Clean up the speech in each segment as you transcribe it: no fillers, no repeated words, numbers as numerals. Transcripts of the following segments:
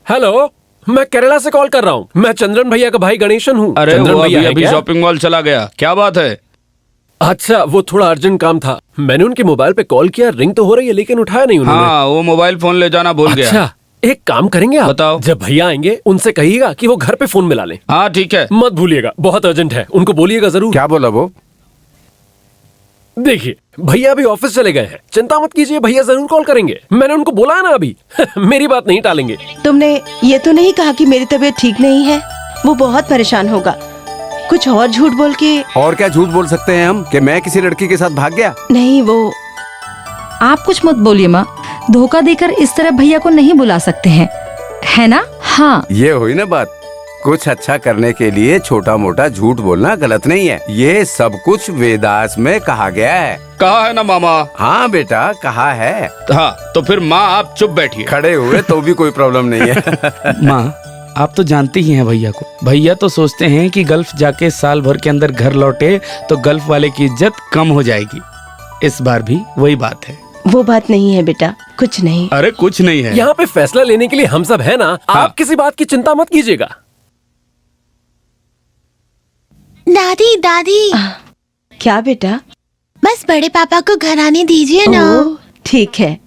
Hello, मैं केरला से call कर रहा हूँ। मैं चंद्रन भैया का भाई गणेशन हूँ। अरे चंद्रन वो भैया अभी शॉपिंग मॉल चला गया, क्या बात है? अच्छा, वो थोड़ा अर्जेंट काम था। मैंने उनके मोबाइल पे कॉल किया, रिंग तो हो रही है लेकिन उठाया नहीं उन्होंने। हाँ, वो मोबाइल फोन ले जाना भूल गया। अच्छा, एक काम करेंगे आप? बताओ। जब भैया आएंगे उनसे कहिएगा कि वो घर पे फोन मिला लें। हाँ ठीक है। मत भूलिएगा, बहुत अर्जेंट है। उनको बोलिएगा जरूर। क्या बोला वो? देखिए, भैया अभी ऑफिस चले गए हैं। चिंता मत कीजिए, भैया जरूर कॉल करेंगे। मैंने उनको बोला है ना अभी। मेरी बात नहीं टालेंगे। तुमने ये तो नहीं कहा कि मेरी तबीयत ठीक नहीं है? वो बहुत परेशान होगा। कुछ और झूठ बोल के। और क्या झूठ बोल सकते हैं हम कि मैं किसी लड़की के साथ भाग गया? नहीं, वो आप कुछ मत बोलिए माँ। धोखा देकर इस तरह भैया को नहीं बुला सकते हैं, है ना? हाँ, ये हुई ना बात। कुछ अच्छा करने के लिए छोटा मोटा झूठ बोलना गलत नहीं है। ये सब कुछ वेदास में कहा गया है। कहा है ना मामा? हाँ बेटा, कहा है। हाँ, तो फिर माँ आप चुप बैठिए। खड़े हुए तो भी कोई प्रॉब्लम नहीं है। माँ, आप तो जानती ही हैं भैया को। भैया तो सोचते हैं कि गल्फ जाके साल भर के अंदर घर लौटे तो गल्फ वाले की इज्जत कम हो जाएगी। इस बार भी वही बात है। वो बात नहीं है बेटा, कुछ नहीं। अरे कुछ नहीं है। यहाँ पे फैसला लेने के लिए हम सब है ना। हाँ। आप किसी बात की चिंता मत कीजिएगा। दादी दादी, क्या बेटा? बस बड़े पापा को घर आने दीजिए ना। ओह, ठीक है।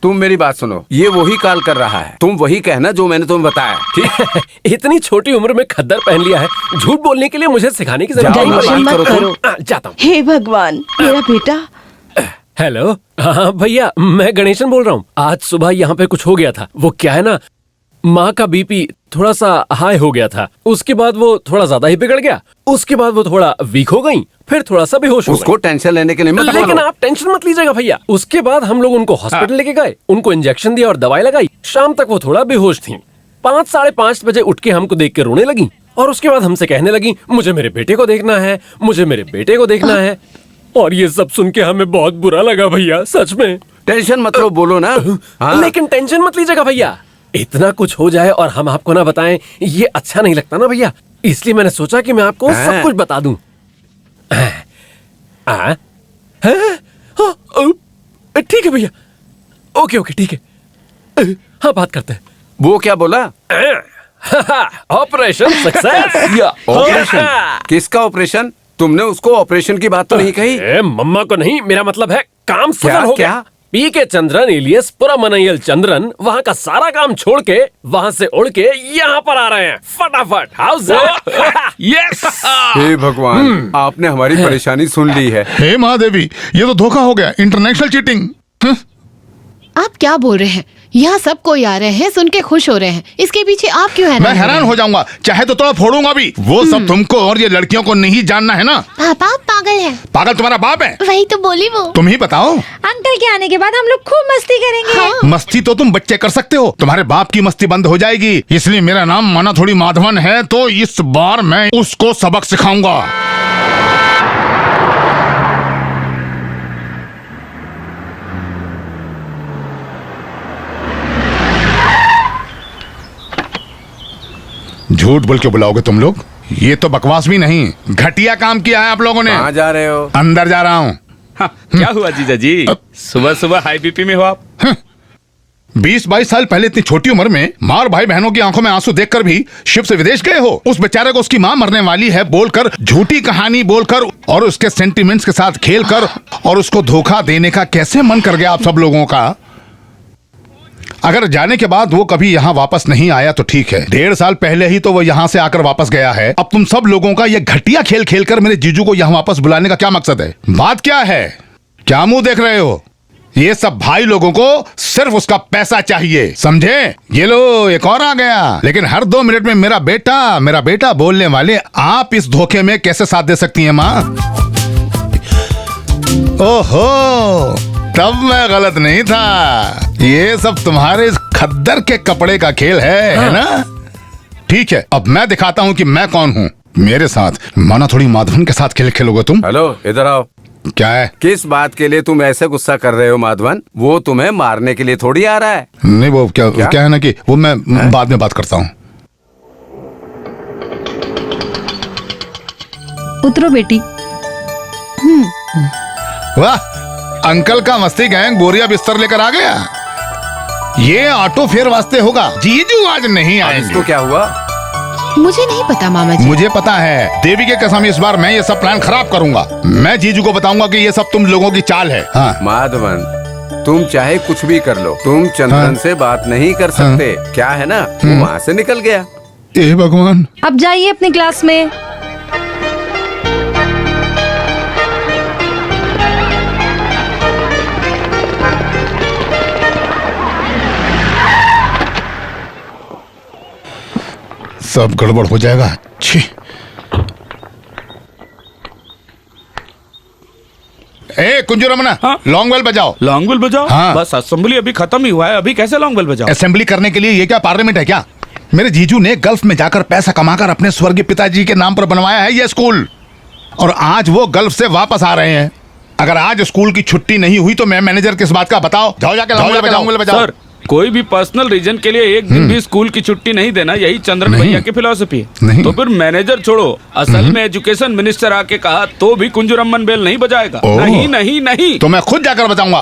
तुम मेरी बात सुनो, ये वही कॉल कर रहा है। तुम वही कहना जो मैंने तुम्हें बताया, ठीक? इतनी छोटी उम्र में खद्दर पहन लिया है। झूठ बोलने के लिए मुझे सिखाने की जरूरत जाओ, नहीं टेंशन पड़ेगी। मत करो। जाता हूँ। हे भगवान, मेरा बेटा। हेलो, हाँ भैया, मैं गणेशन बोल रहा हूँ। आज सुबह यहाँ पे कुछ हो गया था। वो क्या है ना, माँ का बीपी थोड़ा सा हाई हो गया था। उसके बाद वो थोड़ा ज्यादा ही बिगड़ गया। उसके बाद वो थोड़ा वीक हो गई, फिर थोड़ा सा बेहोश हो उसको टेंशन लेने के लिए मत लेकिन बोलो। आप टेंशन मत लीजिएगा भैया। उसके बाद हम लोग उनको हॉस्पिटल लेके गए, उनको इंजेक्शन दिया और दवाई लगाई। शाम तक वो थोड़ा बेहोश थी। 5 साढ़े 5 बजे उठ के हमको देख के रोने लगी और उसके बाद हमसे कहने लगी, मुझे मेरे बेटे को देखना है, मुझे मेरे बेटे को देखना है। और ये सब सुन के हमें बहुत बुरा लगा भैया, सच में। टेंशन मत लो, बोलो ना। हाँ। लेकिन टेंशन मत लीजिएगा भैया। इतना कुछ हो जाए और हम आपको ना बताएं, ये अच्छा नहीं लगता ना भैया। इसलिए मैंने सोचा कि मैं आपको सब कुछ बता दूं। ठीक है भैया, ओके ओके ठीक है। हाँ, बात करते हैं। वो क्या बोला? Operation success. ऑपरेशन? किसका ऑपरेशन? तुमने उसको ऑपरेशन की बात तो नहीं कही। मम्मा को नहीं, मेरा मतलब है काम सफल हो गया। क्या? पीके चंद्रन इलियस पुरमनयल चंद्रन वहाँ का सारा काम छोड़ के वहाँ से उड़ के यहाँ पर आ रहे हैं फटाफट। House yes. हे भगवान, आपने हमारी परेशानी सुन ली है। हे महादेवी, ये तो धोखा हो गया, इंटरनेशनल चीटिंग। आप क्या बोल रहे हैं? यहाँ सब कोई आ रहे हैं, सुन के खुश हो रहे हैं। इसके पीछे आप क्यों मैं हैरान हो जाऊंगा, चाहे तो थोड़ा फोड़ूंगा भी। वो सब तुमको और ये लड़कियों को नहीं जानना है ना। पापा आप पागल हैं। पागल तुम्हारा बाप है। वही तो बोली वो। तुम ही बताओ। अंकल के आने के बाद हम लोग खूब मस्ती करेंगे। हाँ। मस्ती तो तुम बच्चे कर सकते हो, तुम्हारे बाप की मस्ती बंद हो जाएगी। इसलिए मेरा नाम मना थोड़ी माधवन है, तो इस बार मैं उसको सबक सिखाऊंगा। झूठ बोल के बुलाओगे तुम लोग? ये तो बकवास भी नहीं, घटिया काम किया है आप लोगों ने। कहाँ जा रहे हो? अंदर जा रहा हूँ। क्या हुआ जीजा जी? सुबह सुबह हाई बीपी में हो आप? 20-22 साल पहले इतनी छोटी उम्र में माँ और भाई बहनों की आंखों में आंसू देखकर भी शिव से विदेश गए हो। उस बेचारे को उसकी माँ मरने वाली है बोलकर, झूठी कहानी बोलकर और उसके सेंटिमेंट्स के साथ खेलकर और उसको धोखा देने का कैसे मन कर गया आप सब लोगों का? अगर जाने के बाद वो कभी यहाँ वापस नहीं आया तो ठीक है, 1.5 साल पहले ही तो वो यहाँ से आकर वापस गया है। अब तुम सब लोगों का ये घटिया खेल खेलकर मेरे जीजू को यहाँ वापस बुलाने का क्या मकसद है? बात क्या है? क्या मुंह देख रहे हो? ये सब भाई लोगों को सिर्फ उसका पैसा चाहिए, समझे? ये लो, एक और आ गया। लेकिन हर 2 मिनट में मेरा बेटा बोलने वाले आप इस धोखे में कैसे साथ दे सकती हैं माँ? ओहो, तब मैं गलत नहीं था। ये सब तुम्हारे इस खद्दर के कपड़े का खेल है, है ना? ठीक है, अब मैं दिखाता हूँ कि मैं कौन हूँ। मेरे साथ माना थोड़ी माधवन के साथ खेल खेलोगे तुम? हेलो, इधर आओ। क्या है? किस बात के लिए तुम ऐसे गुस्सा कर रहे हो माधवन? वो तुम्हें मारने के लिए थोड़ी आ रहा है। नहीं, वो क्या है ना कि वो मैं बाद में बात करता हूँ। उतरो बेटी। वाह, अंकल का मस्ती गैंग बोरिया बिस्तर लेकर आ गया। ये ऑटो फेयर वास्ते होगा। जीजू आज नहीं अब आएंगे। इसको क्या हुआ? मुझे नहीं पता मामा जी। मुझे पता है, देवी के कसम इस बार मैं ये सब प्लान खराब करूंगा। मैं जीजू को बताऊंगा कि ये सब तुम लोगों की चाल है। हाँ। माधवन, तुम चाहे कुछ भी कर लो, तुम चंद्रन से बात नहीं कर सकते। क्या है ना, वो वहाँ से निकल गया। ए भगवान। अब जाइए अपनी क्लास में। सब गड़बड़ हो जाएगा। छी। ए कुंजू रमना, हाँ? लॉन्ग बेल बजाओ। लॉन्ग बेल बजाओ? हाँ। बस असेंबली अभी खत्म ही हुआ है, अभी कैसे लॉन्ग बेल बजाओ? असेंबली करने के लिए ये क्या पार्लियामेंट है क्या? मेरे जीजू ने गल्फ में जाकर पैसा कमाकर अपने स्वर्गीय पिताजी के नाम पर बनवाया है ये स्कूल, और आज वो गल्फ से वापस आ रहे हैं। अगर आज स्कूल की छुट्टी नहीं हुई तो मैं मैनेजर किस बात का? बताओ। जाओ जाके लॉन्ग बेल बजाओ। सर, कोई भी पर्सनल रीजन के लिए एक दिन भी स्कूल की छुट्टी नहीं देना, यही चंद्रन नहीं। भैया की फिलॉसफी नहीं। है। तो फिर मैनेजर छोड़ो, असल में एजुकेशन मिनिस्टर आके कहा तो भी कुंजूरम्मन बेल नहीं बजाएगा। ओह। नहीं नहीं नहीं। तो मैं खुद जाकर बजाऊंगा।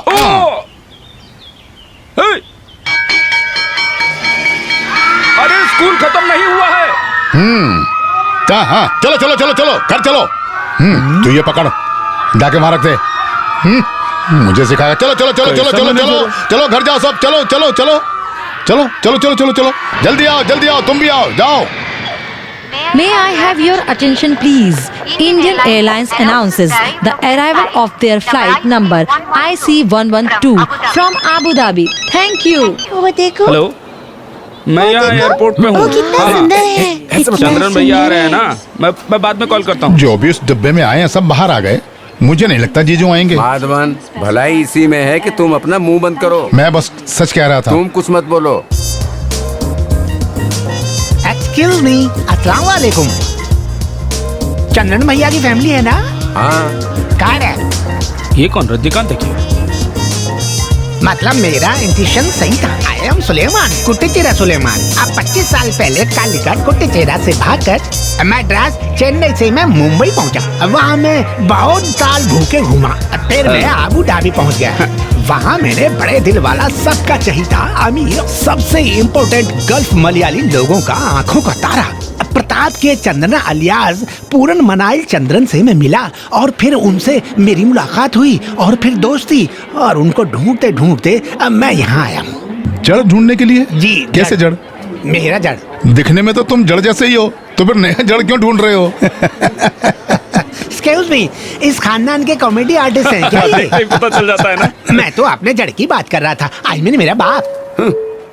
अरे स्कूल खत्म नहीं हुआ है। हाँ, चलो चलो चलो चलो घर चलो। तू ये पकड़, जाके वहां रख दे। मुझे सिखाया। चलो चलो चलो चलो चलो चलो चलो घर जाओ सब। चलो चलो चलो चलो चलो चलो चलो चलो जल्दी आओ, तुम भी आओ, जाओ। May I have your attention, please? Indian Airlines announces the arrival of their flight number IC112 from Abu Dhabi. Thank you. वो देखो। हेलो, मैं यहाँ एयरपोर्ट में हूँ। वो कितना सुंदर है। इतना चंद्रन भैया आ सुंदर रहे हैं है। ना, मैं बाद में कॉल करता हूँ। जो भी इस डिब्बे में आए हैं सब बाहर आ गए। मुझे नहीं लगता जीजू आएंगे। माधवन, भलाई इसी में है कि तुम अपना मुंह बंद करो। मैं बस सच कह रहा था। तुम कुछ मत बोलो। एक्सक्यूज मी, अस्सलाम वालेकुम। चंद्रन भैया की फैमिली है ना? हाँ, कहाँ है? ये कौन? रजनीकांत देखिए। मतलब मेरा इंट्यूशन सही था। I am Suleman, Kuttechera Suleman. अब 25 साल पहले कालीघाट कुट्टेचेरा से भागकर मैड्रास, चेन्नई से मैं मुंबई पहुंचा। वहाँ मैं बहुत साल भूखे घूमा, फिर मैं आबू धाबी पहुंच गया। वहाँ मेरे बड़े दिल वाला, सबका चहीता, अमीर, सबसे इम्पोर्टेंट गल्फ मलयाली लोगों का आंखों का तारा प्रताप के चंद्रन अलियास पूरन मनाइल चंद्रन से मैं मिला, और फिर उनसे मेरी मुलाकात हुई, और फिर दोस्ती, और उनको ढूंढते ढूंढते अब मैं यहाँ आया हूँ। जड़ ढूंढने के लिए? जी। कैसे जड़? मेरा जड़। दिखने में तो तुम जड़ जैसे ही हो, तो फिर नया जड़ क्यों ढूंढ रहे हो? एक्सक्यूज मी, इस खानदान के कॉमेडी आर्टिस्ट हैं क्या ये? पता चल जाता है ना। मैं तो अपने जड़ की बात कर रहा था। आई मीन मेरा बाप।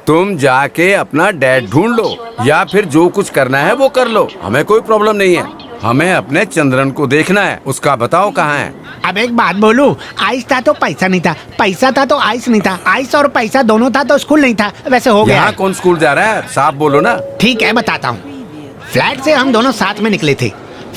तुम जाके अपना डैड ढूंढ लो, या फिर जो कुछ करना है वो कर लो। हमें कोई प्रॉब्लम नहीं है। हमें अपने चंद्रन को देखना है। उसका बताओ कहाँ है। अब एक बात बोलूं, आइस था तो पैसा नहीं था, पैसा था तो आइस नहीं था, आइस और पैसा दोनों था तो स्कूल नहीं था। वैसे हो गया यहाँ है। कौन स्कूल जा रहा है? साफ बोलो ना। ठीक है, बताता हूँ। फ्लाइट से हम दोनों साथ में निकले थे,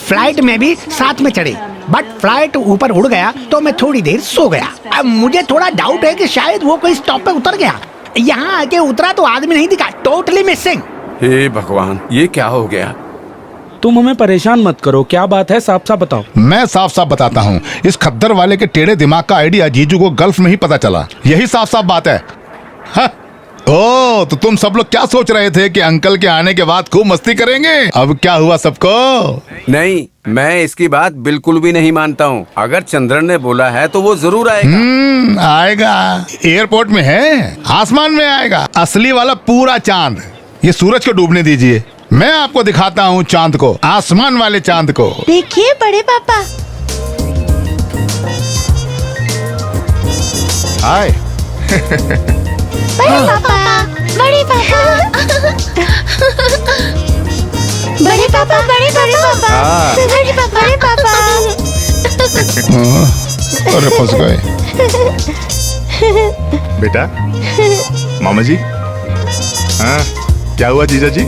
फ्लाइट में भी साथ में चढ़े, बट फ्लाइट ऊपर उड़ गया तो मैं थोड़ी देर सो गया। अब मुझे थोड़ा डाउट है कि शायद वो कोई स्टॉप पे उतर गया। यहाँ आके उतरा तो आदमी नहीं दिखा, टोटली मिसिंग। हे भगवान, ये क्या हो गया? तुम हमें परेशान मत करो, क्या बात है साफ साफ बताओ। मैं साफ साफ बताता हूँ। इस खद्दर वाले के टेढ़े दिमाग का आइडिया जीजू को गल्फ में ही पता चला। यही साफ साफ बात है। हाँ? ओ, तो तुम सब लोग क्या सोच रहे थे कि अंकल के आने के बाद खूब मस्ती करेंगे? अब क्या हुआ सबको? नहीं, मैं इसकी बात बिल्कुल भी नहीं मानता हूँ। अगर चंद्रन ने बोला है तो वो जरूर आएगा। आएगा। एयरपोर्ट में है, आसमान में आएगा। असली वाला पूरा चांद। ये सूरज को डूबने दीजिए, मैं आपको दिखाता हूँ चांद को, आसमान वाले चांद को। देखिए बड़े पापा। हाय। बड़े पापा, बड़े पापा, बड़े पापा, बड़े पापा, बड़े पापा, बड़े पापा। अरे फंस गए। बेटा, मामा जी। हाँ, क्या हुआ जीजा जी?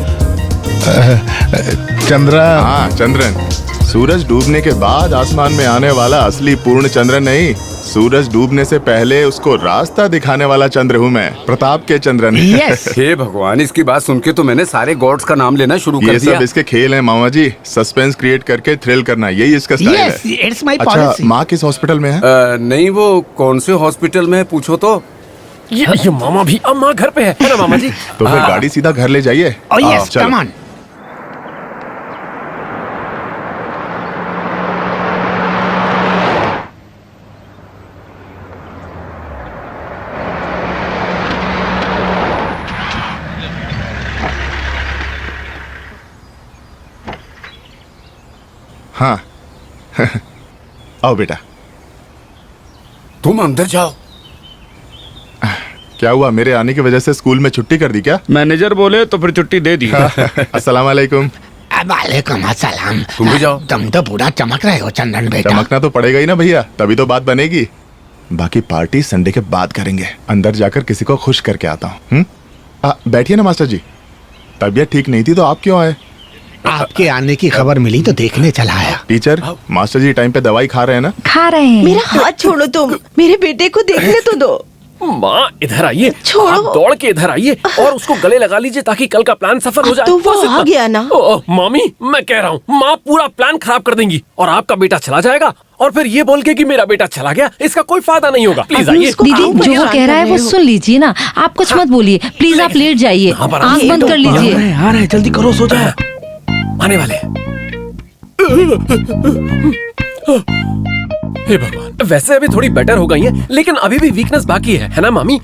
चंद्रा। हाँ, चंद्रन। सूरज डूबने के बाद आसमान में आने वाला असली पूर्ण चंद्र नहीं, सूरज डूबने से पहले उसको रास्ता दिखाने वाला चंद्र हूँ मैं, प्रताप के चंद्रन। यस हे भगवान, इसकी बात सुन के तो मैंने सारे गॉड्स का नाम लेना शुरू कर ये दिया। सब इसके खेल हैं मामा जी, सस्पेंस क्रिएट करके थ्रिल करना, यही इसका स्टाइल यस है। इट्स माय अच्छा, पॉलिसी। माँ किस हॉस्पिटल में है? नहीं, वो कौन से हॉस्पिटल में है पूछो तो। ये मामा भी अब माँ घर पे है ना मामा जी? तो फिर गाड़ी सीधा घर ले जाइए। ओह यस, चलो। Come on. हाँ आओ बेटा। तुम अंदर जाओ। क्या हुआ, मेरे आने की वजह से स्कूल में छुट्टी कर दी क्या? मैनेजर बोले तो फिर छुट्टी दे दी। अस्सलाम वालेकुम। वालेकुम अस्सलाम। तुम भी जाओ। तुम तो पूरा चमक रहे हो चंदन बेटा। चमकना तो पड़ेगा ही ना भैया, तभी तो बात बनेगी। बाकी पार्टी संडे के बाद करेंगे। अंदर जाकर किसी को खुश करके आता हूँ। बैठिए ना मास्टर जी। तबीयत ठीक नहीं थी तो आप क्यों आए? आपके आने की खबर मिली तो देखने चला आया। टीचर, मास्टर जी टाइम पे दवाई खा रहे हैं ना? खा रहे हैं। मेरा हाथ छोड़ो तुम, मेरे बेटे को देखने तो दो। माँ इधर आइए, छोड़ो। आप दौड़ के इधर आइए और उसको गले लगा लीजिए ताकि कल का प्लान सफल हो अब जाए। तो वो बस इतना। आ गया ना। मामी, मैं कह रहा हूँ माँ पूरा प्लान खराब कर देंगी और आपका बेटा चला जाएगा और फिर ये बोल के कि मेरा बेटा चला गया, इसका कोई फायदा नहीं होगा। प्लीज अभी आइए। उसको दीदी आप जो वो परेशान कह रहा है कर वो रहे हो। सुन लीजिए ना, आप कुछ मत बोलिए प्लीज, आप लेट जाइए, हाँ, पर आंख ये बंद तो कर लीजिए। आ रहे हैं, जल्दी करो, सो जाए। आने वाले हैं। हे भगवान, वैसे अभी थोड़ी बेटर हो गई है लेकिन अभी भी वीकनेस बाकी है ना मामी?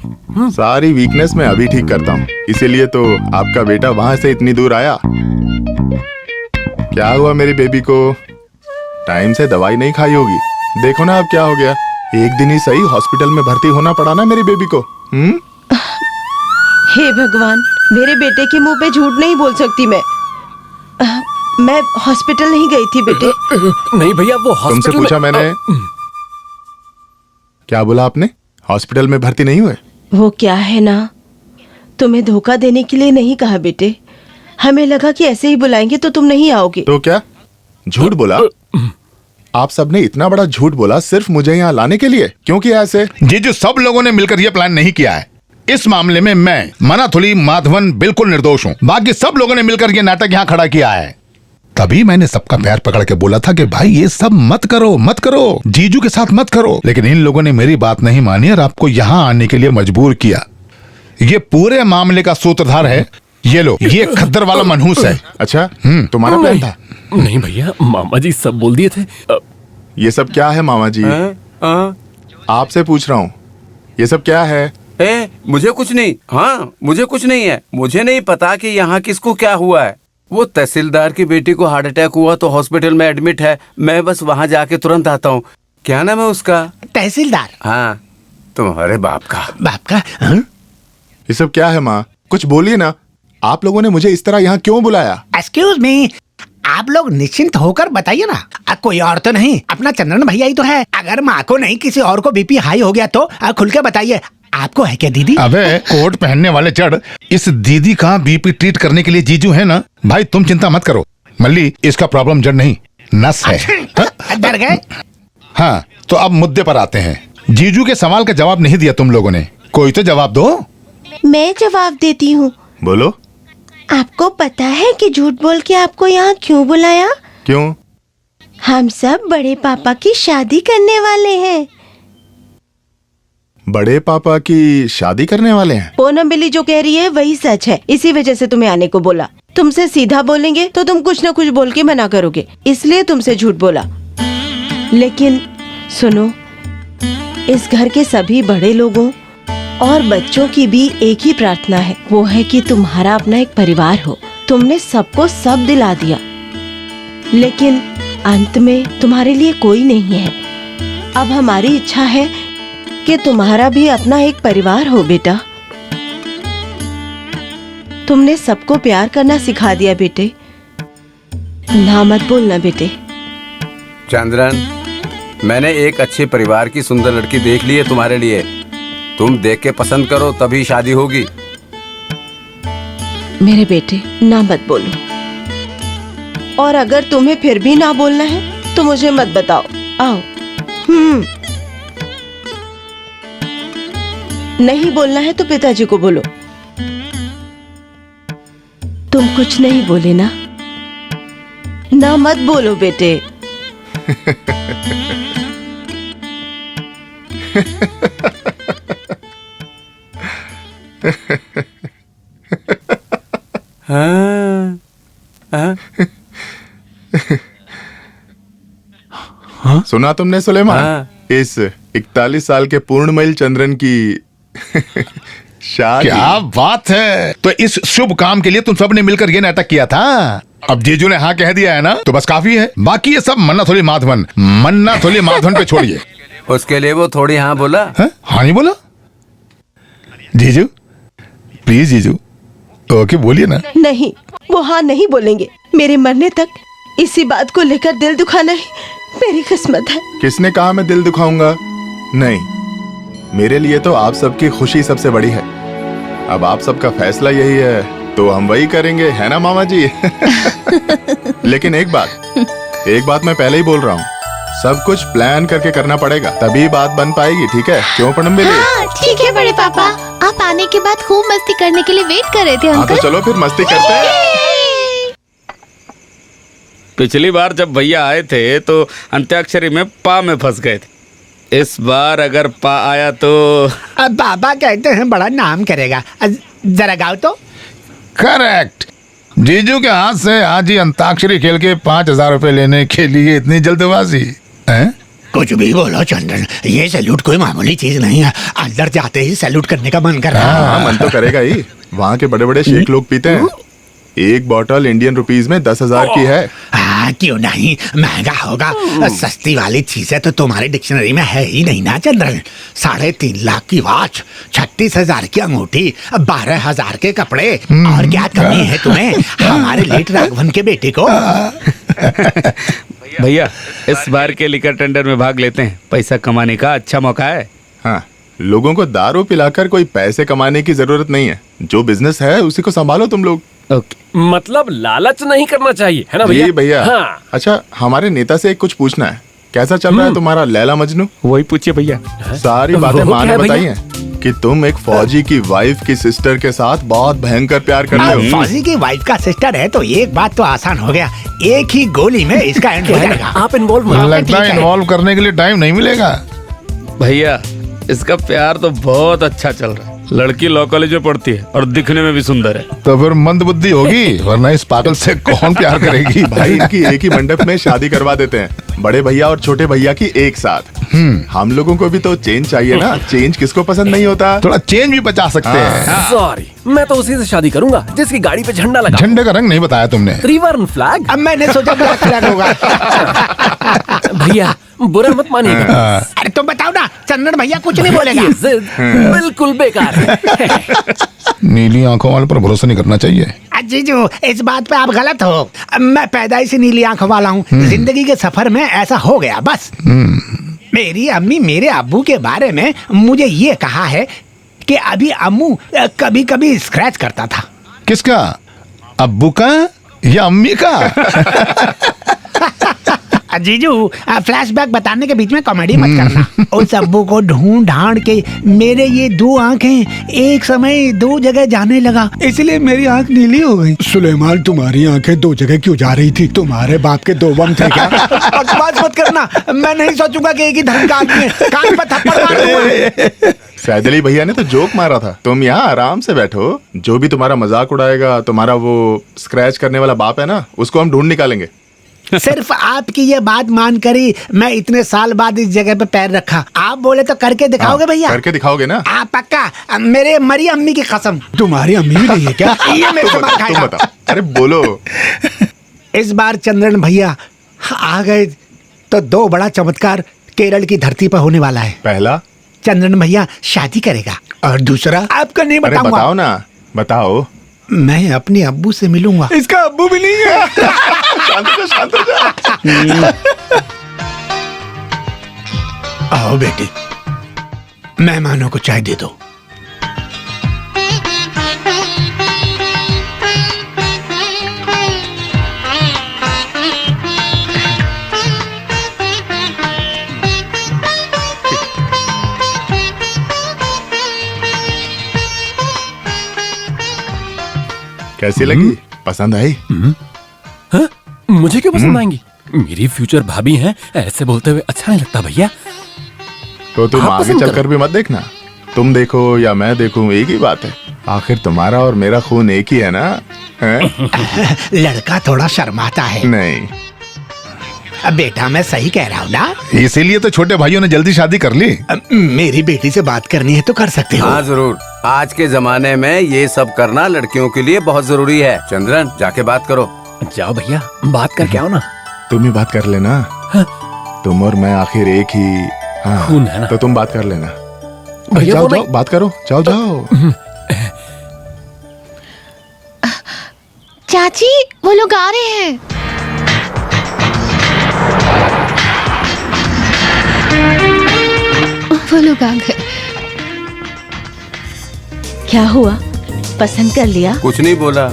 सारी वीकनेस मैं अभी ठीक करता हूँ, इसीलिए तो आपका बेटा वहां से इतनी दूर आया। क्या हुआ मेरी बेबी को? टाइम से दवाई नहीं खाई होगी। देखो ना अब क्या हो गया, एक दिन ही सही हॉस्पिटल में भर्ती होना पड़ा ना मेरी बेबी को। हे भगवान, मेरे बेटे के मुंह पे झूठ नहीं बोल सकती मैं। मैं हॉस्पिटल नहीं गई थी बेटे। नहीं भैया, वो तुमसे हॉस्पिटल पूछा में- मैंने। क्या बोला आपने? हॉस्पिटल में भर्ती नहीं हुए? वो क्या है ना, तुम्हें धोखा देने के लिए नहीं कहा बेटे। हमें लगा कि ऐसे ही बुलाएंगे तो तुम नहीं आओगे। तो क्या झूठ बोला? आप सबने इतना बड़ा झूठ बोला सिर्फ मुझे यहाँ लाने के लिए? क्यों किया ऐसे? जीजू, सब लोगों ने मिलकर यह प्लान नहीं किया है। इस मामले में मैं, मनाथुली, माधवन बिल्कुल निर्दोष हूँ। बाकी सब लोगों ने मिलकर यह नाटक यहाँ खड़ा किया है। तभी मैंने सबका पैर पकड़ के बोला था कि भाई ये सब मत करो, मत करो, जीजू के साथ मत करो। लेकिन इन लोगों ने मेरी बात नहीं मानी और आपको यहाँ आने के लिए मजबूर किया। ये पूरे मामले का सूत्रधार है ये लो, ये खद्दर वाला मनहूस है। अच्छा, तुम्हारा प्लान था? नहीं भैया, मामा जी सब बोल दिए थे। ये सब क्या है मामा जी? आपसे पूछ रहा हूँ, ये सब क्या है? मुझे कुछ नहीं। हाँ, मुझे कुछ नहीं है। मुझे नहीं पता कि यहाँ किसको क्या हुआ है। वो तहसीलदार की बेटी को हार्ट अटैक हुआ तो हॉस्पिटल में एडमिट है। मैं बस वहाँ जाके तुरंत आता हूँ। क्या नाम है उसका? तहसीलदार। हाँ, तुम्हारे बाप का। बाप का? हाँ? ये सब क्या है माँ? कुछ बोलिए ना। आप लोगों ने मुझे इस तरह यहाँ क्यों बुलाया? एक्सक्यूज मी, आप लोग निश्चिंत होकर बताइए ना। कोई और तो नहीं, अपना चंद्रन भैया ही तो है। अगर माँ को नहीं किसी और को बीपी हाई हो गया तो खुल के बताइए। आपको है क्या दीदी? अबे कोट पहनने वाले जड़, इस दीदी का बीपी ट्रीट करने के लिए जीजू है ना। भाई तुम चिंता मत करो मल्ली, इसका प्रॉब्लम जड़ नहीं नस है। डर गए? हाँ, तो अब मुद्दे पर आते हैं। जीजू के सवाल का जवाब नहीं दिया तुम लोगों ने, कोई तो जवाब दो। मैं जवाब देती हूँ। बोलो। आपको पता है कि झूठ बोल के आपको यहाँ क्यों बुलाया? क्यों? हम सब बड़े पापा की शादी करने वाले हैं। बड़े पापा की शादी करने वाले हैं? पूनम बिल्ली जो कह रही है वही सच है, इसी वजह से तुम्हें आने को बोला। तुमसे सीधा बोलेंगे तो तुम कुछ न कुछ बोल के मना करोगे, इसलिए तुमसे झूठ बोला। लेकिन सुनो, इस घर के सभी बड़े लोगों और बच्चों की भी एक ही प्रार्थना है, वो है कि तुम्हारा अपना एक परिवार हो। तुमने सबको सब दिला दिया, लेकिन अंत में तुम्हारे लिए कोई नहीं है। अब हमारी इच्छा है कि तुम्हारा भी अपना एक परिवार हो बेटा। तुमने सबको प्यार करना सिखा दिया बेटे, ना मत बोलना बेटे। चंद्रन, मैंने एक अच्छे परिवार की सुंदर लड़की देख ली है तुम्हारे लिए। तुम देख के पसंद करो तभी शादी होगी। मेरे बेटे, ना मत बोलो। और अगर तुम्हें फिर भी ना बोलना है तो मुझे मत बताओ। आओ। नहीं बोलना है तो पिताजी को बोलो। तुम कुछ नहीं बोले ना? ना मत बोलो बेटे। हाँ, हाँ? सुना तुमने सुलेमान? हाँ। इस 41 साल के पूर्णमईल चंद्रन की शादी। क्या बात है। तो इस शुभ काम के लिए तुम सबने मिलकर ये नाटक किया था। अब जीजू ने हाँ कह दिया है ना, तो बस काफी है। बाकी ये सब मन्ना थोड़ी माधवन पे छोड़िए। उसके लिए वो थोड़ी हाँ बोला। हाँ नहीं बोला? जीजू प्लीज जीजू, ओके बोलिए ना। नहीं, वो हाँ नहीं बोलेंगे। मेरे मरने तक इसी बात को लेकर दिल दुखाना ही मेरी किस्मत है। किसने कहा मैं दिल दुखाऊंगा? नहीं, मेरे लिए तो आप सबकी खुशी सबसे बड़ी है। अब आप सबका फैसला यही है तो हम वही करेंगे, है ना मामा जी? लेकिन एक बात मैं पहले ही बोल रहा हूँ, सब कुछ प्लान करके करना पड़ेगा, तभी बात बन पाएगी। ठीक है? क्यों पणम बेली? हाँ, ठीक है बड़े पापा। आप आने के बाद खूब मस्ती करने के लिए वेट कर रहे थे हाँ अंकल। तो चलो फिर मस्ती करते हैं। पिछली बार जब भैया आए थे तो अंत्याक्षरी में पा में फंस गए थे। इस बार अगर पा आया तो अब बाबा कहते हैं बड़ा नाम करेगा। जरा गाओ तो। करेक्ट। जीजू के हाथ से आज ही अंताक्षरी खेल के 5,000 रुपए लेने के लिए इतनी जल्दबाजी है? कुछ भी बोलो चंदन, ये सैल्यूट कोई मामूली चीज नहीं है। अंदर जाते ही सैल्यूट करने का मन कर रहा है। हाँ, मन तो करेगा ही। वहाँ के बड़े बड़े शेख लोग पीते हैं। एक बोतल इंडियन रुपीस में 10,000 की है। हाँ क्यों नहीं, महंगा होगा। सस्ती वाली चीजें तो तुम्हारी डिक्शनरी में है ही नहीं ना चंद्रन। 3.5 लाख की वॉच, 36,000 की अंगूठी, 12,000 के कपड़े, और क्या कमी है तुम्हें हमारे लेट राघवन के बेटे को? भैया इस बार के लिकर टेंडर में भाग लेते हैं, पैसा कमाने का अच्छा मौका है। हाँ, लोगों को दारू पिलाकर कोई पैसे कमाने की जरूरत नहीं है। जो बिजनेस है उसी को संभालो तुम लोग। ओके। मतलब लालच नहीं करना चाहिए, है ना भैया? जी भैया। हाँ। अच्छा, हमारे नेता से कुछ पूछना है। कैसा चल रहा है तुम्हारा लैला मजनू? वही पूछिए भैया। सारी बातें वो माँ क्या ने है बताई भैया? हैं कि तुम एक फौजी की वाइफ की सिस्टर के साथ बहुत भयंकर प्यार कर रहे हो। फौजी की वाइफ का सिस्टर है तो एक बात तो आसान हो गया, एक ही गोली में इसका एंड हो जाएगा। आप इन्वॉल्व मत। लगता है इन्वॉल्व करने के लिए टाइम नहीं मिलेगा। भैया इसका प्यार तो बहुत अच्छा चल रहा है। लड़की लॉ कॉलेज में पढ़ती है और दिखने में भी सुंदर है। तो फिर मंद बुद्धि होगी, वरना इस पागल से कौन प्यार करेगी? भाई इनकी एक ही मंडप में शादी करवा देते हैं, बड़े भैया और छोटे भैया की एक साथ। हम लोगों को भी तो चेंज चाहिए ना। चेंज किसको पसंद नहीं होता? थोड़ा चेंज भी बचा सकते हैं। सॉरी, मैं तो उसी से शादी करूंगा जिसकी गाड़ी पे झंडा लगा। झंडे का रंग नहीं बताया तुमने। त्रिवर्ण फ्लैग। अब मैंने सोचा ब्लैक फ्लैग होगा। भैया बुरा मत मानिएगा। अरे तुम बताओ ना, चंदन भैया कुछ नहीं बोलेगा। ये जिद बिल्कुल बेकार है। नीली आंखों वाले पर भरोसा नहीं करना चाहिए। जीजू इस बात पे आप गलत हो। मैं पैदाइश से नीली आंखों वाला हूँ। जिंदगी के सफर में ऐसा हो गया बस। मेरी अम्मी मेरे अब्बू के बारे में मुझे ये कहा है कि अभी अम्मू कभी कभी स्क्रैच करता था। किसका? अब्बू का या अम्मी का? जीजू फ्लैशबैक बताने के बीच में कॉमेडी मत करना। उस अब्बू को ढूंढ ढांड के मेरे ये 2 आंखें एक समय 2 जगह जाने लगा, इसलिए मेरी आंख नीली हो गई। सुलेमान तुम्हारी आंखें 2 जगह क्यों जा रही थी? तुम्हारे बाप के 2 बम थे क्या? बकवास मत करना, मैं नहीं सोचूंगा कि एक ही धर्म का आदमी है। कान पर थप्पड़ मार दूंगा। सैदली भैया ने तो जोक मारा था। तुम यहाँ आराम से बैठो। जो भी तुम्हारा मजाक उड़ाएगा, तुम्हारा वो स्क्रैच करने वाला बाप है ना, उसको हम ढूंढ निकालेंगे। सिर्फ आपकी ये बात मान कर ही मैं इतने साल बाद इस जगह पे पैर रखा। आप बोले तो करके दिखाओगे भैया? करके दिखाओगे ना? आप पक्का? मेरे मरी अम्मी की कसम। तुम्हारी अम्मी भी नहीं है क्या? ये मेरे से मार खाएगा। तुम बताओ। अरे बोलो। इस बार चंद्रन भैया आ गए तो 2 बड़ा चमत्कार केरल की धरती पर होने वाला है। पहला, चंद्रन भैया शादी करेगा, और दूसरा आपका नहीं अरे बताऊंगा। बताओ ना, बताओ। मैं अपने अब्बू से मिलूंगा। इसका अब्बू भी नहीं है। शांत हो जा। आओ बेटी, मेहमानों को चाय दे दो। कैसी लगी? पसंद आई? हाँ? मुझे क्यों पसंद आएंगी? मेरी फ्यूचर भाभी हैं, ऐसे बोलते हुए अच्छा नहीं लगता भैया। तो तुम आप आगे पसंद चलकर करो। भी मत देखना, तुम देखो या मैं देखूं एक ही बात है। आखिर तुम्हारा और मेरा खून एक ही है ना? हैं? लड़का थोड़ा शर्माता है। नहीं, बेटा मैं सही कह रहा हूँ ना? इसीलिए तो छोटे भाइयों ने जल्दी शादी कर ली। मेरी बेटी से बात करनी है तो कर सकते हो। हाँ जरूर, आज के जमाने में ये सब करना लड़कियों के लिए बहुत जरूरी है। चंद्रन जाके बात करो। जाओ भैया, बात करके आओ ना। तुम ही बात कर लेना। तुम और मैं आखिर एक ही खून है ना। तो तुम बात कर लेना। भैया जाओ वो जाओ नहीं- बात करो, जाओ जाओ। चाची वो लोग आ रहे हैं। वो लोग आ गए। क्या हुआ? पसंद कर लिया? कुछ नहीं बोला।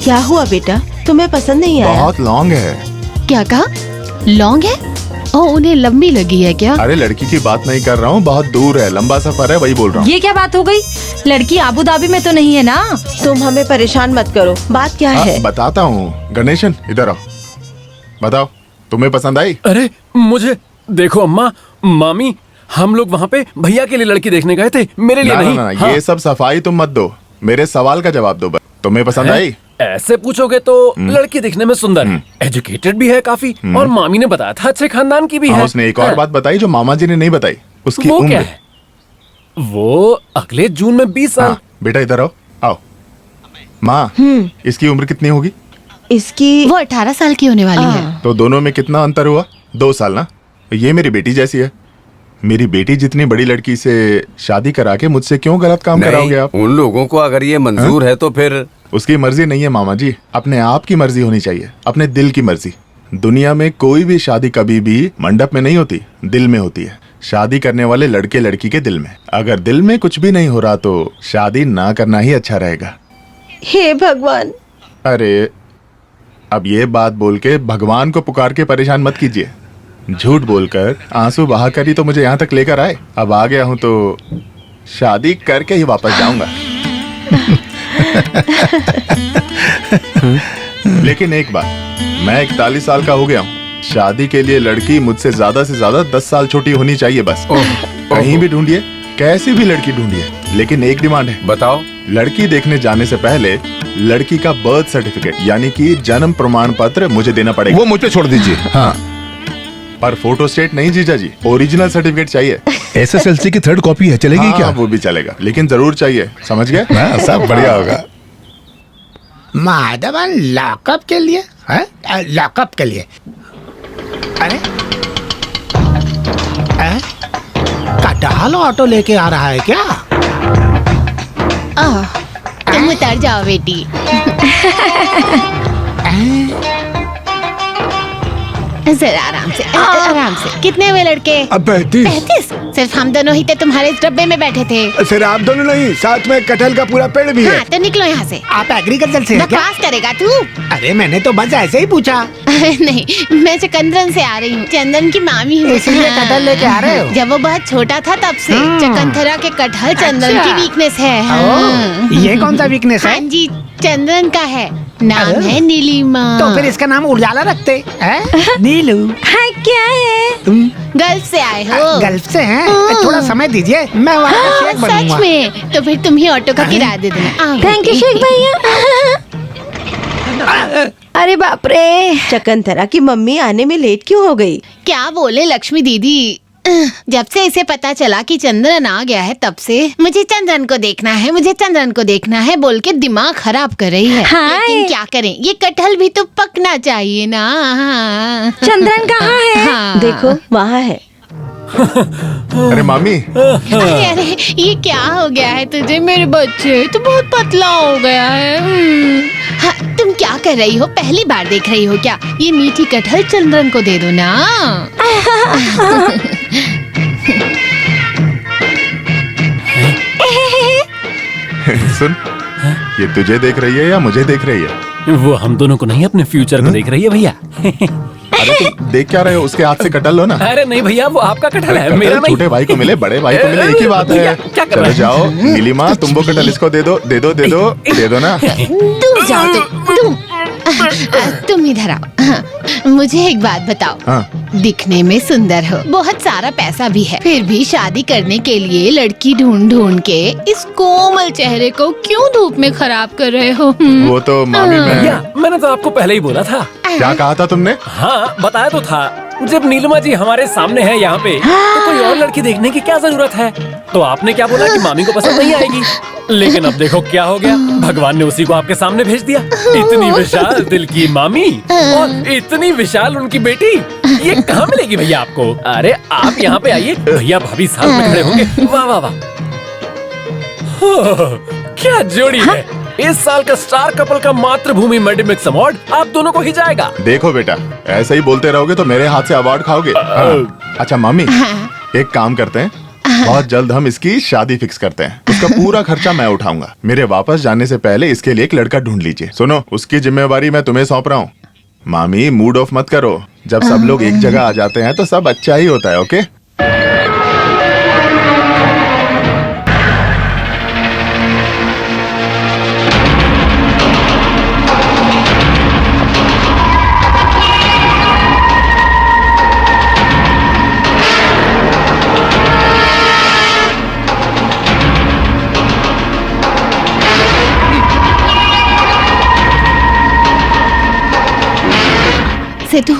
क्या हुआ बेटा, तुम्हें पसंद नहीं आया? बहुत लॉन्ग है। क्या कहा? लॉन्ग है? ओ उन्हें लंबी लगी है क्या? अरे लड़की की बात नहीं कर रहा हूँ, बहुत दूर है, लंबा सफर है, वही बोल रहा हूँ। ये क्या बात हो गई? लड़की आबू धाबी में तो नहीं है ना? तुम हमें परेशान मत करो, बात क्या है? बताता हूँ। गणेशन इधर आओ, बताओ तुम्हें पसंद आई? अरे मुझे देखो अम्मा, मामी, हम लोग वहाँ पे भैया के लिए लड़की देखने गए थे, मेरे लिए ना, नहीं। ना, हाँ। ये सब सफाई तुम मत दो, मेरे सवाल का जवाब दो बस। तुम्हें पसंद आई? ऐसे पूछोगे तो लड़की दिखने में सुंदर है, एजुकेटेड भी है काफी, और मामी ने बताया था अच्छे खानदान की भी हाँ, है। उसने एक और हाँ। बात बताई जो मामा जी ने नहीं बताई, उसकी वो क्या उम्र। है? वो अगले जून में 20 साल। हाँ, बेटा इधर आओ, आओ। माँ, इसकी उम्र कितनी होगी? इसकी वो 18 साल की होने वाली है। तो दोनों में कितना अंतर हुआ? 2 साल ना? ये मेरी बेटी जैसी है। मेरी बेटी जितनी बड़ी लड़की से शादी करा के मुझसे क्यों गलत काम कराओगे आप? उन लोगों को अगर ये मंजूर है तो फिर उसकी मर्जी नहीं है मामा जी, अपने आप की मर्जी होनी चाहिए, अपने दिल की मर्जी। दुनिया में कोई भी शादी कभी भी मंडप में नहीं होती, दिल में होती है। शादी करने वाले लड़के लड़की के दिल में। अगर दिल में कुछ भी नहीं हो रहा तो शादी ना करना ही अच्छा रहेगा। हे भगवान। अरे अब ये बात बोल के भगवान को पुकार के परेशान मत कीजिए। झूठ बोलकर आंसू बहाकर ही तो मुझे यहाँ तक लेकर आए। अब आ गया हूँ तो शादी करके ही वापस जाऊंगा। लेकिन एक बात, मैं 41 साल का हो गया हूँ। शादी के लिए लड़की मुझसे ज्यादा से ज्यादा 10 साल छोटी होनी चाहिए बस। कहीं भी ढूंढिए, कैसी भी लड़की ढूंढिए, लेकिन एक डिमांड है। बताओ। लड़की देखने जाने से पहले लड़की का बर्थ सर्टिफिकेट यानी कि जन्म प्रमाण पत्र मुझे देना पड़ेगा। वो मुझ पे छोड़ दीजिए। हाँ, पर फोटो स्टेट नहीं जीजा जी, ओरिजिनल सर्टिफिकेट चाहिए। SSLC की 3rd कॉपी है, चलेगी हाँ, क्या? वो भी चलेगा, लेकिन जरूर चाहिए, समझ गए? हाँ, सब बढ़िया होगा। माधवन लॉकअप के लिए? लॉकअप के लिए? अरे कटाल ऑटो लेके आ रहा है क्या? तुम उतर जाओ बेटी। जरा आराम से, आराम से। कितने हुए लड़के? अब 35। 35? सिर्फ हम दोनों ही थे तुम्हारे इस डब्बे में बैठे थे। सिर्फ आप दोनों नहीं, साथ में कटहल का पूरा पेड़ भी है। हाँ तो निकलो यहाँ से। आप एग्रीकल्चर से हैं क्या? बकवास करेगा तू? अरे मैंने तो बस ऐसे ही पूछा। नहीं, मैं चकंदरन से आ रही हूँ, चंदन की मामी हूँ। इसलिए कटहल लेके आ रहे हो? जब वो बहुत छोटा था तब से चकंथरा के कटहल चंदन की वीकनेस है। हाँ। ये कौन सा वीकनेस हाँ है? जी, चंदन का है, नाम है नीलिमा। तो फिर इसका नाम उजाला रखते हैं? नीलू। हाँ क्या है? गल्फ से आए हो? गल्फ से हैं? थोड़ा समय दीजिए, मैं वहाँ का शेख बनूंगा। सच में? तो फिर तुम ही ऑटो का किराया दे देना। थैंक यू शेख भैया। अरे बाप रे, चकंथरा की मम्मी आने में लेट क्यों हो गई? क्या बोले लक्ष्मी दीदी, जब से इसे पता चला कि चंद्रन आ गया है तब से मुझे चंद्रन को देखना है, मुझे चंद्रन को देखना है बोल के दिमाग खराब कर रही है। हाँ। लेकिन क्या करें, ये कटहल भी तो पकना चाहिए ना। चंद्रन कहाँ है? हाँ। देखो वहाँ है। अरे मामी, अरे अरे ये क्या हो गया है तुझे मेरे बच्चे, तू बहुत पतला हो गया है। हाँ, तुम क्या कर रही हो, पहली बार देख रही हो क्या? ये मीठी कटहल चंद्रन को दे दो ना। सुन, ये तुझे देख रही है या मुझे देख रही है? वो हम दोनों को नहीं, अपने फ्यूचर को देख रही है भैया। अरे तुम देख क्या रहे हो? उसके हाथ से कटल लो ना। अरे नहीं भैया, वो आपका कटहल है, मेरा नहीं। छोटे भाई को मिले, बड़े भाई को मिले, एक ही बात है। क्या कर चलो रहे हैं? जाओ, नीलिमा तुम वो कटल इसको दे दो, दे दो, दे दो, दे दो ना। दूर जाओ तुम इधर आओ। हाँ, मुझे एक बात बताओ। हाँ। दिखने में सुंदर हो, बहुत सारा पैसा भी है, फिर भी शादी करने के लिए लड़की ढूंढ ढूंढ के इस कोमल चेहरे को क्यों धूप में खराब कर रहे हो? वो तो मामी भैया, मैंने तो आपको पहले ही बोला था। क्या कहा था तुमने? हाँ, बताया तो था। जब नीलिमा जी हमारे सामने है यहाँ पे, तो कोई और लड़की देखने की क्या जरूरत है? तो आपने क्या बोला कि मामी को पसंद नहीं आएगी, लेकिन अब देखो क्या हो गया, भगवान ने उसी को आपके सामने भेज दिया। इतनी विशाल दिल की मामी और इतनी विशाल उनकी बेटी, ये कहाँ मिलेगी भैया आपको? अरे आप यहाँ पे आइए, भैया भाभी साथ में खड़े होंगे। वाह वाह वाह, क्या जोड़ी है। इस साल का स्टार कपल का मातृभूमि मेडिमिक्स अवार्ड आप दोनों को ही जाएगा। देखो बेटा, ऐसे ही बोलते रहोगे तो मेरे हाथ से अवार्ड खाओगे। हाँ। अच्छा मामी, एक काम करते हैं, बहुत जल्द हम इसकी शादी फिक्स करते हैं। उसका पूरा खर्चा मैं उठाऊंगा। मेरे वापस जाने से पहले इसके लिए एक लड़का ढूंढ लीजिए। सुनो, उसकी जिम्मेवारी मैं तुम्हें सौंप रहा हूँ। मामी मूड ऑफ मत करो, जब सब लोग एक जगह आ जाते हैं तो सब अच्छा ही होता है। ओके? सेतु,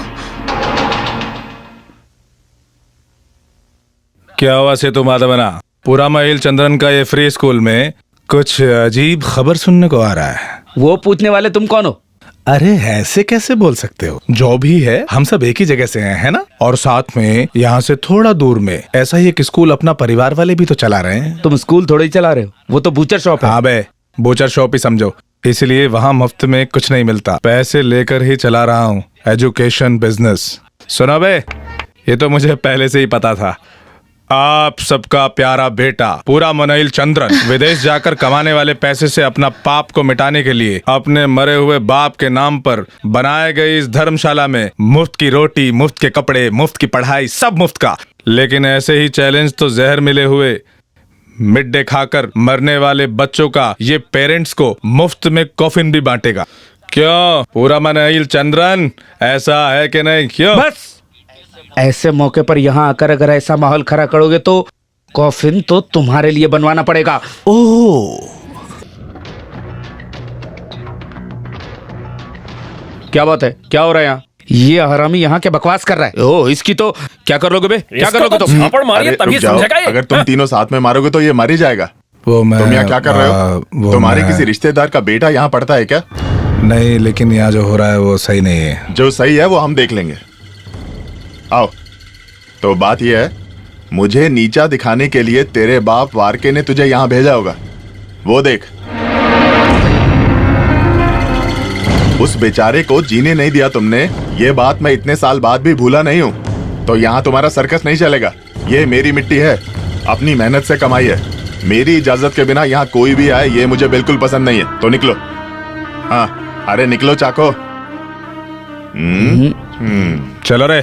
क्या हुआ सेतु माधवना? पूरा महिल चंद्रन का ये फ्री स्कूल में कुछ अजीब खबर सुनने को आ रहा है। वो पूछने वाले तुम कौन हो? अरे ऐसे कैसे बोल सकते हो? जो भी है, हम सब एक ही जगह से हैं, है ना? और साथ में यहाँ से थोड़ा दूर में ऐसा ही एक स्कूल अपना परिवार वाले भी तो चला रहे हैं। तुम स्कूल थोड़ा ही चला रहे हो, वो तो बूचर शॉप है। हाँ बे, बूचर शॉप ही समझो। इसलिए वहाँ मुफ्त में कुछ नहीं मिलता, पैसे लेकर ही चला रहा हूँ। Education business. सुनो बे, ये तो मुझे पहले से ही पता था। आप सबका प्यारा बेटा पूरा मनइल चंद्रन विदेश जाकर कमाने वाले पैसे से अपना पाप को मिटाने के लिए अपने मरे हुए बाप के नाम पर बनाए गए इस धर्मशाला में मुफ्त की रोटी, मुफ्त के कपड़े, मुफ्त की पढ़ाई, सब मुफ्त का। लेकिन ऐसे ही चैलेंज तो जहर मिले हुए मिड डे खाकर मरने वाले बच्चों का ये पेरेंट्स को मुफ्त में कॉफिन भी बांटेगा। क्यों पूरा मनइल चंद्रन, ऐसा है कि नहीं? क्यों? बस ऐसे मौके पर यहाँ आकर अगर ऐसा माहौल खड़ा करोगे तो कॉफिन तो तुम्हारे लिए बनवाना पड़ेगा। ओह, क्या बात है? क्या हो रहा है यहाँ? ये हरामी यहाँ के बकवास कर रहा है। ओह, इसकी तो क्या कर लोगे बे? क्या कर लोगे तुम? झापड़ मारिए अरे, तभी रुक जाओ। समझेगा ये। अगर तुम तीनों साथ में मारोगे तो ये मर ही जाएगा। वो मैं तुम यहाँ क्या कर रहे हो? तुम्हारे किसी रिश्तेदार का बेटा यहाँ पढ़ता है क्या? नहीं, लेकिन यहाँ जो हो रहा है वो सही नहीं है। जो सही है वो हम देख लेंगे। आओ। तो बात यह है, मुझे नीचा दिखाने के लिए तेरे बाप वारके ने तुझे यहाँ भेजा होगा। वो देख, उस बेचारे को जीने नहीं दिया तुमने। ये बात मैं इतने साल बाद भी भूला नहीं हूँ। तो यहाँ तुम्हारा सर्कस नहीं चलेगा। ये मेरी मिट्टी है, अपनी मेहनत से कमाई है। मेरी इजाजत के बिना यहाँ कोई भी आए ये मुझे बिल्कुल पसंद नहीं है। तो निकलो। हाँ, अरे निकलो चाको। चलो रे।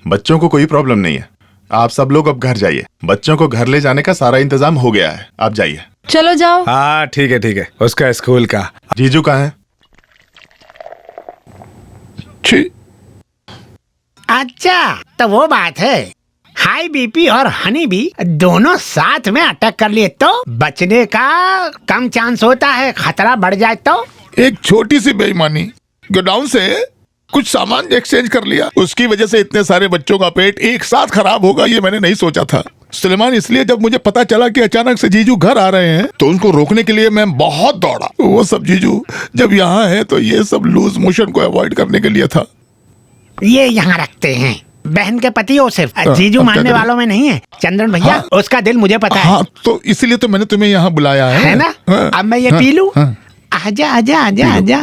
बच्चों को कोई प्रॉब्लम नहीं है, आप सब लोग अब घर जाइए। बच्चों को घर ले जाने का सारा इंतजाम हो गया है, आप जाइए। चलो जाओ। हाँ ठीक है ठीक है। उसका स्कूल का जीजू कहाँ है? छी। अच्छा, तो वो बात है। हाई बीपी और हनी भी दोनों साथ में अटैक कर लिए तो बचने का कम चांस होता है, खतरा बढ़ जाए तो। एक छोटी सी बेईमानी, गोडाउन से कुछ सामान एक्सचेंज कर लिया, उसकी वजह से इतने सारे बच्चों का पेट एक साथ खराब होगा ये मैंने नहीं सोचा था सुलेमान। इसलिए जब मुझे पता चला कि अचानक से जीजू घर आ रहे हैं तो उनको रोकने के लिए मैं बहुत दौड़ा। वो सब जीजू जब यहाँ है तो ये सब लूज मोशन को अवॉइड करने के लिए था। ये यहाँ रखते हैं। बहन के पति हो सिर्फ, जीजू अब क्या मानने करें? वालों में नहीं है। चंद्रन भैया, हाँ। उसका दिल मुझे पता हाँ, तो इसीलिए तो मैंने तुम्हें यहाँ बुलाया है ना? हाँ, अब मैं ये हाँ, पी लूं? हाँ। आजा आजा आजा आजा।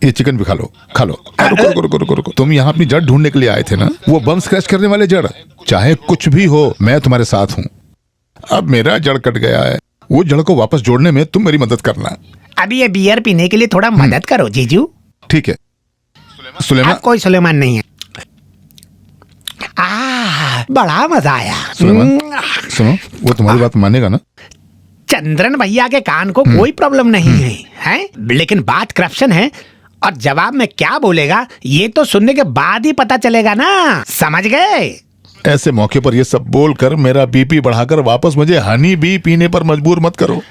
ये चिकन भी खा लो, खा लो। रुको रुको रुको रुको रुको। तुम यहाँ अपनी जड़ ढूंढने के लिए आए थे ना, वो बम स्क्रैच करने वाले जड़। चाहे कुछ भी हो, मैं तुम्हारे साथ हूँ। अब मेरा जड़ कट गया है, वो जड़ को वापस जोड़ने में तुम मेरी मदद करना। अभी ये बियर पीने के लिए थोड़ा मदद करो जीजू। ठीक है। सुलेमान। अब कोई सुलेमान नहीं है। बड़ा मजा आया। सुलेमान सुनो, वो तुम्हारी बात मानेगा ना? चंद्रन भैया के कान को कोई प्रॉब्लम नहीं है, हैं? लेकिन बात करप्शन है और जवाब में क्या बोलेगा ये तो सुनने के बाद ही पता चलेगा ना, समझ गए? ऐसे मौके पर ये सब बोलकर मेरा बीपी बढ़ाकर वापस मुझे हनी बी पीने पर मजबूर मत करो।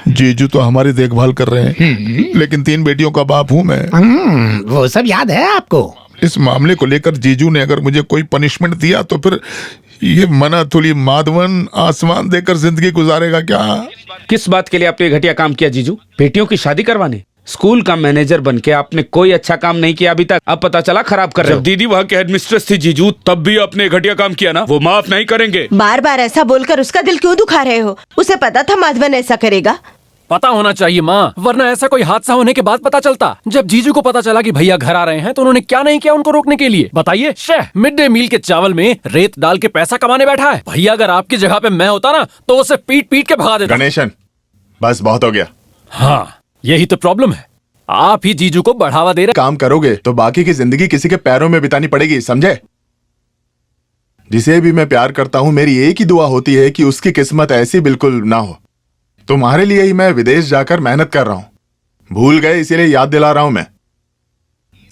जीजू तो हमारी देखभाल कर रहे हैं, लेकिन 3 बेटियों का बाप हूँ मैं। वो सब याद है आपको? इस मामले को लेकर जीजू ने अगर मुझे कोई पनिशमेंट दिया तो फिर ये मना थोड़ी माधवन आसमान देकर जिंदगी गुजारेगा क्या? किस बात के लिए आपने ये घटिया काम किया जीजू? बेटियों की शादी करवाने? स्कूल का मैनेजर बनके आपने कोई अच्छा काम नहीं किया अभी तक, अब पता चला खराब कर रहे हो। जब दीदी वहाँ के हेडमिस्ट्रेस थी जीजू, तब भी आपने घटिया काम किया ना, वो माफ नहीं करेंगे। बार बार ऐसा बोलकर उसका दिल क्यों दुखा रहे हो? उसे पता था माधवन ऐसा करेगा। पता होना चाहिए माँ, वरना ऐसा कोई हादसा होने के बाद पता चलता। जब जीजू को पता चला कि भैया घर आ रहे हैं तो उन्होंने क्या नहीं किया उनको रोकने के लिए, बताइए। मिड डे मील के चावल में रेत डाल के पैसा कमाने बैठा है। भैया अगर आपकी जगह पे मैं होता ना तो उसे पीट पीट के भगा देता। गणेशन, बस बहुत हो गया। हाँ, यही तो प्रॉब्लम है, आप ही जीजू को बढ़ावा दे रहे। काम करोगे तो बाकी की जिंदगी किसी के पैरों में बितानी पड़ेगी, समझे? जिसे भी मैं प्यार करता हूं, मेरी एक ही दुआ होती है कि उसकी किस्मत ऐसी बिल्कुल ना हो। तुम्हारे लिए ही मैं विदेश जाकर मेहनत कर रहा हूं। भूल गए इसीलिए याद दिला रहा हूं मैं।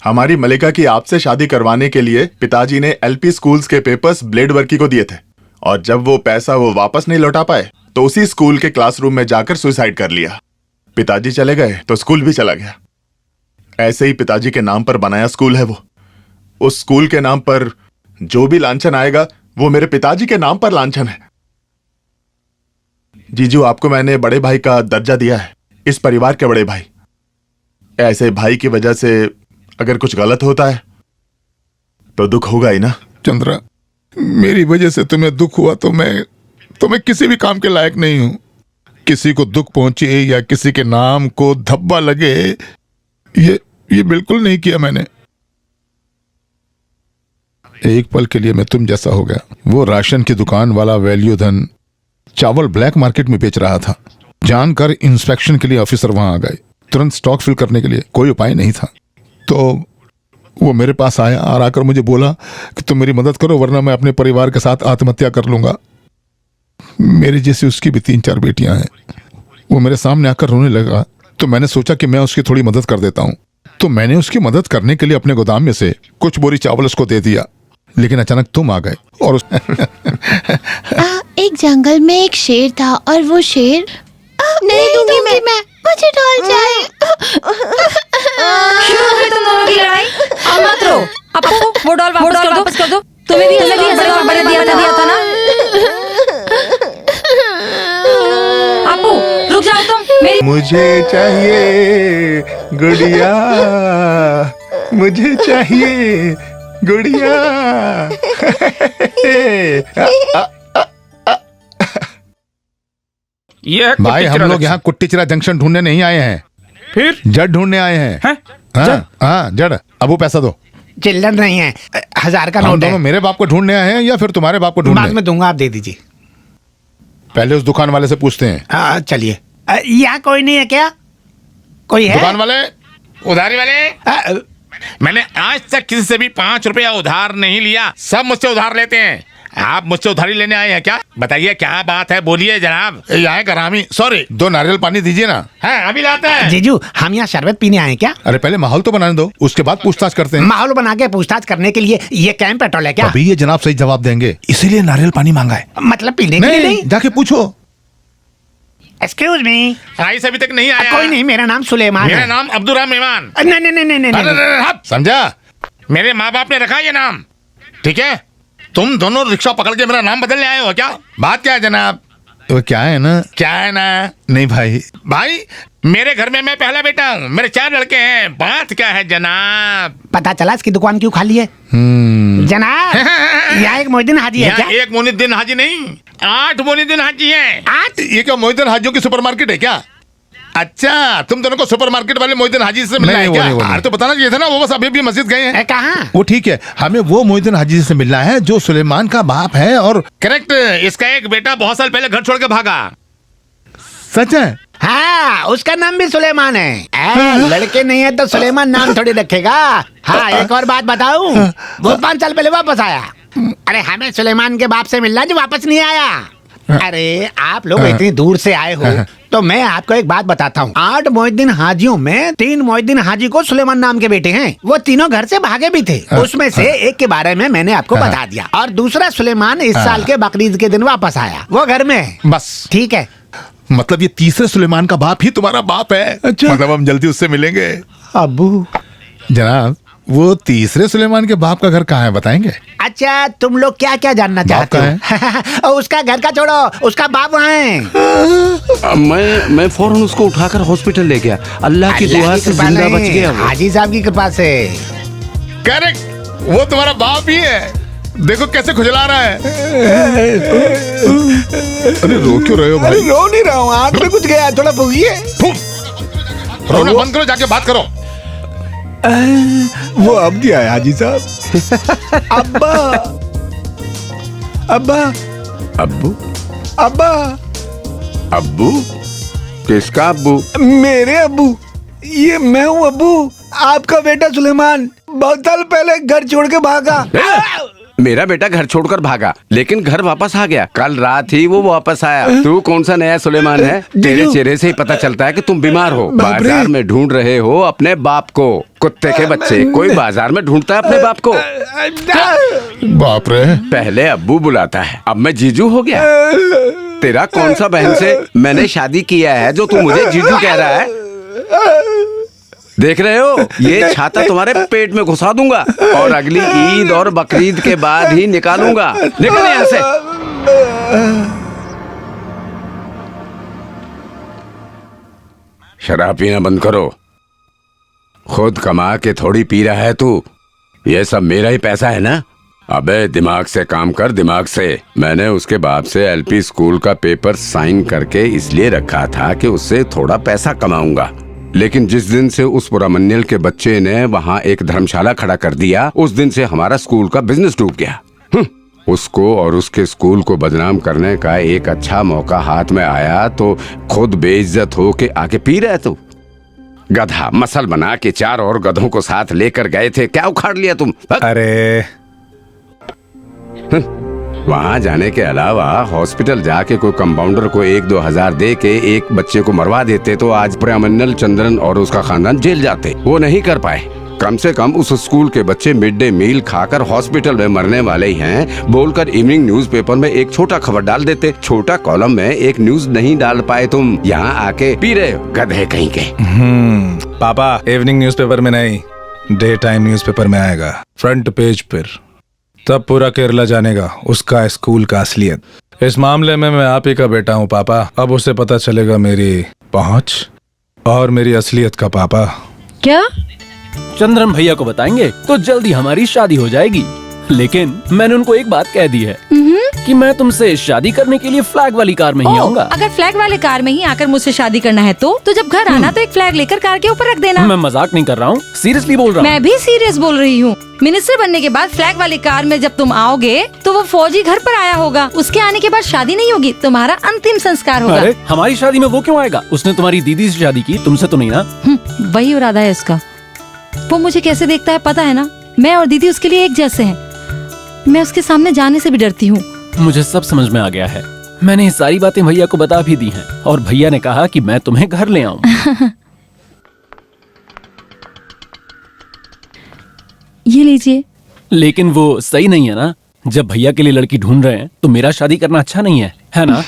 हमारी मलिका की आपसे शादी करवाने के लिए पिताजी ने एलपी स्कूल्स के पेपर्स ब्लेड वर्की को दिए थे, और जब वो पैसा वो वापस नहीं लौटा पाए तो उसी स्कूल के क्लासरूम में जाकर सुसाइड कर लिया। पिताजी चले गए तो स्कूल भी चला गया। ऐसे ही पिताजी के नाम पर बनाया स्कूल है वो। उस स्कूल के नाम पर जो भी लांछन आएगा वो मेरे पिताजी के नाम पर लांछन है। जीजू, आपको मैंने बड़े भाई का दर्जा दिया है, इस परिवार के बड़े भाई। ऐसे भाई की वजह से अगर कुछ गलत होता है तो दुख होगा ही ना। चंद्रा, मेरी वजह से तुम्हें दुख हुआ तो मैं किसी भी काम के लायक नहीं हूं। किसी को दुख पहुंचे या किसी के नाम को धब्बा लगे, ये बिल्कुल नहीं किया मैंने। एक पल के लिए मैं तुम जैसा हो गया। वो राशन की दुकान वाला वैल्यू धन चावल ब्लैक मार्केट में बेच रहा था। जानकर इंस्पेक्शन के लिए ऑफिसर वहां आ गए। तुरंत स्टॉक फिल करने के लिए कोई उपाय नहीं था, तो वो मेरे पास आया और आकर मुझे बोला कि तुम मेरी मदद करो वरना मैं अपने परिवार के साथ आत्महत्या कर लूंगा। मेरी जैसी उसकी भी 3-4 बेटियां हैं। वो मेरे सामने आकर रोने लगा तो मैंने सोचा कि मैं उसकी थोड़ी मदद कर देता हूं। तो मैंने उसकी मदद करने के लिए अपने गोदाम में से कुछ बोरी चावल उसको दे दिया, लेकिन अचानक तुम आ गए और एक जंगल में एक शेर था और वो शेर नहीं दूंगी मैं। मुझे डॉल चाहिए। शुरू हो गई तुम दोनों की लड़ाई। अब मत रो। अपू, वो डॉल वापस कर दो। तुम्हें भी 1000 और बड़े दिया था ना। अपू, रुक जाओ तुम। मेरी मुझे चाहिए गुड़िया, मुझे चाहिए गुड़िया। ये भाई, हम लोग यहाँ कुट्टीचिरा जंक्शन ढूंढने नहीं आए हैं, फिर जड़ ढूंढने आए हैं। हाँ, जड़। अब वो पैसा दो। चिल्लर नहीं है, 1000 का हम नोट दोनों है। मेरे बाप को ढूंढने आए हैं या फिर तुम्हारे बाप को ढूंढने? बाद में दूंगा, आप दे दीजिए। पहले उस दुकान वाले से पूछते हैं। चलिए। यहाँ कोई नहीं है क्या? कोई है? दुकान वाले, उधारी वाले, मैंने आज तक किसी से भी 5 रुपया उधार नहीं लिया। सब मुझसे उधार लेते हैं। आप मुझसे उधारी लेने आए हैं क्या? बताइए क्या बात है, बोलिए जनाब। यहाँ करामी, सॉरी, 2 नारियल पानी दीजिए ना। हाँ, अभी लाते हैं। जीजू, हम यहाँ शरबत पीने आए क्या? अरे पहले माहौल तो बनाने दो, उसके बाद पूछताछ करते हैं। माहौल बना के पूछताछ करने के लिए ये कैंप पेट्रोल है क्या? अभी ये जनाब सही जवाब देंगे, इसीलिए नारियल पानी मांगा है। मतलब पीने के लिए नहीं? जाके पूछो। Excuse me. आइस अभी तक नहीं आया। कोई नहीं, मेरा नाम सुलेमान है। मेरा नाम अब्दुर्रहमान मेहमान। नहीं। समझा? मेरे माँ बाप ने रखा ये नाम, ठीक है? तुम दोनों रिक्शा पकड़ के मेरा नाम बदलने आए हो क्या? बात क्या है जनाब? वो क्या है ना, नहीं भाई, मेरे घर में मैं पहला बेटा हूँ, मेरे 4 लड़के हैं। बात क्या है जनाब? पता चला इसकी दुकान क्यों खाली है? जनाब, यहाँ एक मोहिद्दीन हाजी है क्या? एक मोहिद्दीन हाजी नहीं, 8 मोहिद्दीन हाजी हैं। 8? ये क्या मोहिद्दीन हाजियों की सुपरमार्केट है क्या? अच्छा, तुम दोनों को सुपरमार्केट वाले मोहिद्दीन हाजी से मिलना है क्या? अरे तो बताना चाहिए था ना, वो बस अभी भी मस्जिद गए हैं। कहाँ? वो ठीक है, हमें वो मोहिद्दीन हाजी से मिलना है जो सुलेमान का बाप है। और करेक्ट, इसका एक बेटा बहुत साल पहले घर छोड़ के भागा। सच है? हाँ, उसका नाम भी सुलेमान है। लड़के नहीं है तो सुलेमान नाम थोड़ी रखेगा। हाँ, एक और बात बताऊं, वो 5 साल पहले वापस आया। अरे हमें सुलेमान के बाप से मिलना जो वापस नहीं आया। अरे आप लोग इतनी दूर से आए हो तो मैं आपको एक बात बताता हूँ। 8 मोहिद्दीन हाजियों में 3 मोहिद्दीन हाजी को सुलेमान नाम के बेटे हैं। वो तीनों घर से भागे भी थे। उसमें से एक के बारे में मैंने आपको बता दिया, और दूसरा सुलेमान इस साल के बकरीद के दिन वापस आया। वो घर में है। बस ठीक है। मतलब ये तीसरे सुलेमान का बाप ही तुम्हारा बाप है? अच्छा। मतलब हम जल्दी उससे मिलेंगे। अब्बू जनाब, वो तीसरे सुलेमान के बाप का घर कहाँ है, बताएंगे? अच्छा, तुम लोग क्या क्या जानना चाहते हो? उसका घर का छोड़ो, उसका बाप वहाँ है। मैं फौरन उसको उठाकर हॉस्पिटल ले गया। अल्लाह की दुआ से जिंदा बच गया वो। हाजी साहब की कृपा से। करेक्ट, वो तुम्हारा बाप ही है। देखो कैसे खुजला रहा है। अरे रो क्यों रहे हो भाई? अरे रो नहीं रहा हूँ, आँख में कुछ गया, थोड़ा भूगिए। रोना बंद करो, जाके बात करो। वो अब गया है हाजी साहब। अब्बा, अब्बा, अब्बू? अब्बा, अब्बू? किसका अब्बू? मेरे अब्बू। ये मैं हूँ अब्बू, आपका बेटा सुलेमान। बहुत साल पहले घर छोड़ के भागा। मेरा बेटा घर छोड़कर भागा, लेकिन घर वापस आ गया। कल रात ही वो वापस आया। तू कौन सा नया सुलेमान है? तेरे चेहरे से ही पता चलता है कि तुम बीमार हो। बाजार में ढूंढ रहे हो अपने बाप को। कुत्ते के बच्चे, कोई बाजार में ढूंढता है अपने बाप को? बाप रे। पहले अब्बू बुलाता है, अब मैं जीजू हो गया। तेरा कौन सा बहन से मैंने शादी किया है जो तू मुझे जीजू कह रहा है? देख रहे हो, ये छाता तुम्हारे पेट में घुसा दूंगा और अगली ईद और बकरीद के बाद ही निकालूंगा। निकल यहाँ से। शराब पीना बंद करो। खुद कमा के थोड़ी पी रहा है तू। ये सब मेरा ही पैसा है ना? अबे दिमाग से काम कर, दिमाग से। मैंने उसके बाप से एलपी स्कूल का पेपर साइन करके इसलिए रखा था कि उससे थोड़ा पैसा कमाऊंगा, लेकिन जिस दिन से उस पुरामन्यल के बच्चे ने वहाँ एक धर्मशाला खड़ा कर दिया, उस दिन से हमारा स्कूल का बिजनेस डूब गया। उसको और उसके स्कूल को बदनाम करने का एक अच्छा मौका हाथ में आया तो खुद बेइज्जत हो के आके पी रहे तू। गधा मसल बना के 4 और गधों को साथ लेकर गए थे, क्या उखाड़ लिया तुम? अरे वहाँ जाने के अलावा हॉस्पिटल जाके कोई कंपाउंडर को 1-2 हजार दे के एक बच्चे को मरवा देते तो आज पुरामन्यल चंद्रन और उसका खानदान जेल जाते। वो नहीं कर पाए। कम से कम उस स्कूल के बच्चे मिड डे मील खाकर हॉस्पिटल में मरने वाले ही हैं बोलकर इवनिंग न्यूज़पेपर में एक छोटा खबर डाल देते। छोटा कॉलम में एक न्यूज नहीं डाल पाए तुम, यहाँ आके पी रहे हो, गधे कहीं के। पापा, इवनिंग न्यूज़पेपर में नहीं, डे टाइम न्यूज़पेपर में आएगा, फ्रंट पेज पर। तब पूरा केरला जानेगा उसका स्कूल का असलियत। इस मामले में मैं आप ही का बेटा हूँ पापा। अब उसे पता चलेगा मेरी पहुंच और मेरी असलियत का। पापा क्या? चंद्रन भैया को बताएंगे तो जल्दी हमारी शादी हो जाएगी। लेकिन मैंने उनको एक बात कह दी है कि मैं तुमसे शादी करने के लिए फ्लैग वाली कार में ही आऊंगा। अगर फ्लैग वाले कार में ही आकर मुझसे शादी करना है तो जब घर आना तो एक फ्लैग लेकर कार के ऊपर रख देना। मैं मजाक नहीं कर रहा हूँ, सीरियसली बोल रहा हूँ। मैं भी सीरियस बोल रही हूँ। मिनिस्टर बनने के बाद फ्लैग वाली कार में जब तुम आओगे तो वो फौजी घर पर आया होगा। उसके आने के बाद शादी नहीं होगी, तुम्हारा अंतिम संस्कार होगा। अरे हमारी शादी में वो क्यों आएगा? उसने तुम्हारी दीदी से शादी की, तुमसे तो नहीं ना? वही इरादा है उसका। वो मुझे कैसे देखता है पता है ना? मैं और दीदी उसके लिए एक जैसे हैं। मैं उसके सामने जाने से भी डरती हूँ। मुझे सब समझ में आ गया है। मैंने ये सारी बातें भैया को बता भी दी हैं और भैया ने कहा कि मैं तुम्हें घर ले आऊं। ये लीजिए। लेकिन वो सही नहीं है ना? जब भैया के लिए लड़की ढूंढ रहे हैं तो मेरा शादी करना अच्छा नहीं है ना?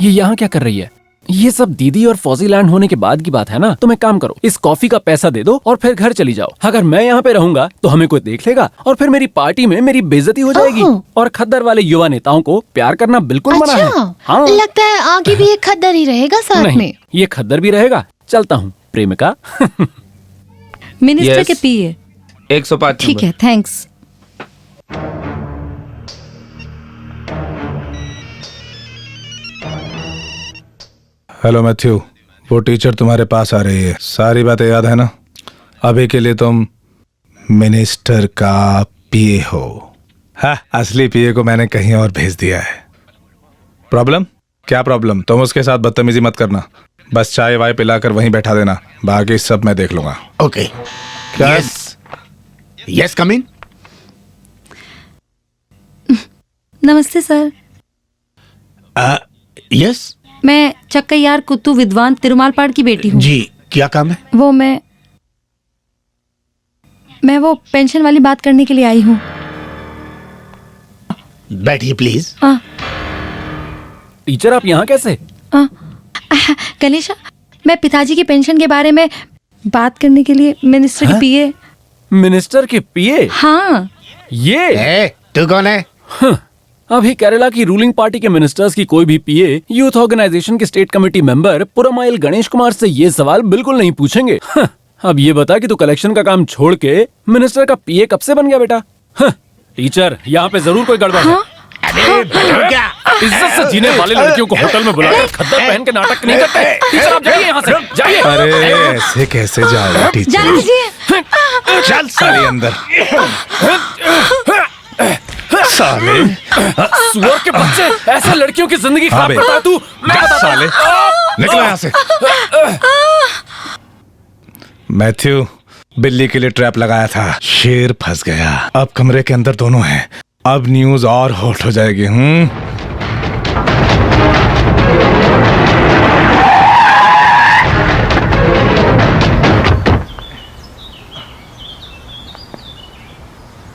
ये यहाँ क्या कर रही है? ये सब दीदी और फौजी लैंड होने के बाद की बात है ना? तुम एक काम करो, इस कॉफी का पैसा दे दो और फिर घर चली जाओ। अगर मैं यहाँ पे रहूंगा तो हमें कोई देख लेगा और फिर मेरी पार्टी में मेरी बेइज्जती हो जाएगी। और खद्दर वाले युवा नेताओं को प्यार करना बिल्कुल मना है। हाँ। लगता है आगे भी एक खद्दर ही रहेगा साथ नहीं, में। ये खद्दर भी रहेगा। चलता हूँ प्रेमिका। मिनिस्टर के पीए 105। ठीक है, थैंक्स। हेलो मैथ्यू, वो टीचर तुम्हारे पास आ रही है। सारी बातें याद है ना? अभी के लिए तुम मिनिस्टर का पीए हो। हाँ, असली पीए को मैंने कहीं और भेज दिया है। प्रॉब्लम? क्या प्रॉब्लम? तुम उसके साथ बदतमीजी मत करना, बस चाय वाय पिलाकर वहीं बैठा देना, बाकी सब मैं देख लूंगा। ओके। यस यस, कम इन। नमस्ते सर। यस मैं चक्कैयार कुत्तू विद्वान तिरुमालपाड़ की बेटी हूँ। जी, क्या काम है? वो मैं वो पेंशन वाली बात करने के लिए आई हूँ। बैठिए प्लीज। टीचर आप यहाँ कैसे? गणेशा, मैं पिताजी की पेंशन के बारे में बात करने के लिए मिनिस्टर के पीए। मिनिस्टर के पीए? हाँ। ये तू कौन है? अभी केरला की रूलिंग पार्टी के मिनिस्टर्स की कोई भी पीए यूथ ऑर्गेनाइजेशन के स्टेट कमेटी मेंबर पुरमाइल गणेश कुमार से ये सवाल बिल्कुल नहीं पूछेंगे। अब ये बता कि तू कलेक्शन का काम छोड़ के मिनिस्टर का पीए कब से बन गया बेटा? टीचर, यहाँ पे जरूर कोई गड़बड़ है। क्या इज्जत से जीने वाले लड़कियों को होटल में बुलाकर खद्दर पहन के नाटक नहीं करते। टीचर आप जाइए यहाँ से, जाइए। अरे ऐसे कैसे जाओ टीचर? जाने दीजिए। चल साले अंदर। साले सुअर के बच्चे, ऐसे लड़कियों की जिंदगी खराब करता है तू। मैं बताता साले निकलो यहाँ से। मैथ्यू, बिल्ली के लिए ट्रैप लगाया था, शेर फंस गया। अब कमरे के अंदर दोनों हैं, अब न्यूज और हॉट हो जाएगी।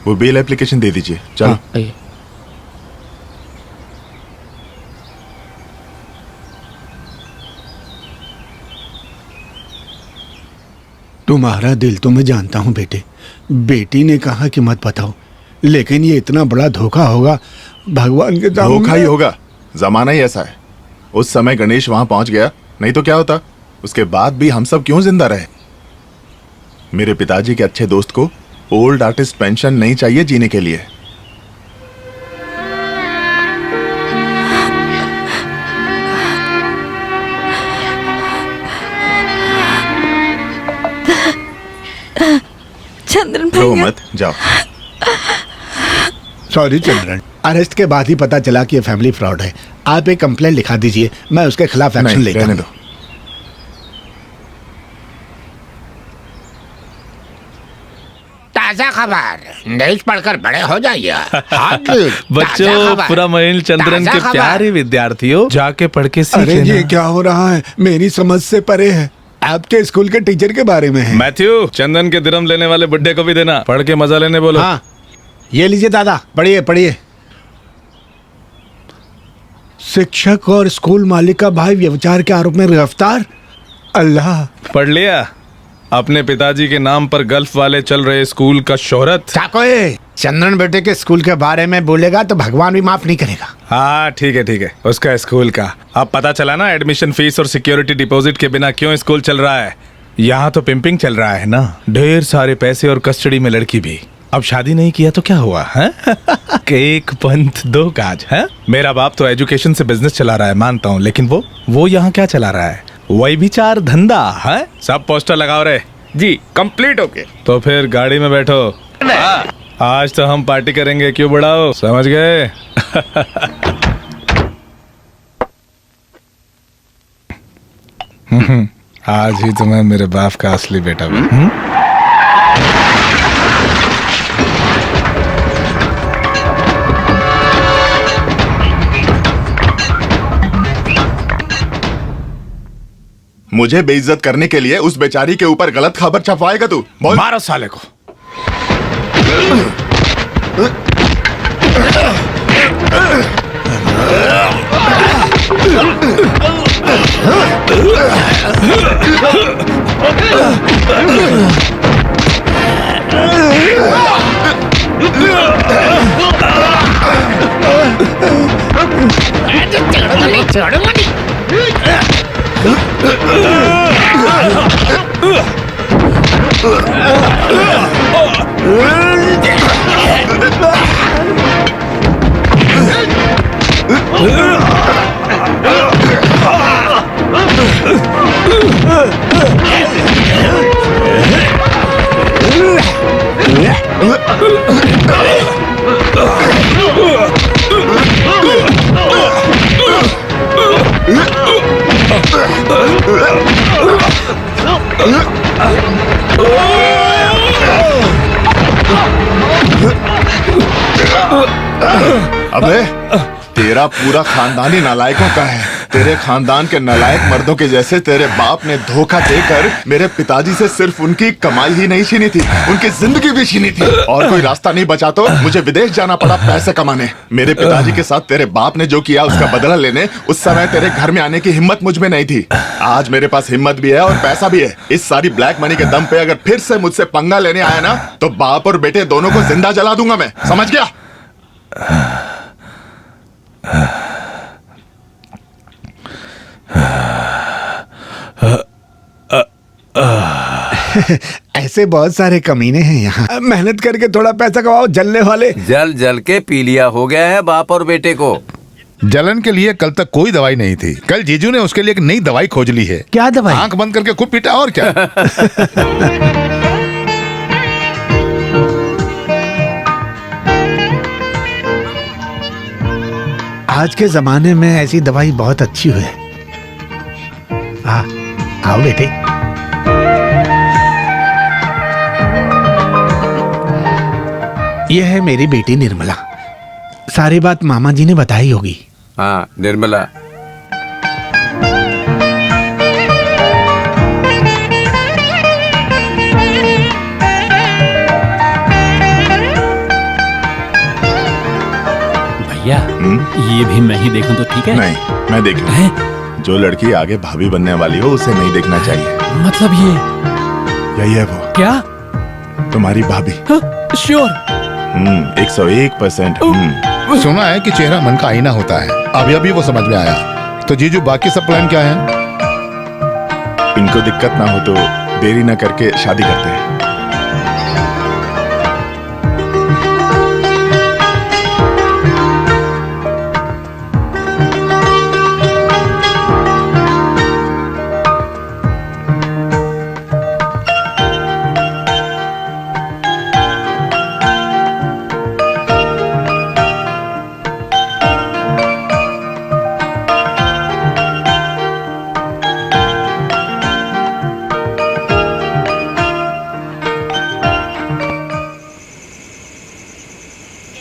वो बेल एप्लीकेशन दे दीजिए। चल। तुम्हारा दिल तो मैं जानता हूँ बेटे। बेटी ने कहा कि मत बताओ, लेकिन ये इतना बड़ा धोखा होगा भगवान के सामने। धोखा ही होगा, जमाना ही ऐसा है। उस समय गणेश वहां पहुंच गया, नहीं तो क्या होता? उसके बाद भी हम सब क्यों जिंदा रहे? मेरे पिताजी के अच्छे दोस्त को ओल्ड आर्टिस्ट पेंशन नहीं चाहिए जीने के लिए। चंद्रन रो भैया। मत, जाओ। सॉरी चंद्रन, अरेस्ट के बाद ही पता चला कि ये फैमिली फ्रॉड है। आप एक कंप्लेंट लिखा दीजिए, मैं उसके खिलाफ एक्शन नहीं, लेता रहने हूं। दो। ताजा खबर, न्यूज पढ़कर बड़े हो जाइए। बच्चों, पूरा महिल चंद्रन के प्यारे विद्यार्थियों, जाके पढ़ के सीख अरे लेना। ये क्या हो रहा है? मेरी समझ से परे है। आपके स्कूल के टीचर के बारे में है। मैथ्यू, चंदन के दिरम लेने वाले बुड्ढे को भी देना, पढ़ के मजा लेने बोलो। हाँ, ये लीजिए दादा, पढ़िए पढ़िए। शिक्षक और स्कूल मालिक का भाई व्यभिचार के आरोप में गिरफ्तार। अल्लाह। पढ़ लिया? अपने पिताजी के नाम पर गल्फ वाले चल रहे स्कूल का शोहरत। चाकोए, चंद्रन बेटे के स्कूल के बारे में बोलेगा तो भगवान भी माफ नहीं करेगा। हाँ ठीक है, उसका स्कूल का। अब पता चला ना एडमिशन फीस और सिक्योरिटी डिपॉजिट के बिना क्यों स्कूल चल रहा है। यहाँ तो पिंपिंग चल रहा है ना, ढेर सारे पैसे और कस्टडी में लड़की भी। अब शादी नहीं किया तो क्या हुआ है? एक पंथ दो काज है। मेरा बाप तो एजुकेशन से बिजनेस चला रहा है, मानता हूँ, लेकिन वो यहाँ क्या चला रहा है? वही भी चार धंधा है। सब पोस्टर लगाओ रे जी, कंप्लीट हो गए। तो फिर गाड़ी में बैठो, आज तो हम पार्टी करेंगे, क्यों बढ़ाओ? समझ गए? आज ही तुम्हें मेरे बाप का असली बेटा बना। मुझे बेइज्जत करने के लिए उस बेचारी के ऊपर गलत खबर छपवाएगा तू? बोल। मारो साले को। अबे तेरा पूरा खानदान ही नालायकों का है। तेरे खानदान के नालायक मर्दों के जैसे तेरे बाप ने धोखा देकर मेरे पिताजी से सिर्फ उनकी कमाई ही नहीं छीनी थी, उनकी जिंदगी भी छीनी थी। और कोई रास्ता नहीं बचा तो मुझे विदेश जाना पड़ा पैसे कमाने। मेरे पिताजी के साथ तेरे बाप ने जो किया उसका बदला लेने उस समय तेरे घर में आने की हिम्मत मुझ में नहीं थी। आज मेरे पास हिम्मत भी है और पैसा भी है। इस सारी ब्लैक मनी के दम पे अगर फिर से मुझसे पंगा लेने आया ना तो बाप और बेटे दोनों को जिंदा जला दूंगा मैं, समझ गया? ऐसे बहुत सारे कमीने हैं यहाँ। मेहनत करके थोड़ा पैसा कमाओ, जलने वाले। जल जल के पीलिया हो गया है बाप और बेटे को। जलन के लिए कल तक कोई दवाई नहीं थी, कल जीजू ने उसके लिए एक नई दवाई खोज ली है। क्या दवाई? आंख बंद करके खूब पीटा और क्या। आज के जमाने में ऐसी दवाई बहुत अच्छी है। आओ बेटे। यह है मेरी बेटी निर्मला। सारी बात मामा जी ने बताई होगी। हाँ, निर्मला। भैया ये भी मैं ही देखूं तो ठीक है? नहीं, मैं देख लूं। जो लड़की आगे भाभी बनने वाली हो उसे नहीं देखना चाहिए। मतलब ये यही है वो। क्या? तुम्हारी भाभी। श्योर? 101%। सुना है कि चेहरा मन का आईना होता है। अभी अभी वो समझ में आया। तो जीजू बाकी सब प्लान क्या है? इनको दिक्कत ना हो तो देरी ना करके शादी करते हैं।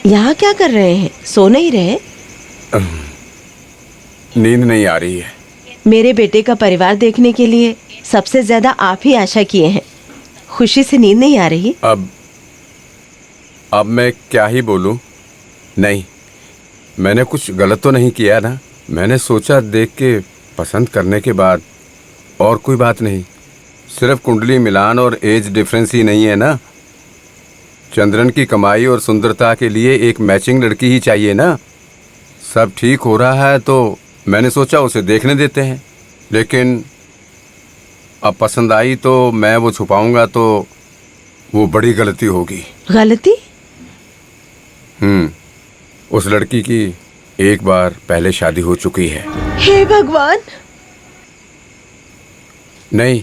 यहाँ क्या कर रहे हैं? सो नहीं रहे? नींद नहीं आ रही है। मेरे बेटे का परिवार देखने के लिए सबसे ज्यादा आप ही आशा किए हैं। खुशी से नींद नहीं आ रही? अब मैं क्या ही बोलूं? नहीं, मैंने कुछ गलत तो नहीं किया ना। मैंने सोचा देख के पसंद करने के बाद और कोई बात नहीं। सिर्फ कुंडली मिलान और एज डिफरेंस ही नहीं है ना। चंद्रन की कमाई और सुंदरता के लिए एक मैचिंग लड़की ही चाहिए ना। सब ठीक हो रहा है तो मैंने सोचा उसे देखने देते हैं। लेकिन अब पसंद आई तो मैं वो छुपाऊंगा तो वो बड़ी गलती होगी। गलती? उस लड़की की एक बार पहले शादी हो चुकी है। हे भगवान! नहीं,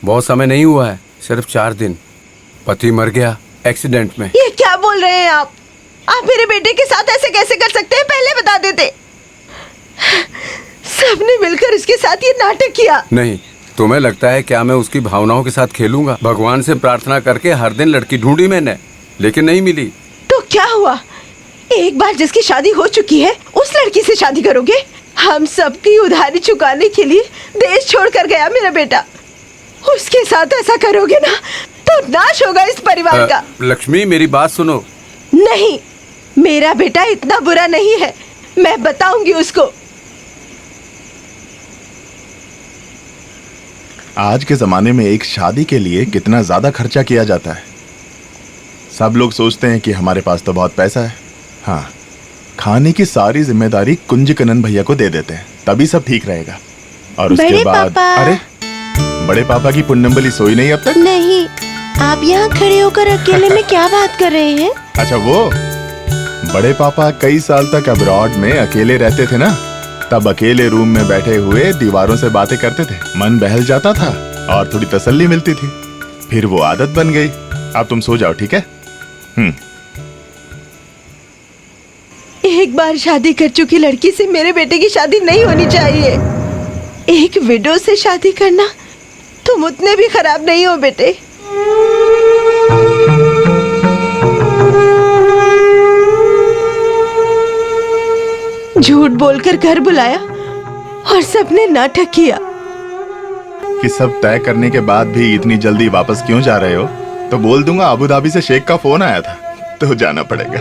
बहुत समय नहीं हुआ है, सिर्फ 4 दिन। पति मर गया एक्सीडेंट में। ये क्या बोल रहे हैं आप? आप मेरे बेटे के साथ ऐसे कैसे कर सकते हैं? पहले बता देते। सबने मिलकर उसके साथ ये नाटक किया। नहीं, तुम्हें लगता है क्या मैं उसकी भावनाओं के साथ खेलूंगा? भगवान से प्रार्थना करके हर दिन लड़की ढूंढी मैंने, लेकिन नहीं मिली। तो क्या हुआ? एक बार जिसकी शादी हो चुकी है उस लड़की से शादी करोगे? हम सबकी उधारी चुकाने के लिए देश छोड़कर गया मेरा बेटा। उसके साथ ऐसा करोगे ना तो नाश होगा इस परिवार का। लक्ष्मी, मेरी बात सुनो। नहीं, मेरा बेटा इतना बुरा नहीं है। मैं बताऊंगी उसको। आज के जमाने में एक शादी के लिए कितना ज्यादा खर्चा किया जाता है। सब लोग सोचते हैं कि हमारे पास तो बहुत पैसा है। हाँ, खाने की सारी जिम्मेदारी कुंजकनन भैया को दे देते हैं, तभी सब ठीक रहेगा। और उसके बाद अरे बड़े पापा की पुण्यबली सोई नहीं अब तक? नहीं, आप यहाँ खड़े होकर अकेले में क्या बात कर रहे हैं? अच्छा, वो बड़े पापा कई साल तक अब्रॉड में अकेले रहते थे ना, तब अकेले रूम में बैठे हुए दीवारों से बातें करते थे। मन बहल जाता था और थोड़ी तसल्ली मिलती थी। फिर वो आदत बन गई। अब तुम सो जाओ, ठीक है? एक बार शादी कर चुकी लड़की से मेरे बेटे की शादी नहीं होनी चाहिए। एक विडो से शादी करना, तुम उतने भी खराब नहीं हो बेटे। बोलकर घर बुलाया और सबने नाटक किया। कि सब तय करने के बाद भी इतनी जल्दी वापस क्यों जा रहे हो? तो बोल दूंगा अबू धाबी से शेख का फोन आया था, तो जाना पड़ेगा।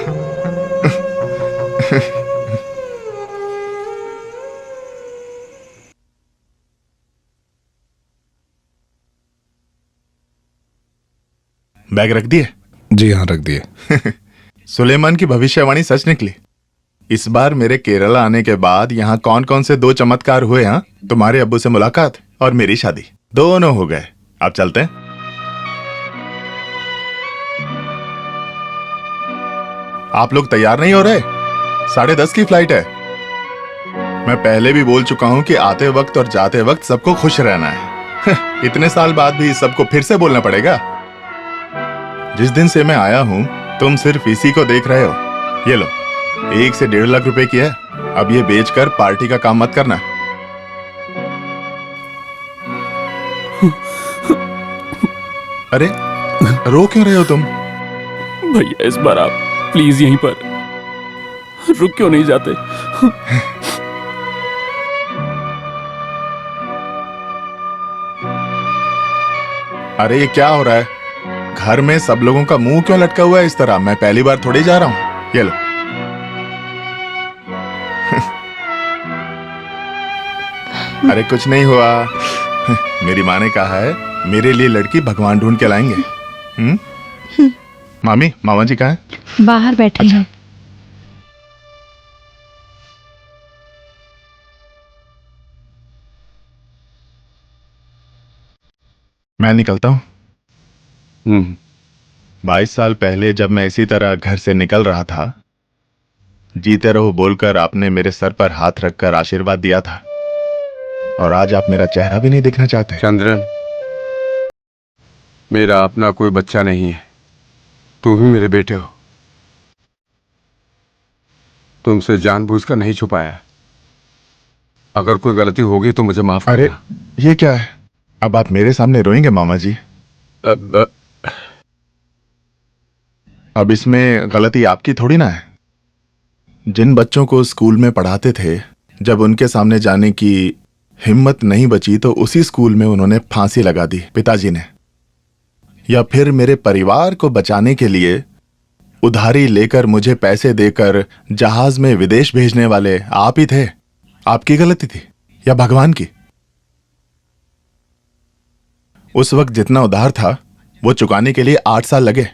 बैग रख दिए? जी हाँ, रख दिए। सुलेमान की भविष्यवाणी सच निकली। इस बार मेरे केरला आने के बाद यहाँ कौन कौन से 2 चमत्कार हुए? हाँ, तुम्हारे अब्बू से मुलाकात और मेरी शादी, दोनों हो गए। अब चलते हैं। आप लोग तैयार नहीं हो रहे? 10:30 की फ्लाइट है। मैं पहले भी बोल चुका हूँ कि आते वक्त और जाते वक्त सबको खुश रहना है। इतने साल बाद भी सबको फिर से बोलना पड़ेगा। जिस दिन से मैं आया हूँ तुम सिर्फ इसी को देख रहे हो। ये लो, 1 से 1.5 लाख रुपए की है। अब ये बेचकर पार्टी का काम मत करना। अरे रो क्यों रहे हो तुम? भैया इस बार आप प्लीज यहीं पर रुक क्यों नहीं जाते? अरे ये क्या हो रहा है? घर में सब लोगों का मुंह क्यों लटका हुआ है इस तरह? मैं पहली बार थोड़ी जा रहा हूं। ये लो। अरे कुछ नहीं हुआ। मेरी माँ ने कहा है मेरे लिए लड़की भगवान ढूंढ के लाएंगे। मामी, मामा जी कहाँ हैं? बाहर बैठे हैं। मैं निकलता हूँ। 22 साल पहले जब मैं इसी तरह घर से निकल रहा था, जीते रहो बोलकर आपने मेरे सर पर हाथ रखकर आशीर्वाद दिया था, और आज आप मेरा चेहरा भी नहीं देखना चाहते। चंद्रन, मेरा अपना कोई बच्चा नहीं है, तुम ही मेरे बेटे हो। तुमसे जानबूझकर नहीं छुपाया। अगर कोई गलती होगी तो मुझे माफ अरे करना। ये क्या है? अब आप मेरे सामने रोएंगे मामा जी? अब इसमें गलती आपकी थोड़ी ना है। जिन बच्चों को स्कूल में पढ़ाते थे, जब उनके सामने जाने की हिम्मत नहीं बची तो उसी स्कूल में उन्होंने फांसी लगा दी, पिताजी ने। या फिर मेरे परिवार को बचाने के लिए उधारी लेकर मुझे पैसे देकर जहाज में विदेश भेजने वाले आप ही थे। आपकी गलती थी या भगवान की? उस वक्त जितना उधार था वो चुकाने के लिए 8 साल लगे।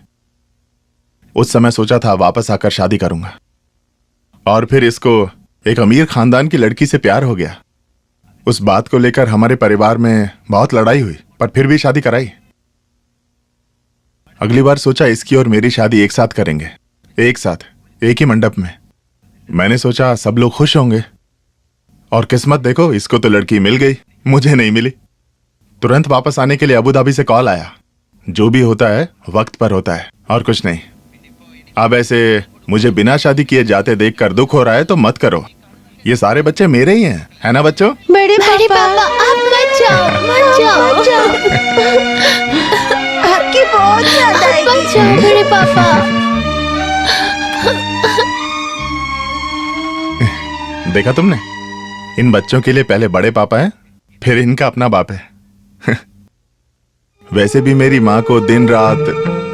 उस समय सोचा था वापस आकर शादी करूंगा, और फिर इसको एक अमीर खानदान की लड़की से प्यार हो गया। उस बात को लेकर हमारे परिवार में बहुत लड़ाई हुई, पर फिर भी शादी कराई। अगली बार सोचा इसकी और मेरी शादी एक साथ करेंगे, एक साथ, एक ही मंडप में। मैंने सोचा सब लोग खुश होंगे, और किस्मत देखो, इसको तो लड़की मिल गई, मुझे नहीं मिली। तुरंत वापस आने के लिए अबू धाबी से कॉल आया। जो भी होता है वक्त पर होता है, और कुछ नहीं। अब ऐसे मुझे बिना शादी किए जाते देखकर दुख हो रहा है तो मत करो। ये सारे बच्चे मेरे ही हैं, है ना बच्चों? बड़े पापा, आप मत जाओ, मत जाओ। आपकी बहुत याद आएगी। मत जाओ बड़े पापा। देखा तुमने? इन बच्चों के लिए पहले बड़े पापा हैं, फिर इनका अपना बाप है। वैसे भी मेरी माँ को दिन रात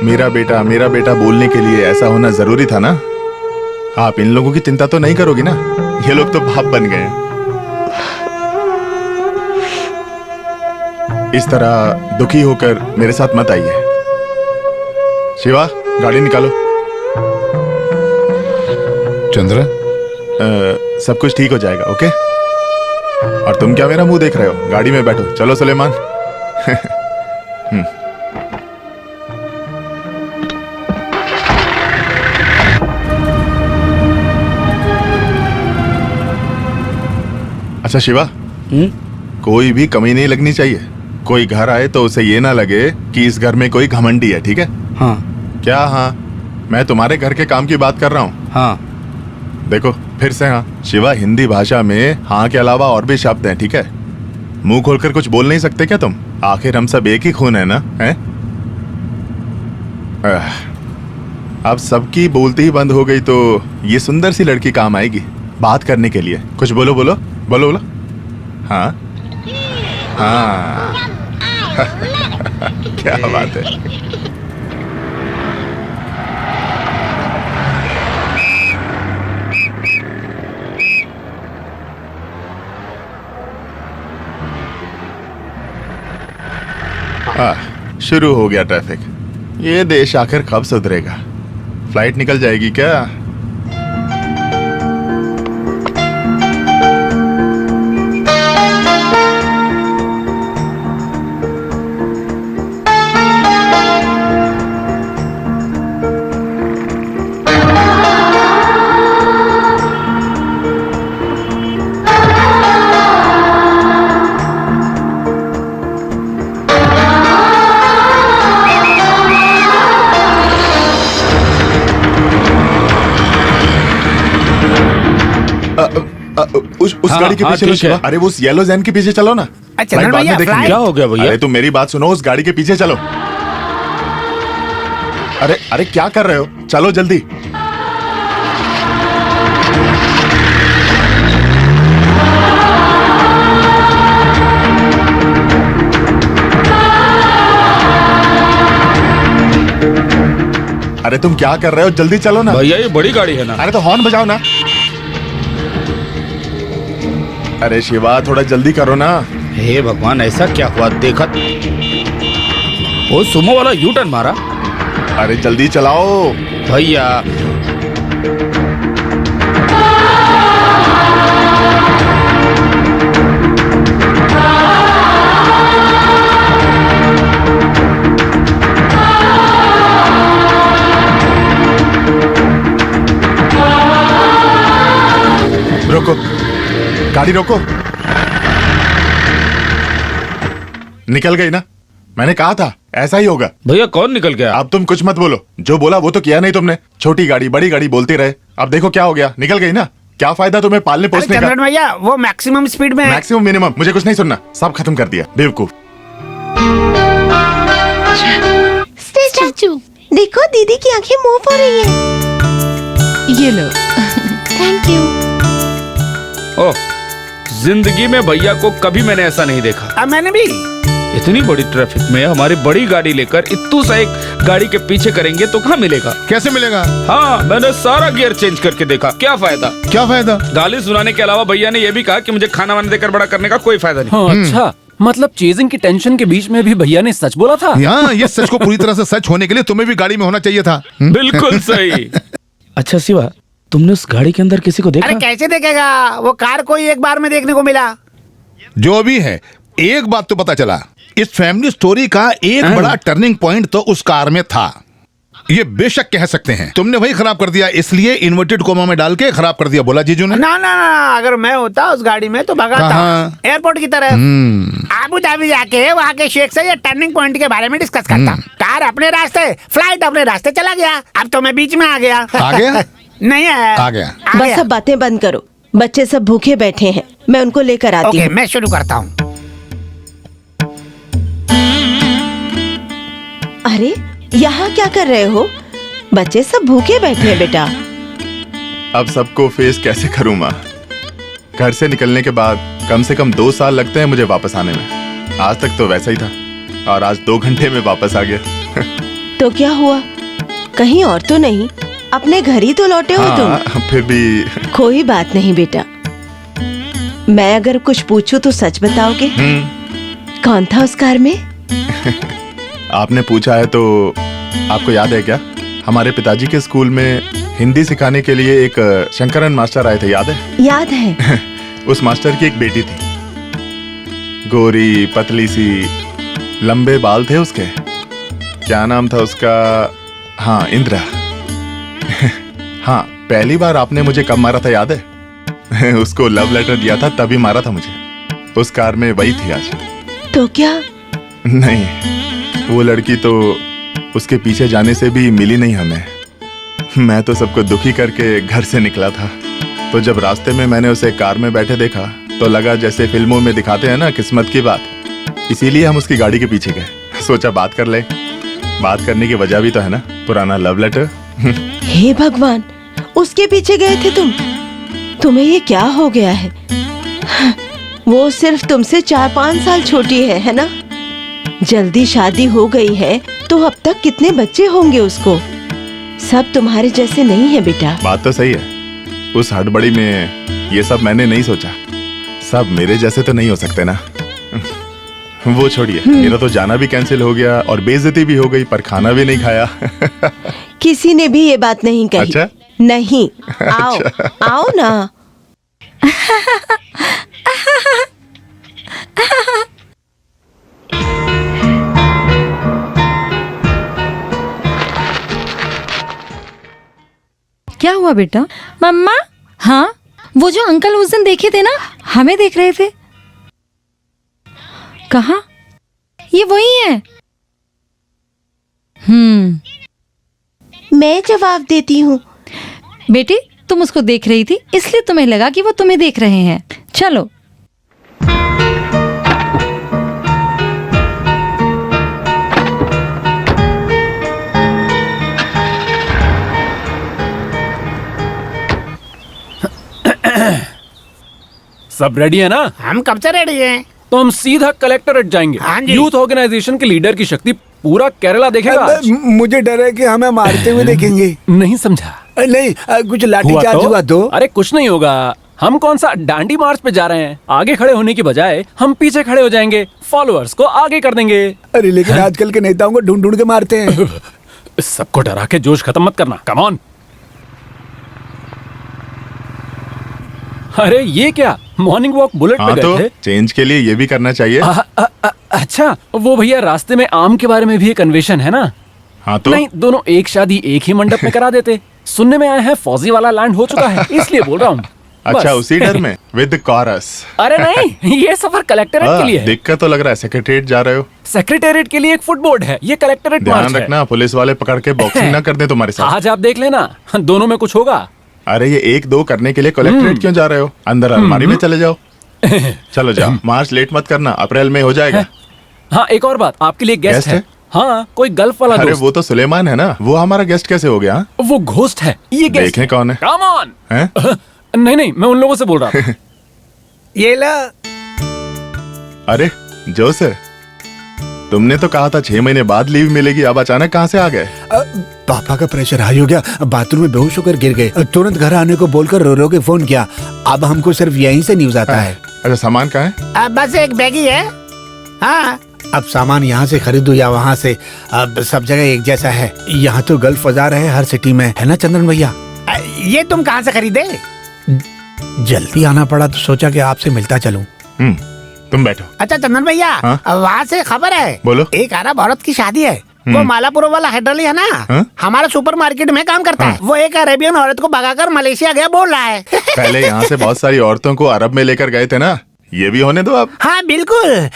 मेरा बेटा बोलने के लिए ऐसा होना जरूरी था ना। आप इन लोगों की चिंता तो नहीं करोगी ना? ये लोग तो बाप बन गए हैं। इस तरह दुखी होकर मेरे साथ मत आइए। शिवा, गाड़ी निकालो। चंद्र, सब कुछ ठीक हो जाएगा, ओके? और तुम क्या मेरा मुंह देख रहे हो? गाड़ी में बैठो। चलो सुलेमान। अच्छा शिवा, कोई भी कमी नहीं लगनी चाहिए। कोई घर आए तो उसे ये ना लगे कि इस घर में कोई घमंडी है, ठीक है? हाँ। क्या हाँ? मैं तुम्हारे घर के काम की बात कर रहा हूँ। हाँ। देखो फिर से हाँ। शिवा, हिंदी भाषा में हाँ के अलावा और भी शब्द हैं, ठीक है? मुंह खोलकर कुछ बोल नहीं सकते क्या तुम? आखिर हम सब एक ही खून है ना, हैं? अब सबकी बोलती ही बंद हो गई तो ये सुंदर सी लड़की काम आएगी। बात करने के लिए। कुछ बोलो बोलो बोलो बोलो। हाँ हाँ क्या बात है। शुरू हो गया ट्रैफिक। ये देश आखिर कब सुधरेगा? फ्लाइट निकल जाएगी क्या? उस गाड़ी के पीछे चलो। अरे वो येलो ज़ैन के पीछे चलो ना। चंद्रन भैया, क्या हो गया भैया? अरे तुम मेरी बात सुनो, उस गाड़ी के पीछे चलो। अरे अरे क्या कर रहे हो? चलो जल्दी। अरे तुम क्या कर रहे हो? जल्दी चलो ना। भैया ये बड़ी गाड़ी है ना। अरे तो हॉर्न बजाओ ना। अरे शिवा थोड़ा जल्दी करो ना। हे भगवान, ऐसा क्या हुआ? देखा वो सुमो वाला यू टर्न मारा। अरे जल्दी चलाओ भैया। रोको, गाड़ी रोको। निकल गई ना? मैंने कहा था ऐसा ही होगा। भैया कौन निकल गया? अब तुम कुछ मत बोलो, जो बोला वो तो किया नहीं तुमने। छोटी गाड़ी बड़ी गाड़ी बोलते रहे, अब देखो क्या हो गया, निकल गई ना। क्या फायदा तुम्हें पालने पोसने का? चंद्रन भैया वो मैक्सिमम स्पीड में है। मैक्सिमम मिनिमम मुझे कुछ नहीं सुनना, सब खत्म कर दिया बेवकूफ। चाचू देखो दीदी की आंखें मूव हो रही हैं। ये लो। Thank you. ओह, जिंदगी में भैया को कभी मैंने ऐसा नहीं देखा। मैंने भी। इतनी बड़ी ट्रैफिक में हमारी बड़ी गाड़ी लेकर इतू सा एक गाड़ी के पीछे करेंगे तो कहाँ मिलेगा? कैसे मिलेगा? हाँ, मैंने सारा गियर चेंज करके देखा। क्या फायदा? क्या फायदा? गाली सुनाने के अलावा भैया ने यह भी कहा कि मुझे खाना वाना देकर बड़ा करने का कोई फायदा नहीं। हाँ, अच्छा, मतलब चेजिंग की टेंशन के बीच में भी भैया ने सच बोला था। यहाँ ये सच को पूरी तरह से सच होने के लिए तुम्हें भी गाड़ी में होना चाहिए था। बिल्कुल सही। अच्छा शिवा, तुमने उस गाड़ी के अंदर किसी को देखा? अरे कैसे देखेगा, वो कार को ही एक बार में देखने को मिला। जो भी है, एक बात तो पता चला, इस फैमिली स्टोरी का एक बड़ा टर्निंग पॉइंट तो उस कार में था। ये बेशक कह सकते हैं तुमने वही खराब कर दिया, इसलिए इन्वर्टेड कोमा में डाल के खराब कर दिया, बोला जीजू ने। ना ना ना, अगर मैं होता उस गाड़ी में तो भगाता एयरपोर्ट की तरफ, आबू धाबी जाके वहाँ के शेख से ये टर्निंग पॉइंट के बारे में डिस्कस करता। कार अपने रास्ते, फ्लाइट अपने रास्ते चला गया। अब तो मैं बीच में आ गया। आ गया? नहीं आया। आ गया। बस अब बातें बंद करो, बच्चे सब भूखे बैठे हैं, मैं उनको लेकर आती हूँ। मैं शुरू करता हूँ। अरे यहाँ क्या कर रहे हो? बच्चे सब भूखे बैठे हैं बेटा। अब सबको फेस कैसे करूं माँ? घर से निकलने के बाद कम से कम 2 साल लगते हैं मुझे वापस आने में। आज तक तो वैसा ही था और आज 2 घंटे में वापस आ गया। तो क्या हुआ, कहीं और तो नहीं? अपने घर ही तो लौटे हो तुम। फिर भी कोई बात नहीं बेटा, मैं अगर कुछ पूछूं तो सच बताओगे? कौन था उस कार में? आपने पूछा है तो आपको याद है क्या? हमारे पिताजी के स्कूल में हिंदी सिखाने के लिए एक शंकरन मास्टर आए थे, याद है? याद है। उस मास्टर की एक बेटी थी, गोरी पतली सी, लंबे बाल थे उसके। क्या नाम था उसका? हाँ, इंदिरा। हाँ, पहली बार आपने मुझे कब मारा था याद है? उसको लव लेटर दिया था तभी मारा था मुझे। उस कार में वही थी आज। तो क्या? नहीं, वो लड़की तो उसके पीछे जाने से भी मिली नहीं हमें। मैं तो सबको दुखी करके घर से निकला था, तो जब रास्ते में मैंने उसे कार में बैठे देखा तो लगा जैसे फिल्मों में दिखाते हैं ना, किस्मत की बात। इसीलिए हम उसकी गाड़ी के पीछे गए, सोचा बात कर ले। बात करने की वजह भी तो है ना, पुराना लव लेटर। हे भगवान, उसके पीछे गए थे तुम? तुम्हें ये क्या हो गया है? वो सिर्फ तुमसे 4-5 साल छोटी है ना? जल्दी शादी हो गई है तो अब तक कितने बच्चे होंगे उसको? सब तुम्हारे जैसे नहीं है बेटा। बात तो सही है, उस हड़बड़ी में ये सब मैंने नहीं सोचा। सब मेरे जैसे तो नहीं हो सकते ना। वो छोड़िए, मेरा तो जाना भी कैंसिल हो गया और बेइज्जती भी हो गई, पर खाना भी नहीं खाया। किसी ने भी ये बात नहीं कही। अच्छा? नहीं, आओ आओ ना। क्या हुआ बेटा? मम्मा, हाँ, वो जो अंकल उस दिन देखे थे ना, हमें देख रहे थे। कहाँ? ये वही है। मैं जवाब देती हूँ। बेटी, तुम उसको देख रही थी इसलिए तुम्हें लगा कि वो तुम्हें देख रहे हैं। चलो। सब रेडी है ना? हम कब से रेडी हैं? तो हम सीधा कलेक्टरेट जाएंगे। हाँ जी। यूथ ऑर्गेनाइजेशन के लीडर की शक्ति पूरा केरला देखेगा आज। मुझे डर है कि हमें मारते हुए देखेंगे। नहीं समझा? नहीं, कुछ लाठीचार्ज हुआ तो? अरे कुछ नहीं होगा। हम कौन सा डांडी मार्च पे जा रहे हैं? आगे खड़े होने की बजाय हम पीछे खड़े हो जाएंगे, फॉलोअर्स को आगे कर देंगे। अरे लेकिन आजकल के नेताओं को ढूंढ ढूंढ के मारते हैं। सबको डरा के जोश खत्म मत करना। Come on. अरे ये क्या, मॉर्निंग वॉक बुलेट पे हाँ, गए तो थे? चेंज के लिए ये भी करना चाहिए। अच्छा, वो भैया रास्ते में आम के बारे में भी एक अन्वेषण है ना? हाँ तो नहीं, दोनों एक शादी एक ही मंडप में करा देते। सुनने में आया है फौजी वाला लैंड हो चुका है, इसलिए बोल रहा हूँ। अच्छा, उसी डर में विद कॉरस। अरे नहीं, ये सफर कलेक्टरेट के लिए है। देख कर तो लग रहा है सेक्रेटरीट जा रहे हो। सेक्रेटेरिएट के लिए एक फुटबोर्ड है, ये कलेक्टरेट मार्च ध्यान है। रखना पुलिस वाले पकड़ के बॉक्सिंग ना कर दे तुम्हारे साथ। आज आप देख लेना, दोनों में कुछ होगा। अरे ये 1-2 करने के लिए कलेक्टरेट क्यों जा रहे हो? अंदर अलमारी में चले जाओ। चलो जाओ, मार्च लेट मत करना, अप्रैल में हो जाएगा। हाँ, एक और बात, आपके लिए गेस्ट गेस्ट है। है? हाँ, कोई गल्फ वाला अरे दोस्त। वो तो सुलेमान है ना, वो हमारा गेस्ट कैसे हो गया? वो घोस्ट है, ये गेस्ट। देखें कौन है। Come on. हैं? नहीं, मैं उन लोगों से बोल रहा था। ये ला। अरे जोसेफ, तुमने तो कहा था 6 महीने बाद लीव मिलेगी, अब अचानक कहाँ से आ गए? पापा का प्रेशर हाई हो गया, बाथरूम में बेहोश होकर गिर गए। तुरंत घर आने को बोलकर रो रो के फोन किया। अब हमको सिर्फ यहीं से न्यूज आता है। अच्छा, सामान कहाँ है? बस एक बैग ही है। हाँ, अब सामान यहाँ से खरीदो या वहाँ से, अब सब जगह एक जैसा है। यहाँ तो गल्फ बाजार है हर सिटी में, है ना चंदन भैया? ये तुम कहाँ से खरीदे? जल्दी आना पड़ा तो सोचा कि आपसे मिलता चलूं। तुम बैठो। अच्छा चंदन भैया, वहाँ से खबर है। बोलो। एक अरब औरत की शादी है। वो मालापुर वाला हैदरली है ना, हमारा सुपरमार्केट में काम करता है। वो एक अरेबियन औरत को भगाकर मलेशिया गया बोल रहा है। पहले यहाँ से बहुत सारी औरतों को अरब में लेकर गए थे ना, ये भी होने दो अब। हाँ बिल्कुल,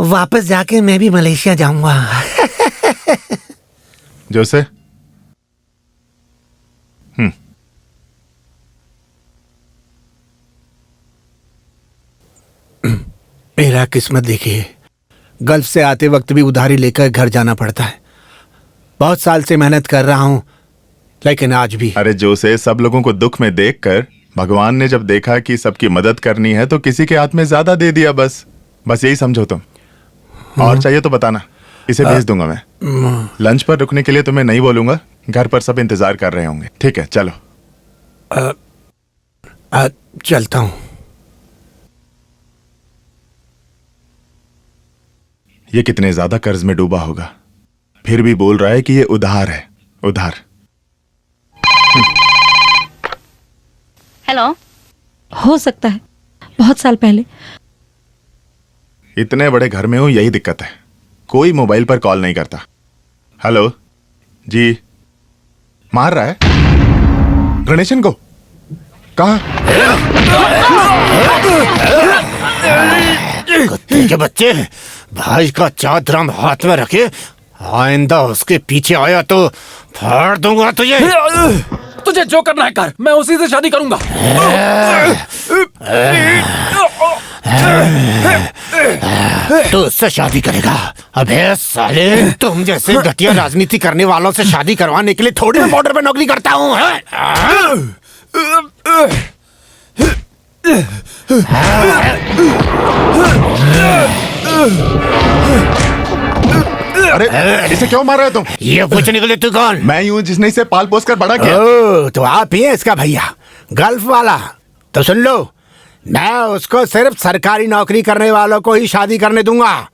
वापस जाके मैं भी मलेशिया जाऊंगा। जोसे, मेरा किस्मत देखिए, गल्फ से आते वक्त भी उधारी लेकर घर जाना पड़ता है। बहुत साल से मेहनत कर रहा हूँ, लेकिन आज भी। अरे जोसे, सब लोगों को दुख में देखकर भगवान ने जब देखा कि सबकी मदद करनी है तो किसी के हाथ में ज्यादा दे दिया। बस यही समझो तुम। और चाहिए तो बताना, इसे भेज दूंगा मैं। लंच पर रुकने के लिए तुम्हें नहीं बोलूंगा, घर पर सब इंतजार कर रहे होंगे। ठीक है, चलो। चलता हूँ। ये कितने ज्यादा कर्ज में डूबा होगा, फिर भी बोल रहा है कि ये उधार है, उधार। हेलो। हो सकता है, बहुत साल पहले। इतने बड़े घर में हूं, यही दिक्कत है, कोई मोबाइल पर कॉल नहीं करता। हेलो जी, मार रहा है गणेशन को। कहा? कुत्ते के बच्चे, भाई का चादराम हाथ में रखे, आइंदा उसके पीछे आया तो फाड़ दूंगा तुझे। तुझे जो करना है कर, मैं उसी से शादी करूंगा। तो उससे शादी करेगा? अबे साले, तुम जैसे घटिया राजनीति करने वालों से शादी करवाने के लिए थोड़ी मैं बॉर्डर पे नौकरी करता हूँ। अरे इसे क्यों मार रहे हो तुम? ये पूछने के लिए तू कौन? मैं यूं जिसने इसे पाल पोस कर बड़ा किया। तो आप ही है इसका भैया, गल्फ वाला। तो सुन लो, मैं उसको सिर्फ सरकारी नौकरी करने वालों को ही शादी करने दूंगा,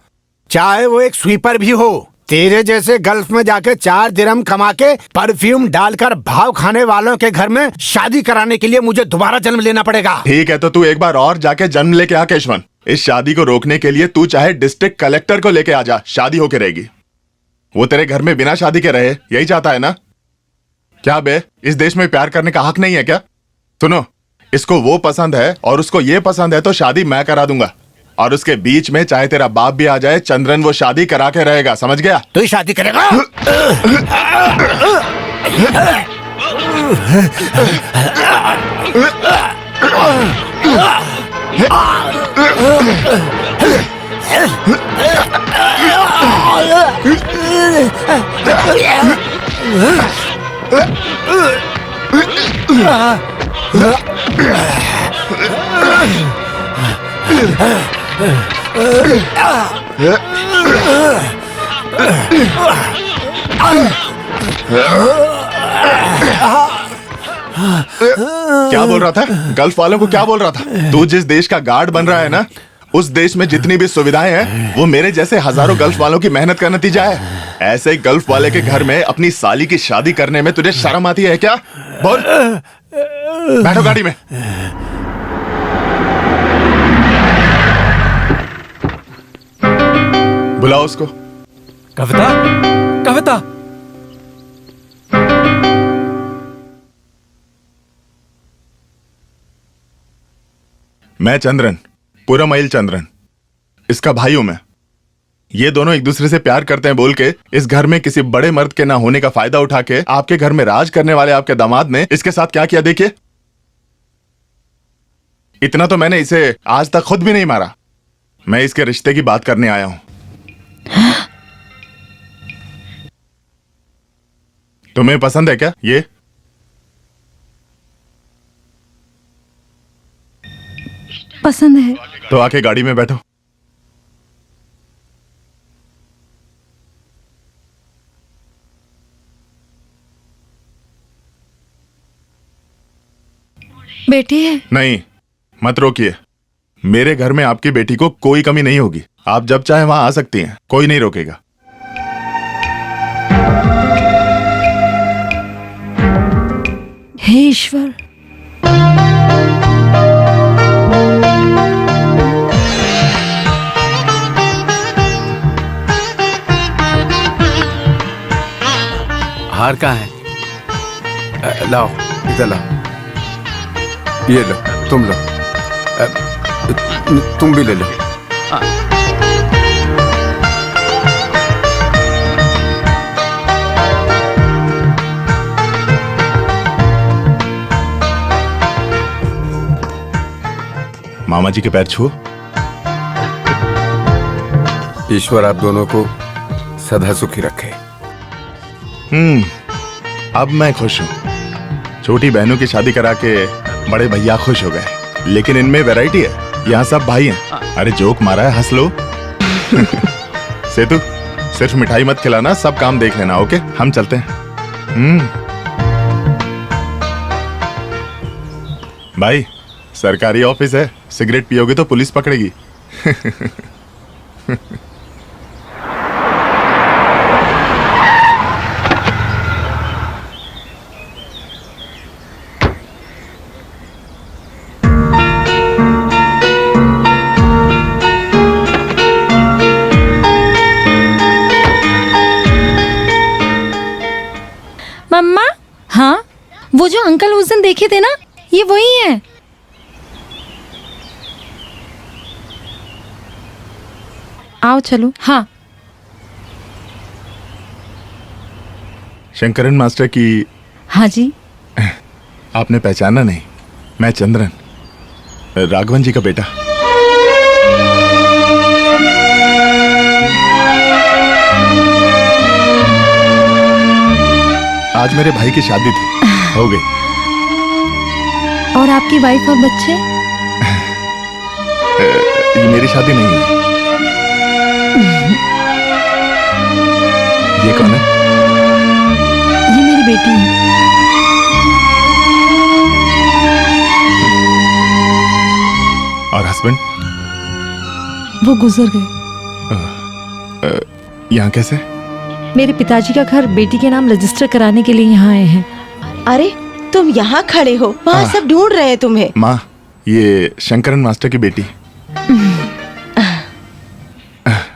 चाहे वो एक स्वीपर भी हो। तेरे जैसे गल्फ में जाके 4 दिरहम कमा के परफ्यूम डालकर भाव खाने वालों के घर में शादी कराने के लिए मुझे दोबारा जन्म लेना पड़ेगा। ठीक है, तो तू एक बार और जाके जन्म लेके आ केशवन। इस शादी को रोकने के लिए तू चाहे डिस्ट्रिक्ट कलेक्टर को लेके आ जा, शादी होके रहेगी। वो तेरे घर में बिना शादी के रहे, यही चाहता है ना? क्या बे, इस देश में प्यार करने का हक नहीं है क्या? सुनो, इसको वो पसंद है और उसको ये पसंद है, तो शादी मैं करा दूंगा। और उसके बीच में चाहे तेरा बाप भी आ जाए, चंद्रन वो शादी करा के रहेगा, समझ गया? तू ही शादी करेगा? क्या बोल रहा था? गल्फ वालों को क्या बोल रहा था? तू जिस देश का गार्ड बन रहा है ना, उस देश में जितनी भी सुविधाएं हैं वो मेरे जैसे हजारों गल्फ वालों की मेहनत का नतीजा है। ऐसे ही गल्फ वाले के घर में अपनी साली की शादी करने में तुझे शर्म आती है क्या? बोल। बैठो गाड़ी में। बुलाओ उसको। कविता, कविता। मैं चंद्रन, पुरमइल चंद्रन, इसका भाई हूं मैं। ये दोनों एक दूसरे से प्यार करते हैं बोल के इस घर में किसी बड़े मर्द के ना होने का फायदा उठा के आपके घर में राज करने वाले आपके दामाद ने इसके साथ क्या किया देखिए। इतना तो मैंने इसे आज तक खुद भी नहीं मारा। मैं इसके रिश्ते की बात करने आया हूं। तुम्हें पसंद है क्या ये? पसंद है। तो आके गाड़ी में बैठो। बेटी है? नहीं, मत रोकिए। मेरे घर में आपकी बेटी को कोई कमी नहीं होगी। आप जब चाहे वहां आ सकती हैं, कोई नहीं रोकेगा। हे ईश्वर, हार कहाँ है? लाओ, इधर लाओ। ये लो, तुम लो। तुम भी ले लो। मामा जी के पैर छुओ। ईश्वर आप दोनों को सदा सुखी रखे। अब मैं खुश हूँ। छोटी बहनों की शादी करा के बड़े भैया खुश हो गए, लेकिन इनमें वैरायटी है। यहाँ सब भाई हैं। अरे जोक मारा है, हंस लो। सेतु, सिर्फ मिठाई मत खिलाना, सब काम देख लेना। ओके, हम चलते हैं। भाई, सरकारी ऑफिस है, सिगरेट पियोगे तो पुलिस पकड़ेगी। मम्मा। हाँ, वो जो अंकल उस दिन देखे थे ना, ये वही है। आओ चलो। हाँ। शंकरन मास्टर की। हाँ जी। आपने पहचाना नहीं? मैं चंद्रन, राघवन जी का बेटा। आज मेरे भाई की शादी थी, हो गई। और आपकी वाइफ और बच्चे? ये मेरी शादी नहीं है। ये कौन है? ये मेरी बेटी है। और हस्बैंड? वो गुजर गए। यहाँ कैसे? मेरे पिताजी का घर बेटी के नाम रजिस्टर कराने के लिए यहाँ आए हैं। अरे तुम यहाँ खड़े हो, वहाँ हाँ। सब ढूंढ रहे हैं तुम्हें। माँ, ये शंकरन मास्टर की बेटी।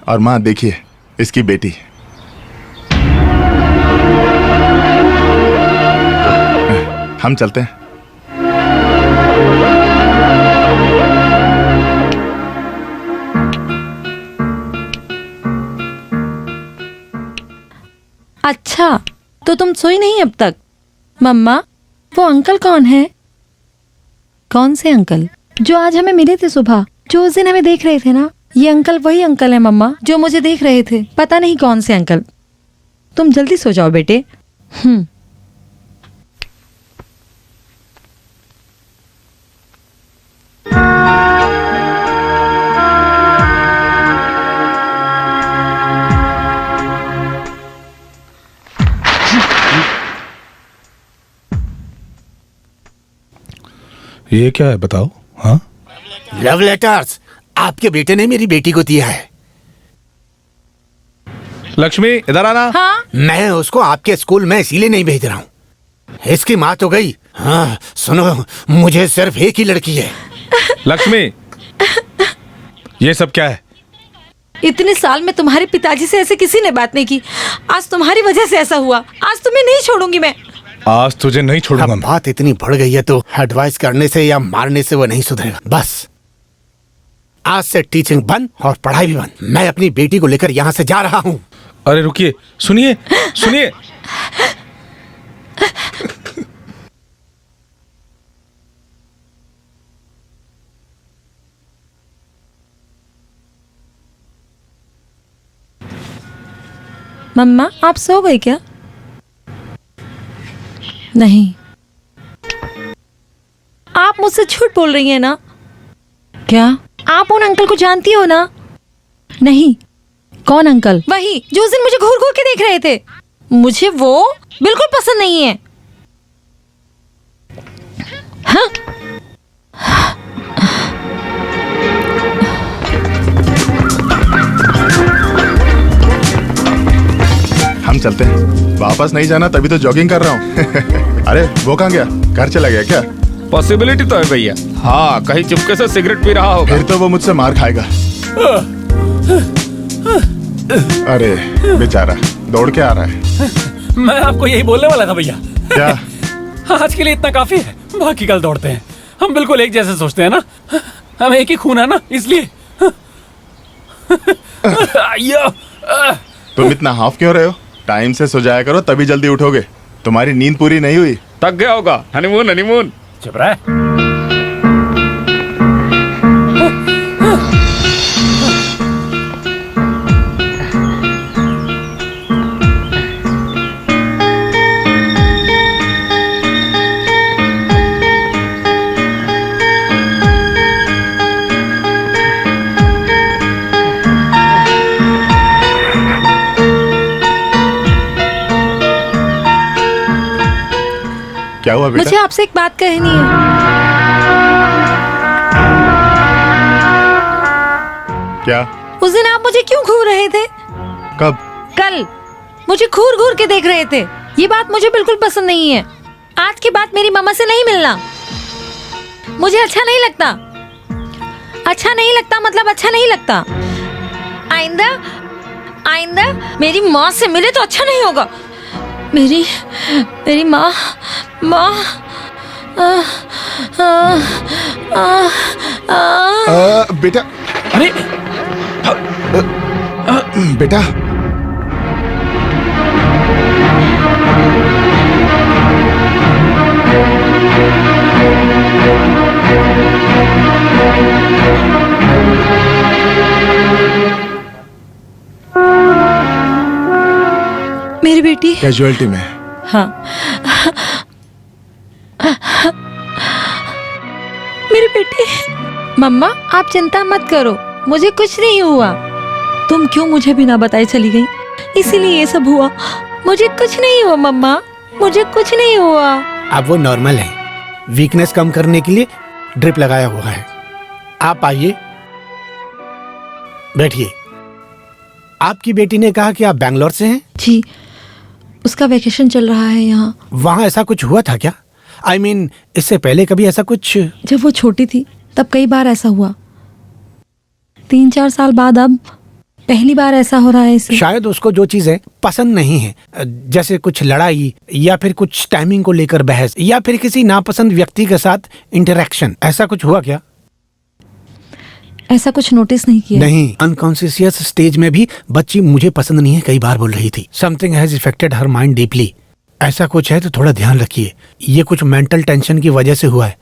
और माँ देखिए, इसकी बेटी। हम चलते हैं। अच्छा, तो तुम सोई नहीं अब तक? मम्मा, वो अंकल कौन है? कौन से अंकल? जो आज हमें मिले थे सुबह, जो उस दिन हमें देख रहे थे ना। ये अंकल वही अंकल है मम्मा, जो मुझे देख रहे थे। पता नहीं कौन से अंकल। तुम जल्दी सो जाओ बेटे। ये क्या है बताओ? हाँ, लव लेटर्स आपके बेटे ने मेरी बेटी को दिया है। लक्ष्मी इधर आना। हाँ? मैं उसको आपके स्कूल में इसीलिए नहीं भेज रहा हूँ। इसकी माँ तो गई। हाँ सुनो, मुझे सिर्फ एक ही लड़की है। लक्ष्मी, ये सब क्या है? इतने साल में तुम्हारे पिताजी से ऐसे किसी ने बात नहीं की। आज तुम्हारी वजह से ऐसा हुआ। आज तुम्हें नहीं छोड़ूंगी मैं। आज तुझे नहीं छोड़ूंगा। अब बात इतनी बढ़ गई है तो एडवाइस करने से या मारने से वो नहीं सुधरेगा। बस आज से टीचिंग बंद और पढ़ाई भी बंद। मैं अपनी बेटी को लेकर यहाँ से जा रहा हूँ। अरे रुकिए, सुनिए सुनिए। मम्मा, आप सो गई क्या? नहीं, आप मुझसे झूठ बोल रही हैं ना? क्या आप उन अंकल को जानती हो ना? नहीं। कौन अंकल? वही जो उस दिन मुझे घूर घूर के देख रहे थे। मुझे वो बिल्कुल पसंद नहीं है। हाँ? हम चलते हैं। वापस नहीं जाना तभी तो जॉगिंग कर रहा हूँ। अरे वो कहाँ गया? घर चला गया क्या? पॉसिबिलिटी तो है भैया। हाँ, कहीं चुपके से सिगरेट पी रहा होगा। फिर तो वो मुझसे मार खाएगा। अरे बेचारा दौड़ के आ रहा है। मैं आपको यही बोलने वाला था भैया। क्या? आज के लिए इतना काफी है, बाकी कल दौड़ते हैं। हम बिल्कुल एक जैसे सोचते हैं ना, हम एक ही खून है ना, इसलिए। तुम इतना हाफ क्यों रहे हो? टाइम से सो जाया करो, तभी जल्दी उठोगे। तुम्हारी नींद पूरी नहीं हुई। थक गया होगा। Honeymoon honeymoon. चुप रहा। क्या हुआ बेटा? मुझे आपसे एक बात कहनी है। क्या? उस दिन आप मुझे क्यों घूर रहे थे? कब? कल मुझे घूर घूर के देख रहे थे। ये बात मुझे बिल्कुल पसंद नहीं है। आज के बाद मेरी मम्मा से नहीं मिलना। मुझे अच्छा नहीं लगता। अच्छा नहीं लगता मतलब अच्छा नहीं लगता। आइंदा आइंदा मेरी माँ से मिले तो अच्छा नहीं होगा। मेरी माँ बेटा। अरे बेटा मेरी बेटी कैजुअलिटी में। हाँ, मेरी बेटी मम्मा आप चिंता मत करो, मुझे कुछ नहीं हुआ। तुम क्यों मुझे बिना बताए चली गई, इसीलिए ये सब हुआ। मुझे कुछ नहीं हुआ मम्मा, मुझे कुछ नहीं हुआ। अब वो नॉर्मल है, वीकनेस कम करने के लिए ड्रिप लगाया हुआ है। आप आइए, बैठिए। आपकी बेटी ने कहा कि आप बैंगलोर से हैं? जी, उसका वेकेशन चल रहा है यहाँ। वहाँ ऐसा कुछ हुआ था क्या? I mean, इससे पहले कभी ऐसा कुछ? जब वो छोटी थी तब कई बार ऐसा हुआ। 3-4 साल बाद अब पहली बार ऐसा हो रहा है इसे। शायद उसको जो चीजें पसंद नहीं है, जैसे कुछ लड़ाई या फिर कुछ टाइमिंग को लेकर बहस या फिर किसी नापसंद व्यक्ति के साथ इंटरेक्शन, ऐसा कुछ हुआ क्या? ऐसा कुछ नोटिस नहीं किया। नहीं, अनकॉन्शियस स्टेज में भी बच्ची मुझे पसंद नहीं है कई बार बोल रही थी। Something has affected her mind deeply. ऐसा कुछ है तो थोड़ा ध्यान रखिए, ये कुछ मेंटल टेंशन की वजह से हुआ है,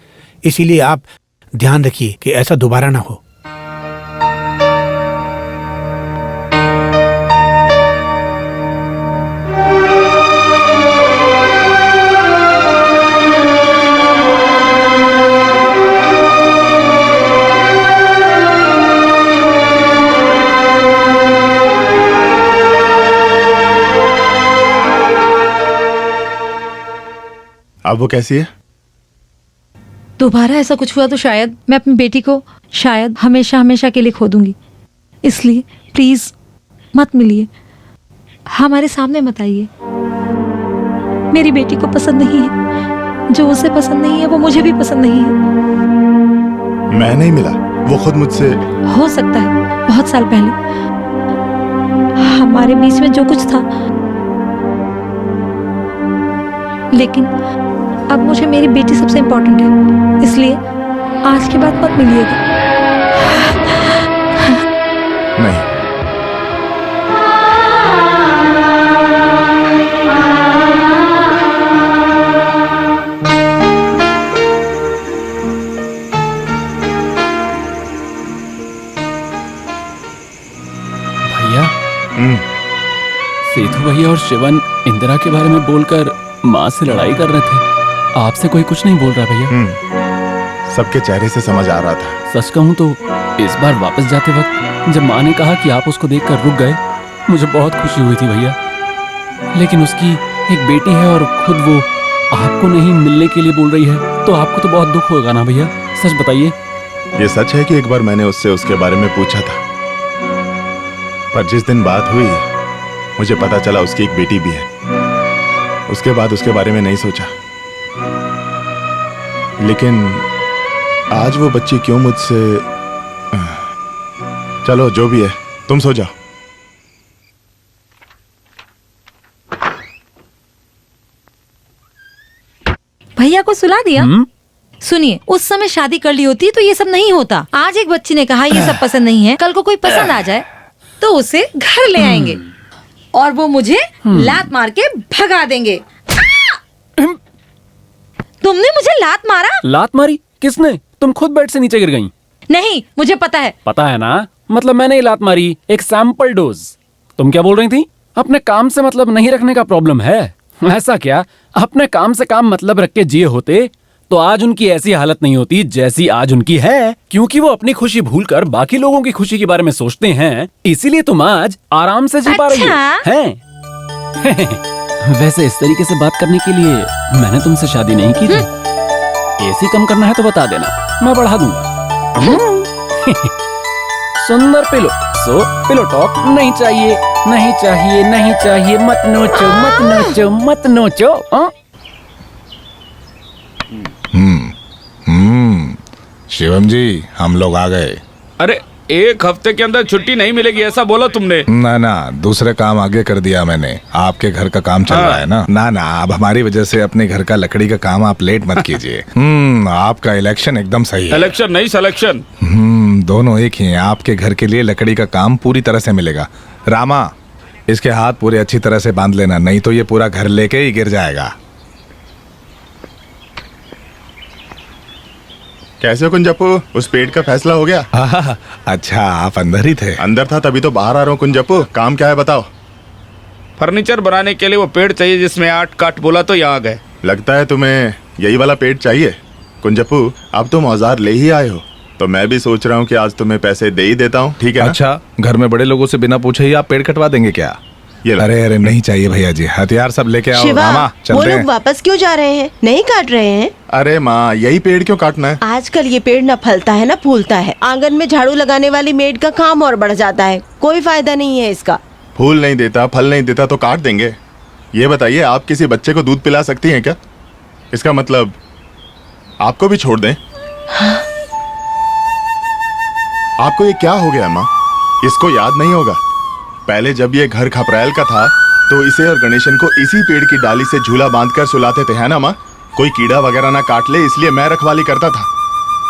इसीलिए आप ध्यान रखिए कि ऐसा दोबारा ना हो। अब वो कैसी है? दोबारा ऐसा कुछ हुआ तो शायद मैं अपनी बेटी को शायद हमेशा हमेशा के लिए खो दूंगी। इसलिए प्लीज मत मिलिए, हमारे सामने मत आइए। मेरी बेटी को पसंद नहीं है, जो उसे पसंद नहीं है वो मुझे भी पसंद नहीं है। मैं नहीं मिला, वो खुद मुझसे। हो सकता है बहुत साल पहले हमारे बीच में जो कुछ था, लेकिन अब मुझे मेरी बेटी सबसे इम्पोर्टेंट है, इसलिए आज के बाद मत मिलिएगा। नहीं। भैया, सेतु भैया और शिवन इंदिरा के बारे में बोलकर माँ से लड़ाई कर रहे थे। आपसे कोई कुछ नहीं बोल रहा भैया। सबके चेहरे से समझ आ रहा था। सच कहूँ तो इस बार वापस जाते वक्त जब माँ ने कहा कि आप उसको देखकर रुक गए, मुझे बहुत खुशी हुई थी भैया। लेकिन उसकी एक बेटी है और खुद वो आपको नहीं मिलने के लिए बोल रही है, तो आपको तो बहुत दुख होगा ना भैया, सच बताइए। ये सच है कि एक बार मैंने उससे उसके बारे में पूछा था, पर जिस दिन बात हुई मुझे पता चला उसकी एक बेटी भी है। उसके बाद उसके बारे में नहीं सोचा, लेकिन आज वो बच्ची क्यों मुझसे। चलो जो भी है, तुम सो जाओ। भैया को सुला दिया? सुनिए, उस समय शादी कर ली होती तो ये सब नहीं होता। आज एक बच्ची ने कहा ये सब पसंद नहीं है, कल को कोई पसंद आ जाए तो उसे घर ले आएंगे और वो मुझे लात मार के भगा देंगे। तुमने मुझे लात मारा? लात मारी? किसने? तुम खुद बेड से नीचे गिर गई। नहीं, मुझे पता है। पता है ना, मतलब मैंने ही लात मारी, एक सैंपल डोज। तुम क्या बोल रही थी? अपने काम से मतलब नहीं रखने का प्रॉब्लम है? ऐसा क्या? अपने काम से काम मतलब रख के जिए होते तो आज उनकी ऐसी हालत नहीं होती जैसी आज उनकी है, क्योंकि वो अपनी खुशी भूलकर बाकी लोगों की खुशी के बारे में सोचते हैं, इसीलिए तुम आज आराम से जी पा रही हैं। वैसे इस तरीके से बात करने के लिए मैंने तुमसे शादी नहीं की थी। एसी कम करना है तो बता देना, मैं बढ़ा दूंगा। सुंदर पिलो, सो पिलो टॉक नहीं चाहिए, नहीं चाहिए, नहीं चाहिए, मत नोचो, मत नोचो, मत नोचो। शिवम जी, हम लोग आ गए। अरे एक हफ्ते के अंदर छुट्टी नहीं मिलेगी ऐसा बोला तुमने? ना, दूसरे काम आगे कर दिया मैंने। आपके घर का काम चल रहा है ना। ना, अब हमारी वजह से अपने घर का लकड़ी का काम आप लेट मत कीजिए। आपका इलेक्शन एकदम सही है। इलेक्शन नहीं, सिलेक्शन। दोनों एक ही हैं। आपके घर के लिए लकड़ी का काम पूरी तरह से मिलेगा। रामा, इसके हाथ पूरे अच्छी तरह से बांध लेना, नहीं तो ये पूरा घर लेके ही गिर जाएगा। कैसे हो कुंजप्पू? उस पेड़ का फैसला हो गया? अच्छा, आप अंदर ही थे? अंदर था, तभी तो बाहर आ रहा हूँ। कुंजप्पू, काम क्या है बताओ? फर्नीचर बनाने के लिए वो पेड़ चाहिए जिसमें 8 काठ बोला तो यहाँ आ गए। लगता है तुम्हें यही वाला पेड़ चाहिए। कुंजप्पू, अब तुम औजार ले ही आए हो, तो मैं भी सोच रहा हूँ कि आज तुम्हें पैसे दे ही देता हूँ, ठीक है ना? अच्छा, घर में बड़े लोगों से बिना पूछे ही आप पेड़ कटवा देंगे क्या? ये लो। अरे अरे नहीं चाहिए भैया जी, हथियार सब लेके आओ। शिवा, मामा वो चलते लोग हैं। वापस क्यों जा रहे हैं? नहीं काट रहे हैं? अरे माँ, यही पेड़ क्यों काटना है? आजकल ये पेड़ न फलता है न फूलता है। आंगन में झाड़ू लगाने वाली मेड का काम और बढ़ जाता है, कोई फायदा नहीं है इसका। फूल नहीं देता, फल नहीं देता तो काट देंगे। ये बताइए, आप किसी बच्चे को दूध पिला सकती हैं क्या? इसका मतलब आपको भी छोड़ दें? आपको ये क्या हो गया माँ? इसको याद नहीं होगा? पहले जब ये घर खपराइल का था तो इसे और गणेशन को इसी पेड़ की डाली से झूला बांधकर सुलाते थे, है ना माँ? कोई कीड़ा वगैरह ना काट ले इसलिए मैं रखवाली करता था।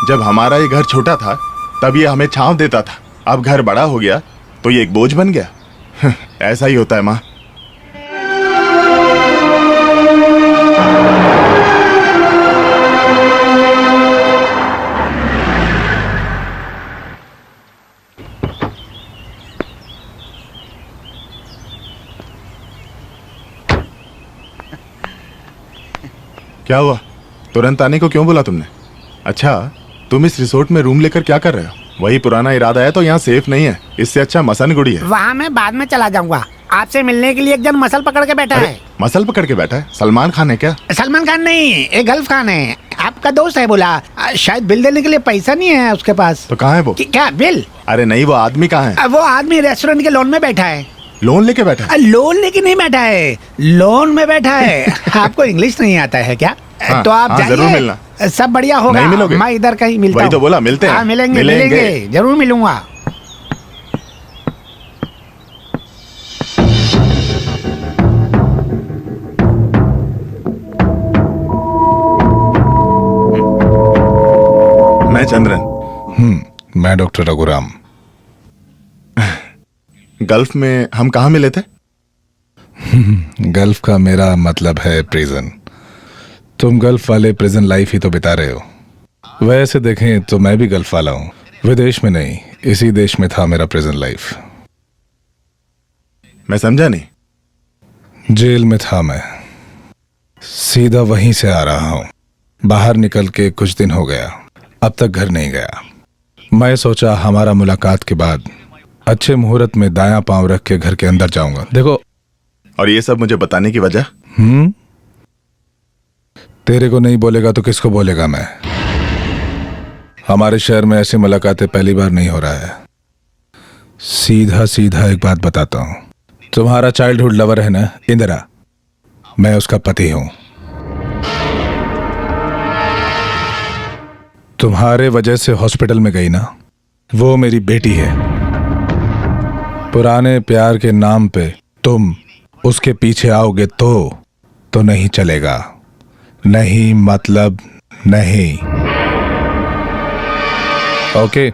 जब हमारा ये घर छोटा था तब ये हमें छांव देता था। अब घर बड़ा हो गया तो ये एक बोझ बन गया। ऐसा ही होता है माँ। क्या हुआ? तुरंत आने को क्यों बोला तुमने? अच्छा, तुम इस रिसोर्ट में रूम लेकर क्या कर रहे हो? वही पुराना इरादा है तो यहाँ सेफ नहीं है। इससे अच्छा मसनगुड़ी है। वहाँ मैं बाद में चला जाऊंगा। आपसे मिलने के लिए एक जन मसल पकड़ के बैठा है। मसल पकड़ के बैठा है? सलमान खान है क्या? सलमान खान नहीं, एक गल्फ खान है। आपका दोस्त है, बोला शायद बिल देने के लिए पैसा नहीं है उसके पास। तो कहाँ है वो? क्या बिल? अरे नहीं, वो आदमी कहाँ है? वो आदमी रेस्टोरेंट के लॉन में बैठा है। लोन लेके बैठा है? लोन लेके नहीं बैठा है, लोन में बैठा है। आपको इंग्लिश नहीं आता है क्या? हाँ, तो आप हाँ, जाइए, जरूर मिलना। सब बढ़िया होगा। नहीं मिलोगे? मैं इधर कहीं मिलता वही हूँ। तो बोला, मिलते हैं। हाँ, मिलेंगे मिलेंगे। मिलेंगे, जरूर मिलूंगा। मैं चंद्रन। मैं डॉक्टर रघुराम। गल्फ में हम कहाँ मिले थे? गल्फ का मेरा मतलब है प्रिजन। तुम गल्फ वाले प्रिजन लाइफ ही तो बिता रहे हो। वैसे देखें तो मैं भी गल्फ वाला हूं, विदेश में नहीं, इसी देश में था मेरा प्रिजन लाइफ। मैं समझा नहीं। जेल में था मैं, सीधा वहीं से आ रहा हूं। बाहर निकल के कुछ दिन हो गया, अब तक घर नहीं गया। मैं सोचा हमारा मुलाकात के बाद अच्छे मुहूर्त में दायां पांव रख के घर के अंदर जाऊंगा। देखो, और ये सब मुझे बताने की वजह? तेरे को नहीं बोलेगा तो किसको बोलेगा मैं? हमारे शहर में ऐसी मुलाकातें पहली बार नहीं हो रहा है। सीधा सीधा एक बात बताता हूं, तुम्हारा चाइल्डहुड लवर है ना इंदिरा, मैं उसका पति हूं। तुम्हारे वजह से हॉस्पिटल में गई ना, वो मेरी बेटी है। पुराने प्यार के नाम पे तुम उसके पीछे आओगे तो नहीं चलेगा। नहीं मतलब नहीं। ओके,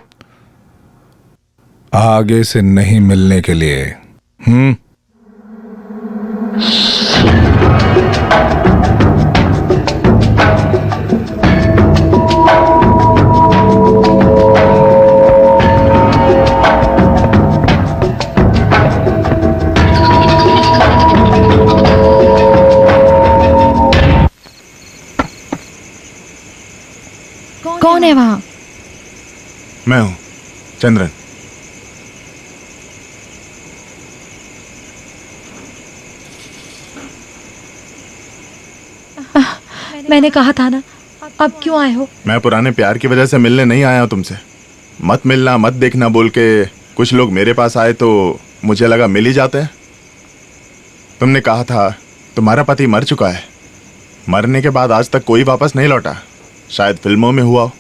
आगे से नहीं मिलने के लिए। कौन है वहाँ? मैं हूं चंद्रन। मैंने कहा था ना, अब क्यों आए हो? मैं पुराने प्यार की वजह से मिलने नहीं आया हूं तुमसे। मत मिलना मत देखना बोल के कुछ लोग मेरे पास आए तो मुझे लगा मिल ही जाते हैं। तुमने कहा था तुम्हारा पति मर चुका है। मरने के बाद आज तक कोई वापस नहीं लौटा। शायद फिल्मों में हुआ हो,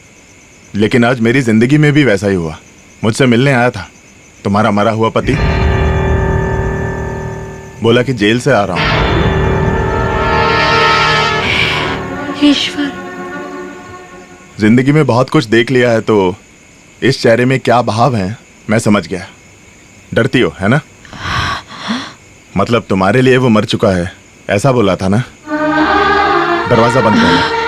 लेकिन आज मेरी जिंदगी में भी वैसा ही हुआ। मुझसे मिलने आया था तुम्हारा मरा हुआ पति, बोला कि जेल से आ रहा हूं। ईश्वर, जिंदगी में बहुत कुछ देख लिया है तो इस चेहरे में क्या भाव हैं मैं समझ गया। डरती हो है ना? मतलब तुम्हारे लिए वो मर चुका है ऐसा बोला था ना? दरवाजा बंद कर।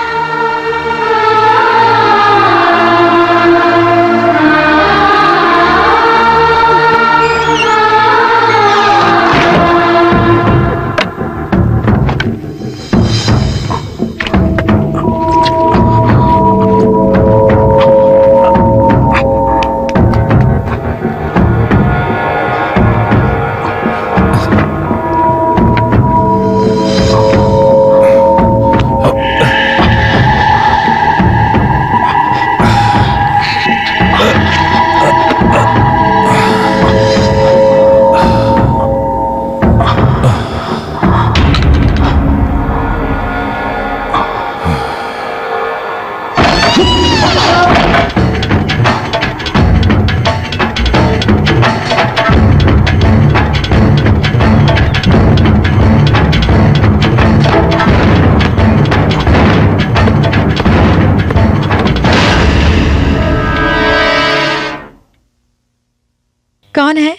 कौन है?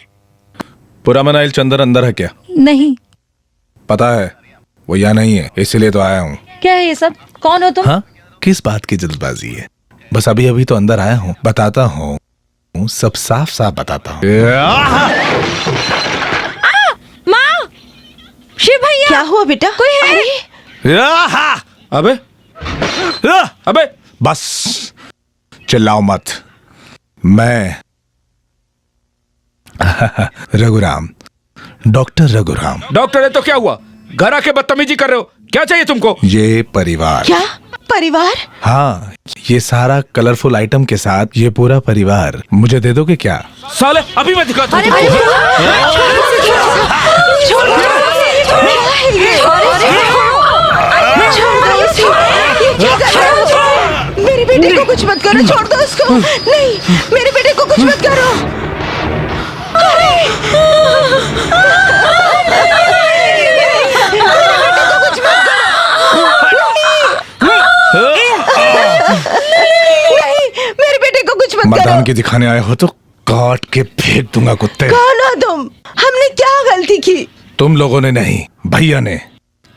पुरामनाइल चंदर अंदर है क्या? नहीं। पता है वो यहाँ नहीं है, इसीलिए तो आया हूँ। क्या है ये सब? कौन हो तुम? हाँ, किस बात की जल्दबाजी है? बस अभी अभी तो अंदर आया हूँ, बताता हूँ, सब साफ साफ बताता हूँ। माँ! शिव भैया! क्या हुआ बेटा? कोई है? अबे अबे बस चिल्लाओ मत। मैं रघुराम, डॉक्टर रघुराम। डॉक्टर है तो क्या हुआ? घर आके बदतमीजी कर रहे हो, क्या चाहिए तुमको? ये परिवार। क्या परिवार? हाँ, ये सारा कलरफुल आइटम के साथ ये पूरा परिवार मुझे दे दोगे क्या? साले अभी मैं दिखाता हूँ। मेरे बेटे को कुछ मत करो, छोड़ दो उसको। नहीं, मेरे बेटे को कुछ मत करो। मेरे बेटे को कुछ मत करो। मर्दान की दिखाने आए हो तो काट के फेंक दूंगा कुत्ते। कौन हो तुम? हमने क्या गलती की? तुम लोगों ने नहीं, भैया ने,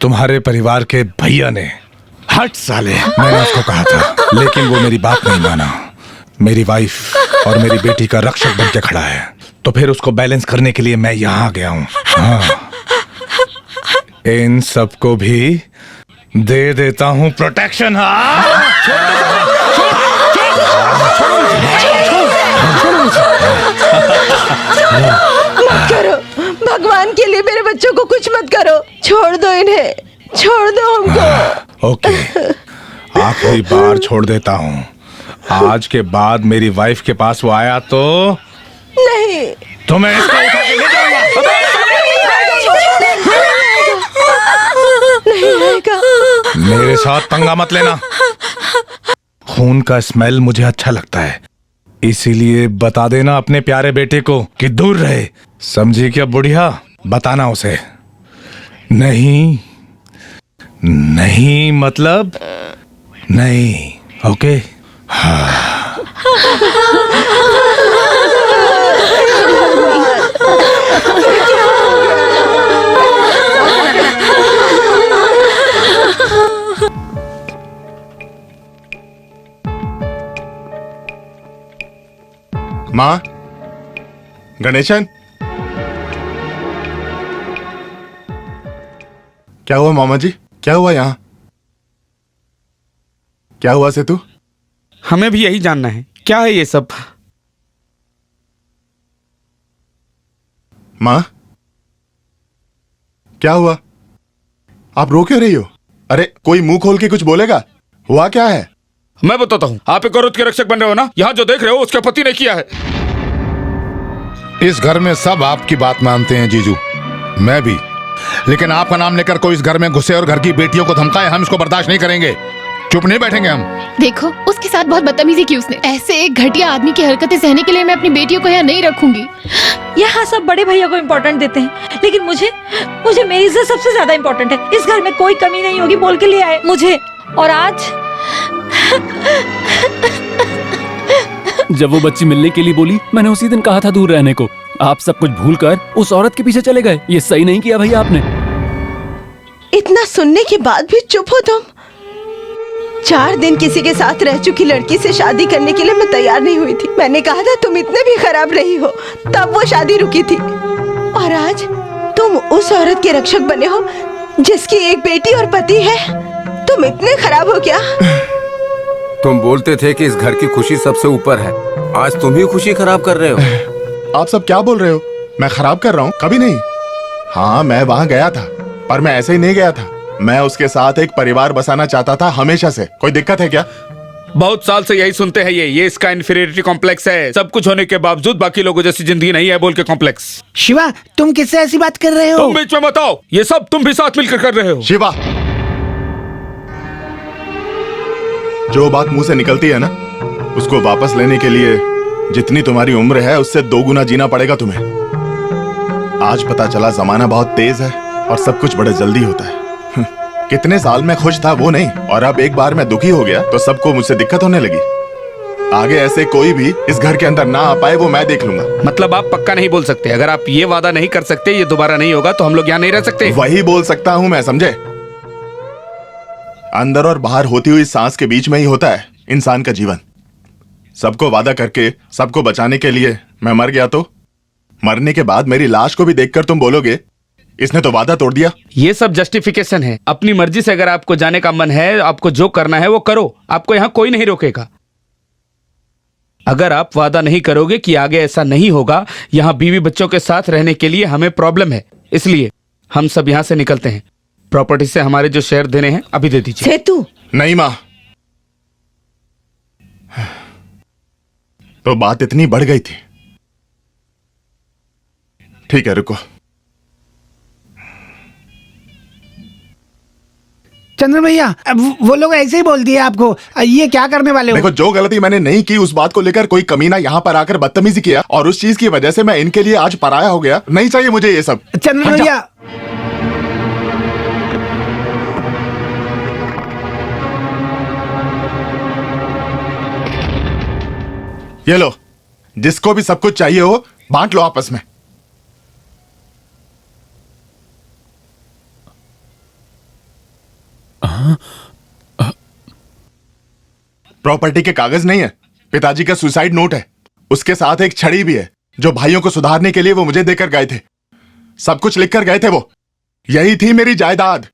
तुम्हारे परिवार के भैया ने। हट साले, मैंने उसको कहा था, लेकिन वो मेरी बात नहीं माना। मेरी वाइफ और मेरी बेटी का रक्षक बन के खड़ा है, तो फिर उसको बैलेंस करने के लिए मैं यहाँ आ गया हूँ। हाँ, इन सबको भी दे देता हूँ प्रोटेक्शन। मत करो, भगवान के लिए मेरे बच्चों को कुछ मत करो। छोड़ दो इन्हें, छोड़ दो हमको। ओके, आखिरी बार छोड़ देता हूँ। आज के बाद मेरी वाइफ के पास वो आया तो नहीं, तो मैं इसको उठा के ले जाऊंगा। नहीं आएगा। मेरे साथ पंगा मत लेना। खून का स्मेल मुझे अच्छा लगता है, इसीलिए बता देना अपने प्यारे बेटे को कि दूर रहे। समझी क्या बुढ़िया? बताना उसे। नहीं नहीं मतलब नहीं। ओके? हाँ। माँ, गणेशन, क्या हुआ मामा जी? क्या हुआ यहाँ? क्या हुआ सेतु? हमें भी यही जानना है, क्या है ये सब? माँ, क्या हुआ? आप रो क्यों रही हो? अरे कोई मुंह खोल के कुछ बोलेगा। हुआ क्या है? मैं बताता हूँ। आप एक औरत के रक्षक बन रहे हो ना? यहाँ जो देख रहे हो उसके पति ने किया है। इस घर में सब आपकी बात मानते हैं जीजू, मैं भी। लेकिन आपका नाम लेकर कोई इस घर में घुसे और घर की बेटियों को धमकाए, हम इसको बर्दाश्त नहीं करेंगे। चुप नहीं बैठेंगे हम। देखो, उसके साथ बहुत बदतमीजी की उसने। ऐसे एक घटिया आदमी की हरकतें सहने के लिए मैं अपनी बेटियों को यहाँ नहीं रखूंगी। यहाँ सब बड़े भैया को इम्पोर्टेंट देते हैं, लेकिन मुझे मेरी इज्जत सबसे ज्यादा इम्पोर्टेंट है। इस घर में कोई कमी नहीं होगी बोल के लिए आए मुझे, और आज जब वो बच्ची मिलने के लिए बोली, मैंने उसी दिन कहा था दूर रहने को। आप सब कुछ भूलकर उस औरत के पीछे चले गए। ये सही नहीं किया भैया आपने। इतना सुनने के बाद भी चुप हो तुम? 4 दिन किसी के साथ रह चुकी लड़की से शादी करने के लिए मैं तैयार नहीं हुई थी। मैंने कहा था तुम इतने भी खराब नहीं हो, तब वो शादी रुकी थी। और आज तुम उस औरत के रक्षक बने हो जिसकी एक बेटी और पति है। तुम इतने खराब हो क्या? तुम बोलते थे कि इस घर की खुशी सबसे ऊपर है, आज तुम ही खुशी खराब कर रहे हो। आप सब क्या बोल रहे हो? मैं खराब कर रहा हूँ? कभी नहीं। हाँ, मैं वहाँ गया था, पर मैं ऐसे ही नहीं गया था। मैं उसके साथ एक परिवार बसाना चाहता था हमेशा से। कोई दिक्कत है क्या? बहुत साल से यही सुनते हैं ये इसका इन्फीरियरिटी कॉम्प्लेक्स है। सब कुछ होने के बावजूद बाकी लोगों जैसी जिंदगी नहीं है बोल के कॉम्प्लेक्स। शिवा, तुम किससे ऐसी बात कर रहे हो? तुम बीच में बताओ, ये सब तुम भी साथ मिलकर कर रहे हो। शिवा, जो बात मुंह से निकलती है ना, उसको वापस लेने के लिए जितनी तुम्हारी उम्र है उससे 2 गुना जीना पड़ेगा तुम्हें। आज पता चला जमाना बहुत तेज है और सब कुछ बड़े जल्दी होता है। कितने साल में खुश था वो नहीं, और अब एक बार मैं दुखी हो गया तो सबको मुझसे दिक्कत होने लगी। आगे ऐसे कोई भी इस घर के अंदर ना आ पाए वो मैं देख लूंगा। मतलब आप पक्का नहीं बोल सकते? अगर आप ये वादा नहीं कर सकते ये दोबारा नहीं होगा तो हम लोग यहाँ नहीं रह सकते? वही बोल सकता हूँ मैं, समझे? अंदर और बाहर होती हुई सांस के बीच में ही होता है इंसान का जीवन। सबको वादा करके सबको बचाने के लिए मैं मर गया तो मरने के बाद मेरी लाश को भी देखकर तुम बोलोगे इसने तो वादा तोड़ दिया। ये सब जस्टिफिकेशन है। अपनी मर्जी से अगर आपको जाने का मन है, आपको जो करना है वो करो, आपको यहाँ कोई नहीं रोकेगा। अगर आप वादा नहीं करोगे कि आगे ऐसा नहीं होगा, यहाँ बीवी बच्चों के साथ रहने के लिए हमें प्रॉब्लम है, इसलिए हम सब यहाँ से निकलते हैं। प्रॉपर्टी से हमारे जो शेयर देने हैं अभी दे दीजिए। सेतु, नहीं माँ, तो बात इतनी बढ़ गई थी। ठीक है, रुको। चंद्र भैया, अब वो लोग ऐसे ही बोल दिए आपको, ये क्या करने वाले हो? देखो, जो गलती मैंने नहीं की उस बात को लेकर कोई कमीना यहाँ पर आकर बदतमीजी किया और उस चीज की वजह से मैं इनके लिए आज पराया हो गया। नहीं चाहिए मुझे ये सब। चंद्र भैया, ये लो, जिसको भी सब कुछ चाहिए हो बांट लो आपस में। प्रॉपर्टी के कागज नहीं है, पिताजी का सुसाइड नोट है। उसके साथ एक छड़ी भी है जो भाइयों को सुधारने के लिए वो मुझे देकर गए थे। सब कुछ लिखकर गए थे वो। यही थी मेरी जायदाद।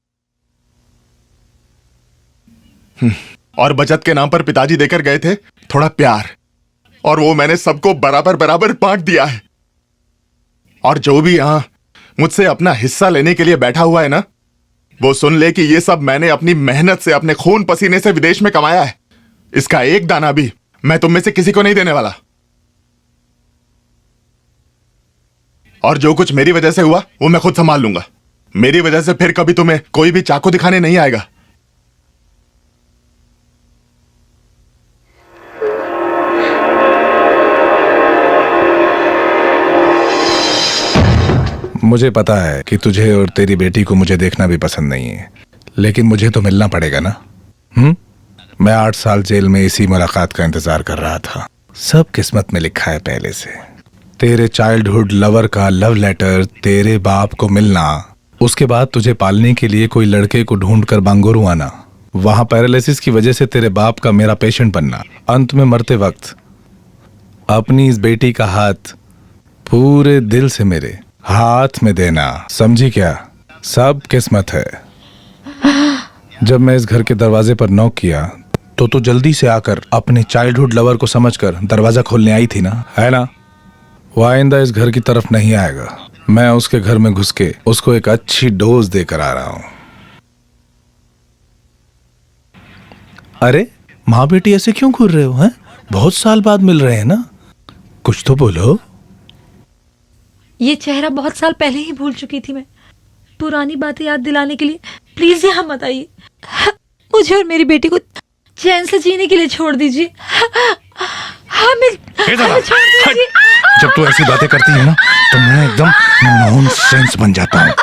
और बचत के नाम पर पिताजी देकर गए थे थोड़ा प्यार, और वो मैंने सबको बराबर बराबर बांट दिया है। और जो भी यहां मुझसे अपना हिस्सा लेने के लिए बैठा हुआ है ना, वो सुन ले कि ये सब मैंने अपनी मेहनत से, अपने खून पसीने से विदेश में कमाया है। इसका एक दाना भी मैं तुम में से किसी को नहीं देने वाला। और जो कुछ मेरी वजह से हुआ वो मैं खुद संभाल लूंगा। मेरी वजह से फिर कभी तुम्हें कोई भी चाकू दिखाने नहीं आएगा। मुझे पता है कि तुझे और तेरी बेटी को मुझे देखना भी पसंद नहीं है, लेकिन मुझे तो मिलना पड़ेगा ना। मैं 8 साल जेल में इसी मुलाकात का इंतजार कर रहा था। सब किस्मत में लिखा है पहले से। तेरे चाइल्डहुड लवर का लव लेटर, तेरे बाप को मिलना, उसके बाद तुझे पालने के लिए कोई लड़के को ढूंढकर बांगुरू आना, वहां पैरालिसिस की वजह से तेरे बाप का मेरा पेशेंट बनना, अंत में मरते वक्त अपनी इस बेटी का हाथ पूरे दिल से मेरे हाथ में देना। समझी क्या? सब किस्मत है। जब मैं इस घर के दरवाजे पर नॉक किया तो तू जल्दी से आकर अपने चाइल्डहुड लवर को समझकर दरवाजा खोलने आई थी ना, है ना? वो आइंदा इस घर की तरफ नहीं आएगा। मैं उसके घर में घुस के उसको एक अच्छी डोज देकर आ रहा हूं। अरे माँ बेटी ऐसे क्यों घूर रहे हो? हैं, बहुत साल बाद मिल रहे हैं ना, कुछ तो बोलो। ये चेहरा बहुत साल पहले ही भूल चुकी थी मैं। पुरानी बातें याद दिलाने के लिए प्लीज यहाँ मत आइए। मुझे और मेरी बेटी को चैन से जीने के लिए छोड़ दीजिए। हमें छोड़ दीजिए। जब तू ऐसी बातें करती है ना तो मैं एकदम नॉनसेंस बन जाता हूँ,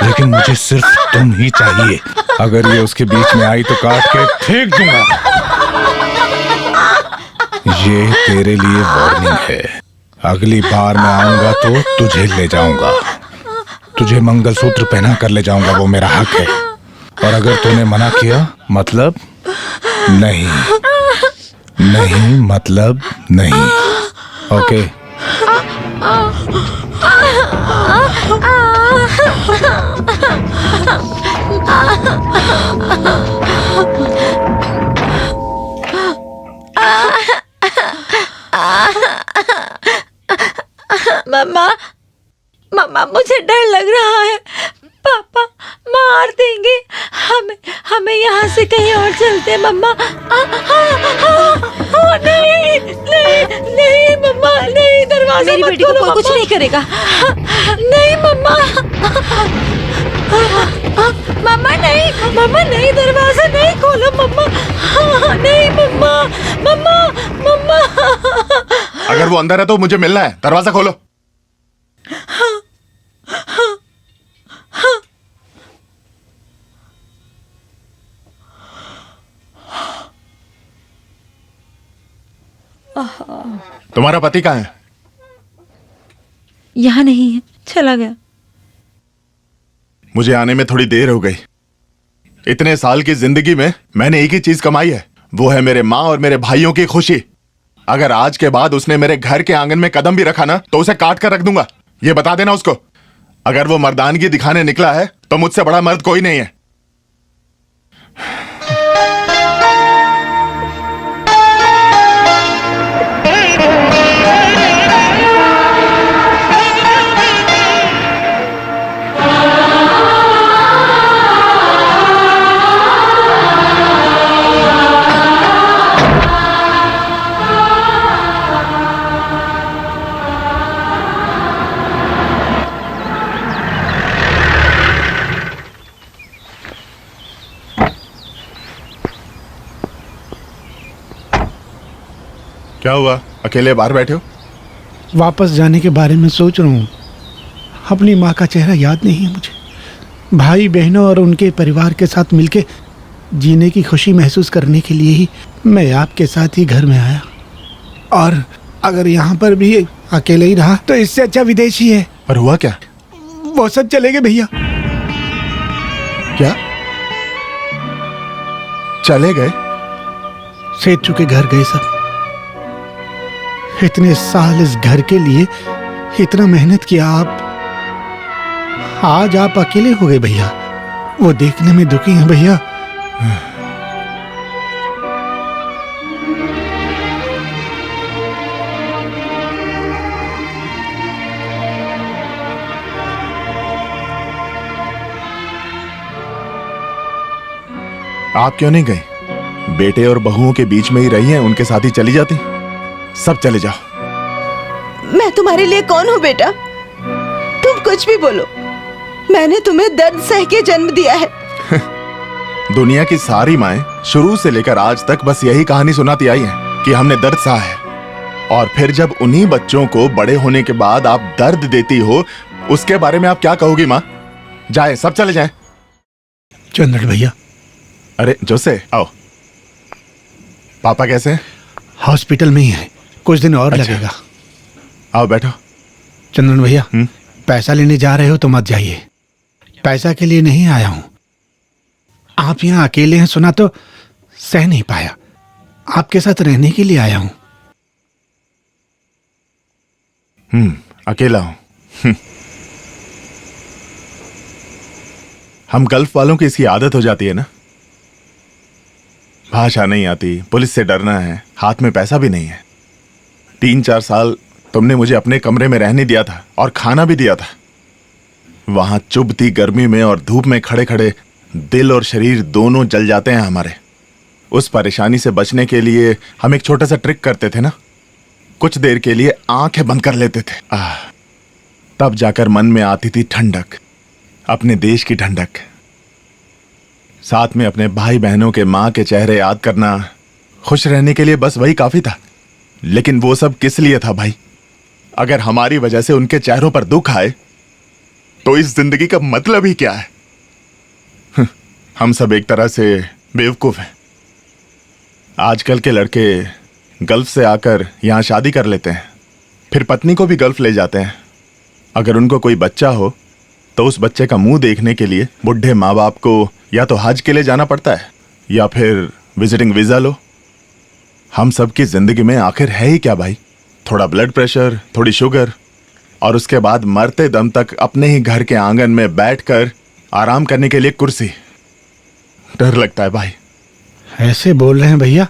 लेकिन मुझे सिर्फ तुम ही चाहिए। अगर ये उसके बीच में आई तो काट के फेंक दूंगा। ये तेरे लिए वार्निंग है। अगली बार मैं आऊंगा तो तुझे ले जाऊंगा, तुझे मंगलसूत्र पहना कर ले जाऊंगा, वो मेरा हक है। और अगर तूने मना किया मतलब नहीं, नहीं मतलब नहीं। ओके? मम्मा, मम्मा मुझे डर लग रहा है। पापा मार देंगे हमें। हमें यहाँ से कहीं और चलते हैं मम्मा। नहीं नहीं नहीं मम्मा, नहीं, दरवाजा मेरी बेटी को कोई कुछ नहीं करेगा। नहीं मम्मा, मम्मा नहीं, मम्मा नहीं, दरवाजा नहीं खोलो मम्मा। नहीं मम्मा, मम्मा, मम्मा। अगर वो अंदर है तो मुझे मिलना है, दरवाजा खोलो। तुम्हारा पति कहाँ है? यहाँ नहीं है, चला गया। मुझे आने में थोड़ी देर हो गई। इतने साल की जिंदगी में मैंने एक ही चीज कमाई है, वो है मेरे माँ और मेरे भाइयों की खुशी। अगर आज के बाद उसने मेरे घर के आंगन में कदम भी रखा ना तो उसे काट कर रख दूंगा। ये बता देना उसको। अगर वो मर्दानगी दिखाने निकला है तो मुझसे बड़ा मर्द कोई नहीं है। क्या हुआ, अकेले बाहर बैठे हो? वापस जाने के बारे में सोच रहा हूँ। अपनी माँ का चेहरा याद नहीं है मुझे। भाई बहनों और उनके परिवार के साथ मिलके जीने की खुशी महसूस करने के लिए ही मैं आपके साथ ही घर में आया। और अगर यहाँ पर भी अकेले ही रहा तो इससे अच्छा विदेशी है। पर हुआ क्या? वो सब चले गए भैया। क्या चले गए? सेठ के घर गए सब। इतने साल इस घर के लिए इतना मेहनत किया आप, आज आप अकेले हो गए भैया। वो देखने में दुखी हैं भैया। आप क्यों नहीं गए? बेटे और बहुओं के बीच में ही रही हैं, उनके साथ ही चली जाती। सब चले जाओ। मैं तुम्हारे लिए कौन हूँ बेटा? तुम कुछ भी बोलो, मैंने तुम्हें दर्द सह के जन्म दिया है। दुनिया की सारी माएं शुरू से लेकर आज तक बस यही कहानी सुनाती आई हैं कि हमने दर्द सहा है। और फिर जब उन्हीं बच्चों को बड़े होने के बाद आप दर्द देती हो, उसके बारे में आप क्या कहोगी माँ? जाए, सब चले जाएं। चंद्र भैया। अरे जोसे, आओ। पापा कैसे हैं? हॉस्पिटल में ही है, कुछ दिन और लगेगा। आओ बैठो। चंद्रन भैया, पैसा लेने जा रहे हो तो मत जाइए। पैसा के लिए नहीं आया हूं। आप यहाँ अकेले हैं सुना तो सह नहीं पाया। आपके साथ रहने के लिए आया हूं। अकेला हूं। हम गल्फ वालों की इसकी आदत हो जाती है ना। भाषा नहीं आती, पुलिस से डरना है, हाथ में पैसा भी नहीं है। 3-4 साल तुमने मुझे अपने कमरे में रहने दिया था और खाना भी दिया था। वहां चुभती गर्मी में और धूप में खड़े खड़े दिल और शरीर दोनों जल जाते हैं हमारे। उस परेशानी से बचने के लिए हम एक छोटा सा ट्रिक करते थे ना। कुछ देर के लिए आंखें बंद कर लेते थे। तब जाकर मन में आती थी ठंडक, अपने देश की ठंडक। साथ में अपने भाई बहनों के माँ के चेहरे याद करना, खुश रहने के लिए बस वही काफी था। लेकिन वो सब किस लिए था भाई? अगर हमारी वजह से उनके चेहरों पर दुख आए तो इस जिंदगी का मतलब ही क्या है? हम सब एक तरह से बेवकूफ हैं। आजकल के लड़के गल्फ से आकर यहाँ शादी कर लेते हैं, फिर पत्नी को भी गल्फ ले जाते हैं। अगर उनको कोई बच्चा हो तो उस बच्चे का मुंह देखने के लिए बुढ़े माँ बाप को या तो हज के लिए जाना पड़ता है या फिर विजिटिंग वीजा लो। हम सब की जिंदगी में आखिर है ही क्या भाई? थोड़ा ब्लड प्रेशर, थोड़ी शुगर, और उसके बाद मरते दम तक अपने ही घर के आंगन में बैठकर आराम करने के लिए कुर्सी। डर लगता है भाई। ऐसे बोल रहे हैं भैया,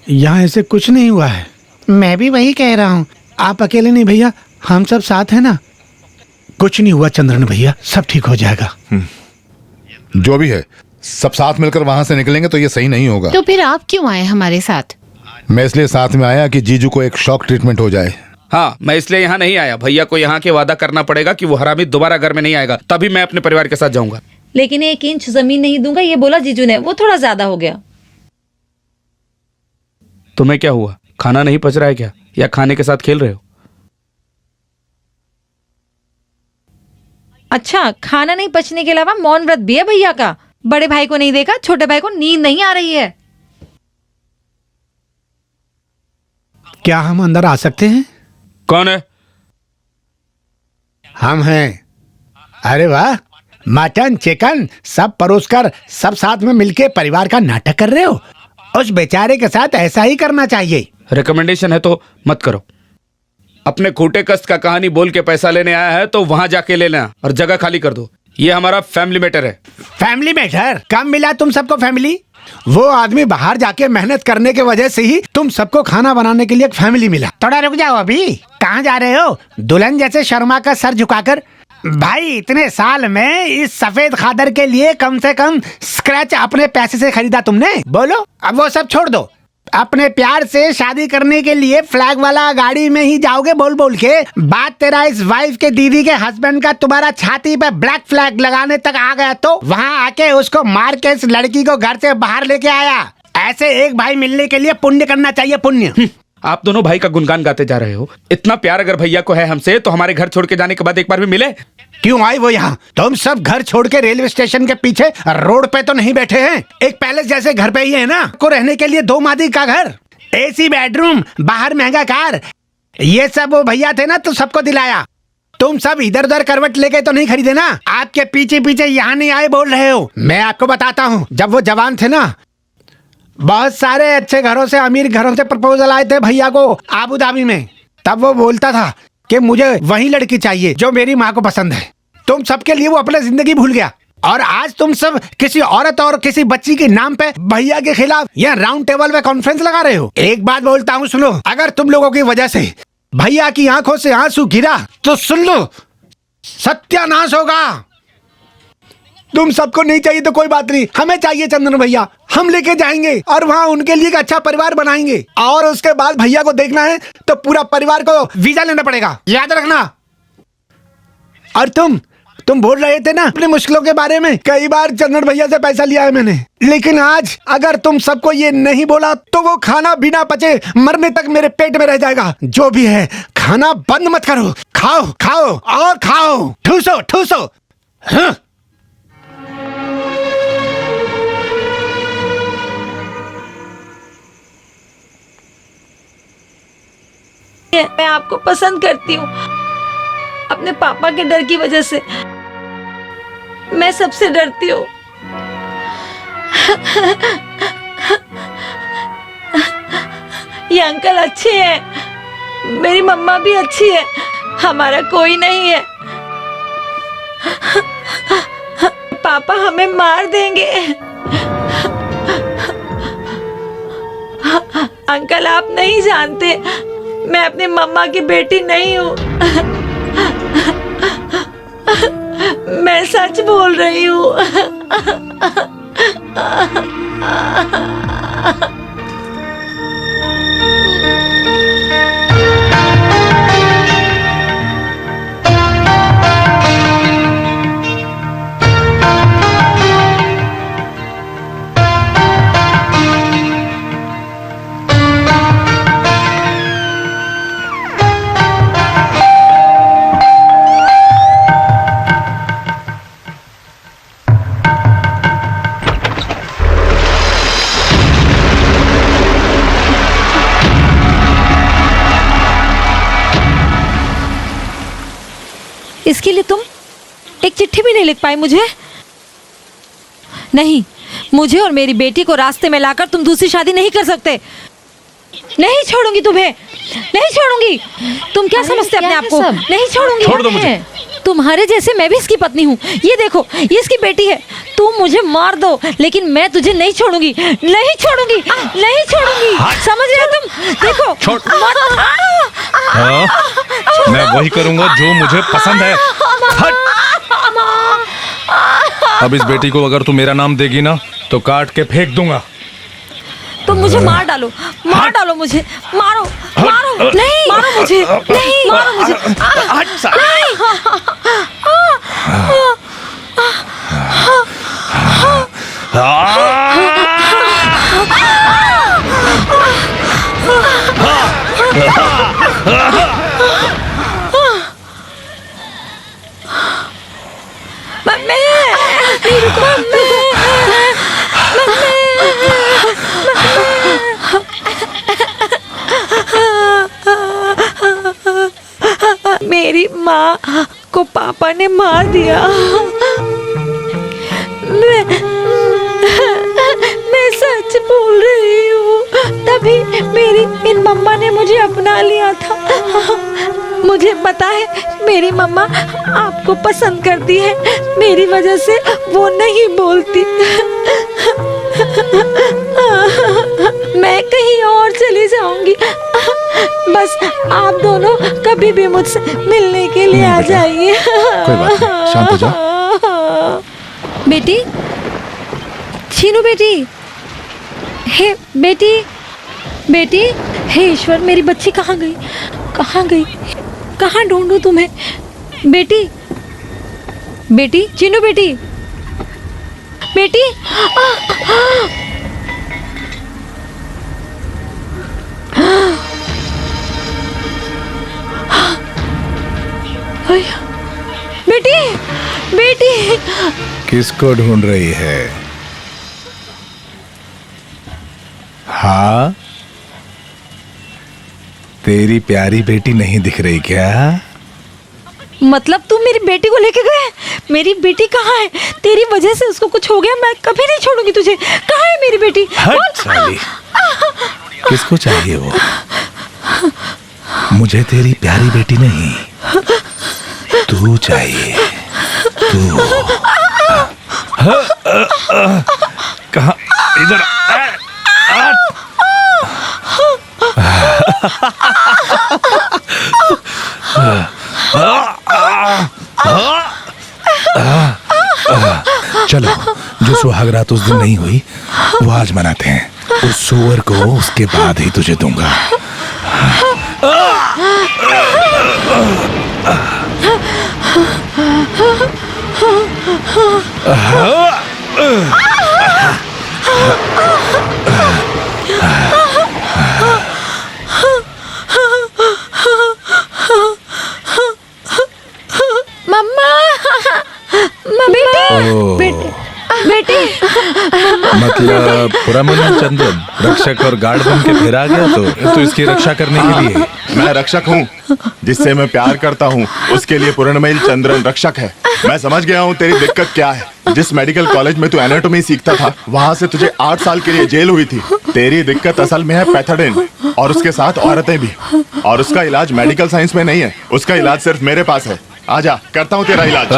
यहाँ ऐसे कुछ नहीं हुआ है। मैं भी वही कह रहा हूँ। आप अकेले नहीं भैया, हम सब साथ हैं ना। कुछ नहीं हुआ चंद्रन भैया, सब ठीक हो जाएगा। जो भी है, सब साथ मिलकर वहां से निकलेंगे तो ये सही नहीं होगा। तो फिर आप क्यों आए हमारे साथ? मैं इसलिए साथ में आया कि जीजू को एक शॉक ट्रीटमेंट हो जाए। हाँ, मैं इसलिए यहाँ नहीं आया। भैया को यहाँ के वादा करना पड़ेगा कि वो हरामी दोबारा घर में नहीं आएगा, तभी मैं अपने परिवार के साथ जाऊंगा। लेकिन 1 इंच जमीन नहीं दूंगा, ये बोला जीजू ने। वो थोड़ा ज्यादा हो गया। तुम्हें क्या हुआ? खाना नहीं पच रहा है क्या, या खाने के साथ खेल रहे हो? अच्छा, खाना नहीं पचने के अलावा मौन व्रत भी है भैया का। बड़े भाई को नहीं देखा, छोटे भाई को नींद नहीं आ रही है। क्या हम अंदर आ सकते हैं? कौन है? हम हैं। अरे वाह, मटन चिकन सब परोसकर सब साथ में मिलके परिवार का नाटक कर रहे हो। उस बेचारे के साथ ऐसा ही करना चाहिए। रिकमेंडेशन है तो मत करो। अपने खोटे कष्ट का कहानी बोल के पैसा लेने आया है तो वहां जाके लेना और जगह खाली कर दो। ये हमारा फैमिली मैटर है। Family matter? कब मिला तुम सबको फैमिली? वो आदमी बाहर जाके मेहनत करने के वजह से ही तुम सबको खाना बनाने के लिए एक फैमिली मिला। थोड़ा रुक जाओ, अभी कहाँ जा रहे हो? दुल्हन जैसे शर्मा का सर झुकाकर। भाई इतने साल में इस सफेद खादर के लिए कम से कम स्क्रैच अपने पैसे से खरीदा तुमने? बोलो। अब वो सब छोड़ दो। अपने प्यार से शादी करने के लिए फ्लैग वाला गाड़ी में ही जाओगे बोल बोल के। बात तेरा इस वाइफ के दीदी के हस्बैंड का तुम्हारा छाती पे ब्लैक फ्लैग लगाने तक आ गया तो वहाँ आके उसको मार के इस लड़की को घर से बाहर लेके आया। ऐसे एक भाई मिलने के लिए पुण्य करना चाहिए, पुण्य। आप दोनों भाई का गुणगान गाते जा रहे हो। इतना प्यार अगर भैया को है हमसे तो हमारे घर छोड़ के जाने के बाद एक बार भी मिले। क्यों आए वो यहाँ? तुम सब घर छोड़ के रेलवे स्टेशन के पीछे रोड पे तो नहीं बैठे हैं? एक पैलेस जैसे घर पे ही है ना को रहने के लिए 2 मादी का घर, एसी बेडरूम, बाहर महंगा कार। ये सब वो भैया थे ना तो सबको दिलाया। तुम सब इधर उधर करवट लेके तो नहीं खरीदे ना। आपके पीछे पीछे यहाँ नहीं आए बोल रहे हो। मैं आपको बताता हूँ, जब वो जवान थे ना बहुत सारे अच्छे घरों से, अमीर घरों से प्रपोजल आए थे भैया को आबू धाबी में। तब वो बोलता था कि मुझे वही लड़की चाहिए जो मेरी माँ को पसंद है। तुम सबके लिए वो अपनी जिंदगी भूल गया और आज तुम सब किसी औरत और किसी बच्ची के नाम पे भैया के खिलाफ यह राउंड टेबल पे कॉन्फ्रेंस लगा रहे हो। एक बात बोलता हूँ सुनो, अगर तुम लोगों की वजह से भैया की आंखों से आंसू गिरा तो सुन लो, सत्यानाश होगा। तुम सबको नहीं चाहिए तो कोई बात नहीं, हमें चाहिए चंदन भैया। हम लेके जाएंगे और वहाँ उनके लिए एक अच्छा परिवार बनाएंगे और उसके बाद भैया को देखना है तो पूरा परिवार को वीजा लेना पड़ेगा, याद रखना। और तुम बोल रहे थे ना अपनी मुश्किलों के बारे में। कई बार चंदन भैया से पैसा लिया है मैंने, लेकिन आज अगर तुम सबको ये नहीं बोला तो वो खाना बिना पचे मरने तक मेरे पेट में रह जाएगा। जो भी है खाना बंद मत करो, खाओ खाओ और खाओ, ठूसो ठूसो। हाँ? मैं आपको पसंद करती हूँ। अपने पापा के डर की वजह से मैं सबसे डरती हूँ। ये अंकल अच्छे हैं, मेरी मम्मा भी अच्छी है, हमारा कोई नहीं है। पापा हमें मार देंगे। अंकल आप नहीं जानते, मैं अपनी मम्मा की बेटी नहीं हूँ। मैं सच बोल रही हूँ। इसके लिए तुम एक चिट्ठी भी नहीं लिख पाई मुझे? नहीं, मुझे और मेरी बेटी को रास्ते में लाकर तुम दूसरी शादी नहीं कर सकते। नहीं छोड़ूंगी तुम्हें, नहीं छोड़ूंगी। तुम क्या समझते अपने आप को? नहीं छोड़ूंगी। छोड़ दो मुझे। तुम्हारे जैसे मैं भी इसकी पत्नी हूँ। ये देखो, ये इसकी बेटी है। तुम मुझे मार दो लेकिन मैं तुझे नहीं छोड़ूंगी, नहीं छोड़ूंगी, नहीं छोड़ूंगी। समझ रहे हो तुम? देखो छोड़। हाँ, मैं वही करूंगा जो मुझे पसंद है। हट। अब इस बेटी को अगर तू मेरा नाम देगी ना तो काट के फेंक दूंगा। तुम मुझे मार डालो, मार डालो मुझे, मारो मारो, नहीं मारो मुझे, नहीं मारो मुझे, मम्मी, मम्मी, पापा ने मार दिया। मैं सच बोल रही हूँ। तभी मेरी इन मम्मा ने मुझे अपना लिया था। मुझे पता है मेरी मम्मा आपको पसंद करती है, मेरी वजह से वो नहीं बोलती। मैं कहीं और चली जाऊंगी, बस आप दोनों कभी भी मुझसे मिलने के लिए आ जाइए। कोई बात नहीं, शांत हो जा। बेटी, छीनू बेटी, हे बेटी, बेटी, हे ईश्वर, मेरी बच्ची कहाँ गई? कहाँ गई? कहाँ ढूंढूं तुम्हें? बेटी, बेटी, चीनू बेटी, बेटी, बेटी, बेटी। किसको ढूंढ रही है? हाँ, तेरी प्यारी बेटी नहीं दिख रही क्या? मतलब तुम मेरी बेटी को लेके गए? मेरी बेटी कहाँ है? तेरी वजह से उसको कुछ हो गया, मैं कभी नहीं छोड़ूंगी तुझे। कहाँ है मेरी बेटी? हट साली, किसको चाहिए वो? मुझे तेरी प्यारी बेटी नहीं, तू चाहिए। तू कहाँ? इधर चलो, जो सुहाग रात उस दिन नहीं हुई वो आज मनाते हैं। उस सुअर को उसके बाद ही तुझे दूंगा। मम्मा, बेटी, बेटी, मतलब पुरमन चंदन रक्षक और गार्ड बन के फिर आ गया तो इसकी रक्षा करने के लिए। मैं रक्षक हूँ, जिससे मैं प्यार करता हूँ उसके लिए पुरनमईल चंद्रन रक्षक है। मैं समझ गया हूँ तेरी दिक्कत क्या है। जिस मेडिकल कॉलेज में तू एनाटॉमी सीखता था, वहाँ से तुझे 8 साल के लिए जेल हुई थी। तेरी दिक्कत असल में है पैथोडेन और उसके साथ औरतें भी। और उसका इलाज मेडिकल साइंस में नहीं है, उसका इलाज सिर्फ मेरे पास है। आजा, करता हूँ तेरा इलाज।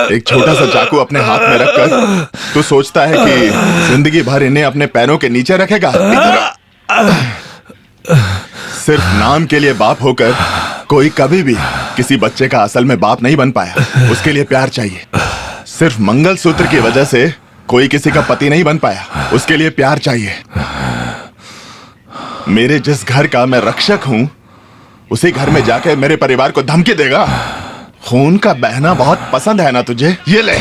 एक छोटा सा चाकू अपने हाथ में रखकर तू सोचता है कि जिंदगी भर इन्हें अपने पैरों के नीचे रखेगा। सिर्फ नाम के लिए बाप होकर कोई कभी भी किसी बच्चे का असल में बाप नहीं बन पाया। उसके लिए प्यार चाहिए। सिर्फ मंगलसूत्र की वजह से कोई किसी का पति नहीं बन पाया। उसके लिए प्यार चाहिए। मेरे जिस घर का मैं रक्षक हूं, उसी घर में जाके मेरे परिवार को धमकी देगा? खून का बहना बहुत पसंद है ना तुझे? ये ले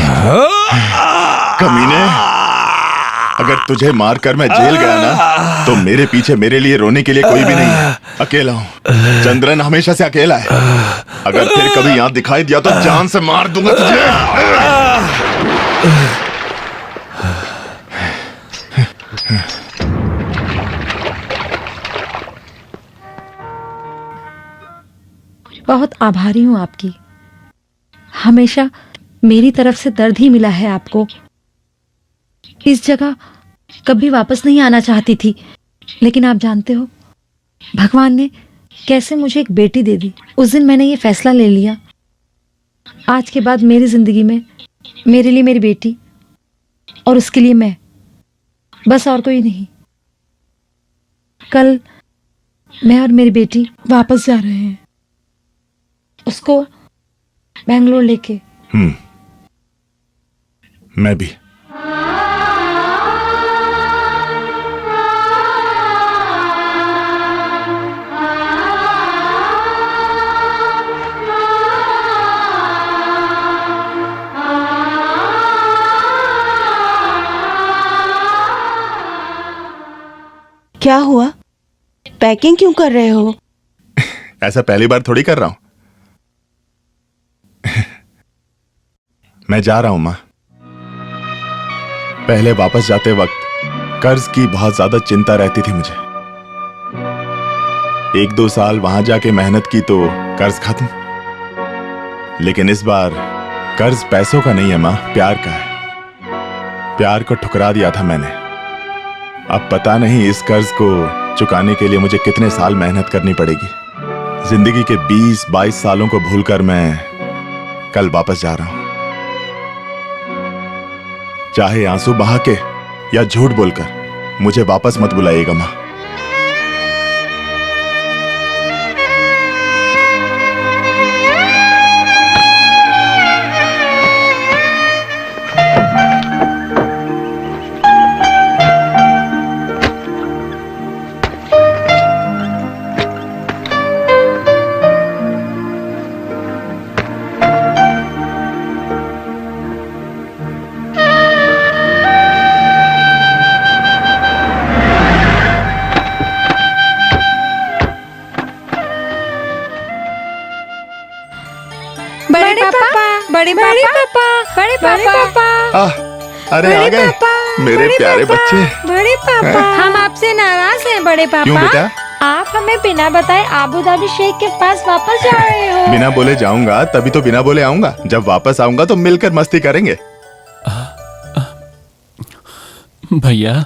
कमीने, अगर तुझे मारकर मैं जेल गया ना तो मेरे पीछे मेरे लिए रोने के लिए कोई भी नहीं है। अकेला हूँ, चंद्रन हमेशा से अकेला है। अगर फिर कभी यहाँ दिखाई दिया तो जान से मार दूंगा तुझे। बहुत आभारी हूँ आपकी। हमेशा मेरी तरफ से दर्द ही मिला है आपको। इस जगह कभी वापस नहीं आना चाहती थी, लेकिन आप जानते हो भगवान ने कैसे मुझे एक बेटी दे दी। उस दिन मैंने ये फैसला ले लिया, आज के बाद मेरी जिंदगी में मेरे लिए मेरी बेटी और उसके लिए मैं, बस और कोई नहीं। कल मैं और मेरी बेटी वापस जा रहे हैं, उसको बेंगलोर लेके। मैं भी। क्या हुआ? पैकिंग क्यों कर रहे हो? ऐसा पहली बार थोड़ी कर रहा हूं। मैं जा रहा हूं मां। पहले वापस जाते वक्त कर्ज की बहुत ज्यादा चिंता रहती थी मुझे। 1-2 साल वहां जाके मेहनत की तो कर्ज खत्म। लेकिन इस बार कर्ज पैसों का नहीं है मां, प्यार का है। प्यार को ठुकरा दिया था मैंने। अब पता नहीं इस कर्ज को चुकाने के लिए मुझे कितने साल मेहनत करनी पड़ेगी। जिंदगी के 20-22 सालों को भूलकर मैं कल वापस जा रहा हूं। चाहे आंसू बहा के या झूठ बोलकर मुझे वापस मत बुलाइएगा मां। बड़े पापा। अरे आ गए मेरे प्यारे बच्चे। बड़े पापा, हम आपसे नाराज हैं बड़े पापा। क्यों बेटा? आप हमें बिना बताए आबू धाबी शेख के पास वापस जा रहे हो। बिना बोले जाऊंगा तभी तो बिना बोले आऊंगा। जब वापस आऊंगा तो मिलकर मस्ती करेंगे। भैया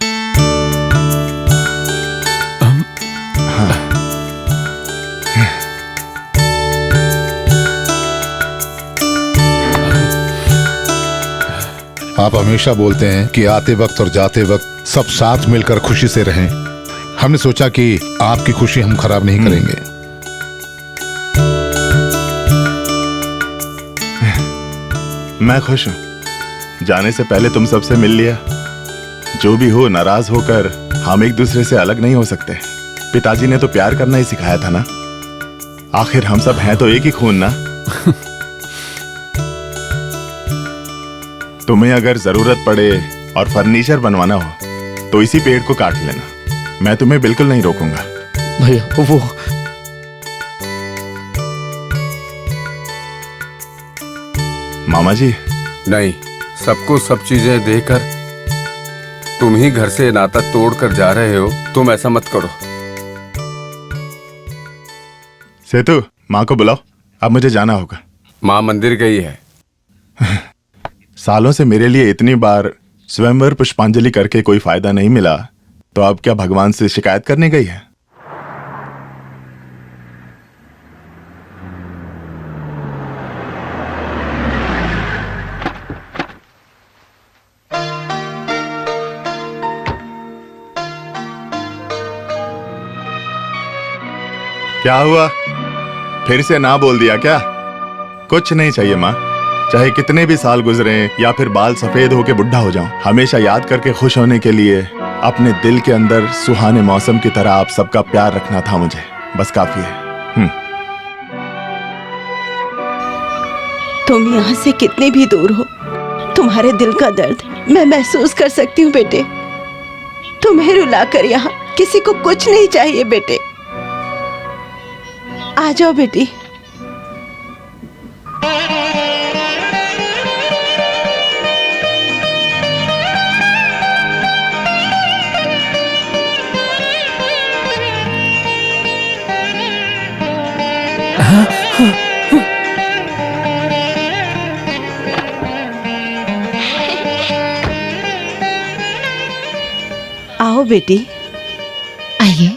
आप हमेशा बोलते हैं कि आते वक्त और जाते वक्त सब साथ मिलकर खुशी से रहें। हमने सोचा कि आपकी खुशी हम खराब नहीं करेंगे। मैं खुश हूं। जाने से पहले तुम सबसे मिल लिया। जो भी हो, नाराज होकर हम एक दूसरे से अलग नहीं हो सकते। पिताजी ने तो प्यार करना ही सिखाया था ना। आखिर हम सब हैं तो एक ही खून ना। तुम्हें अगर जरूरत पड़े और फर्नीचर बनवाना हो तो इसी पेड़ को काट लेना। मैं तुम्हें बिल्कुल नहीं रोकूंगा। भैया वो मामा जी। नहीं, सबको सब चीजें देकर तुम ही घर से नाता तोड़कर जा रहे हो। तुम ऐसा मत करो। सेतु, माँ को बुलाओ, अब मुझे जाना होगा। माँ मंदिर गई है। सालों से मेरे लिए इतनी बार स्वयंवर पुष्पांजलि करके कोई फायदा नहीं मिला, तो अब क्या भगवान से शिकायत करने गई है? क्या हुआ? फिर से ना बोल दिया क्या? कुछ नहीं चाहिए माँ। चाहे कितने भी साल गुजरे या फिर बाल सफेद होके बुढ़ा हो जाऊं, हमेशा याद करके खुश होने के लिए अपने दिल के अंदर सुहाने मौसम की तरह आप सबका प्यार रखना था मुझे। बस काफी है। तुम यहाँ से कितने भी दूर हो, तुम्हारे दिल का दर्द मैं महसूस कर सकती हूँ बेटे। तुम्हें रुलाकर यहाँ किसी को कुछ नहीं चाहिए बेटे। आ जाओ बेटी। आओ बेटी। आइए।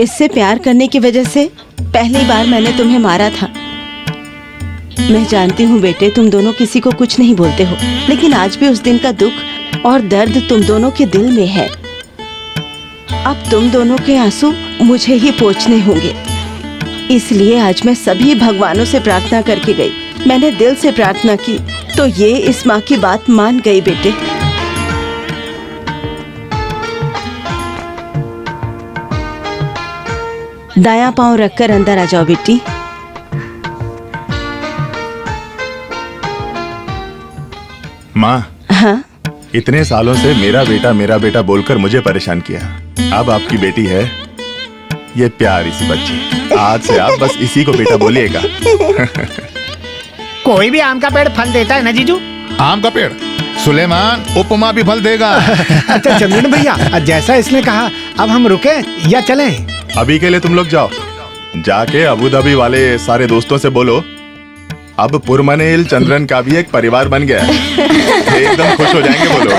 इससे प्यार करने की वजह से पहली बार मैंने तुम्हें मारा था। मैं जानती हूँ बेटे, तुम दोनों किसी को कुछ नहीं बोलते हो, लेकिन आज भी उस दिन का दुख और दर्द तुम दोनों के दिल में है। अब तुम दोनों के आंसू मुझे ही पोंछने होंगे। इसलिए आज मैं सभी भगवानों से प्रार्थना करके गई। मैंने दिल से प्रार्थना की तो ये इस माँ की बात मान गई बेटे। दायां पांव रखकर अंदर आ जाओ बेटी। माँ, हाँ? इतने सालों से मेरा बेटा बोलकर मुझे परेशान किया। अब आपकी बेटी है, ये प्यार इसी बच्ची। आज से आप बस इसी को बेटा बोलिएगा। कोई भी आम का पेड़ फल देता है ना जीजू? आम का पेड़ सुलेमान उपमा भी फल देगा। अच्छा चंद्रन भैया, जैसा इसने कहा, अब हम रुके या चलें? अभी के लिए तुम लोग जाओ, जाके अबू धाबी वाले सारे दोस्तों से बोलो अब पुरमनेल चंद्रन का भी एक परिवार बन गया है। एकदम खुश हो जाएंगे वो लोग।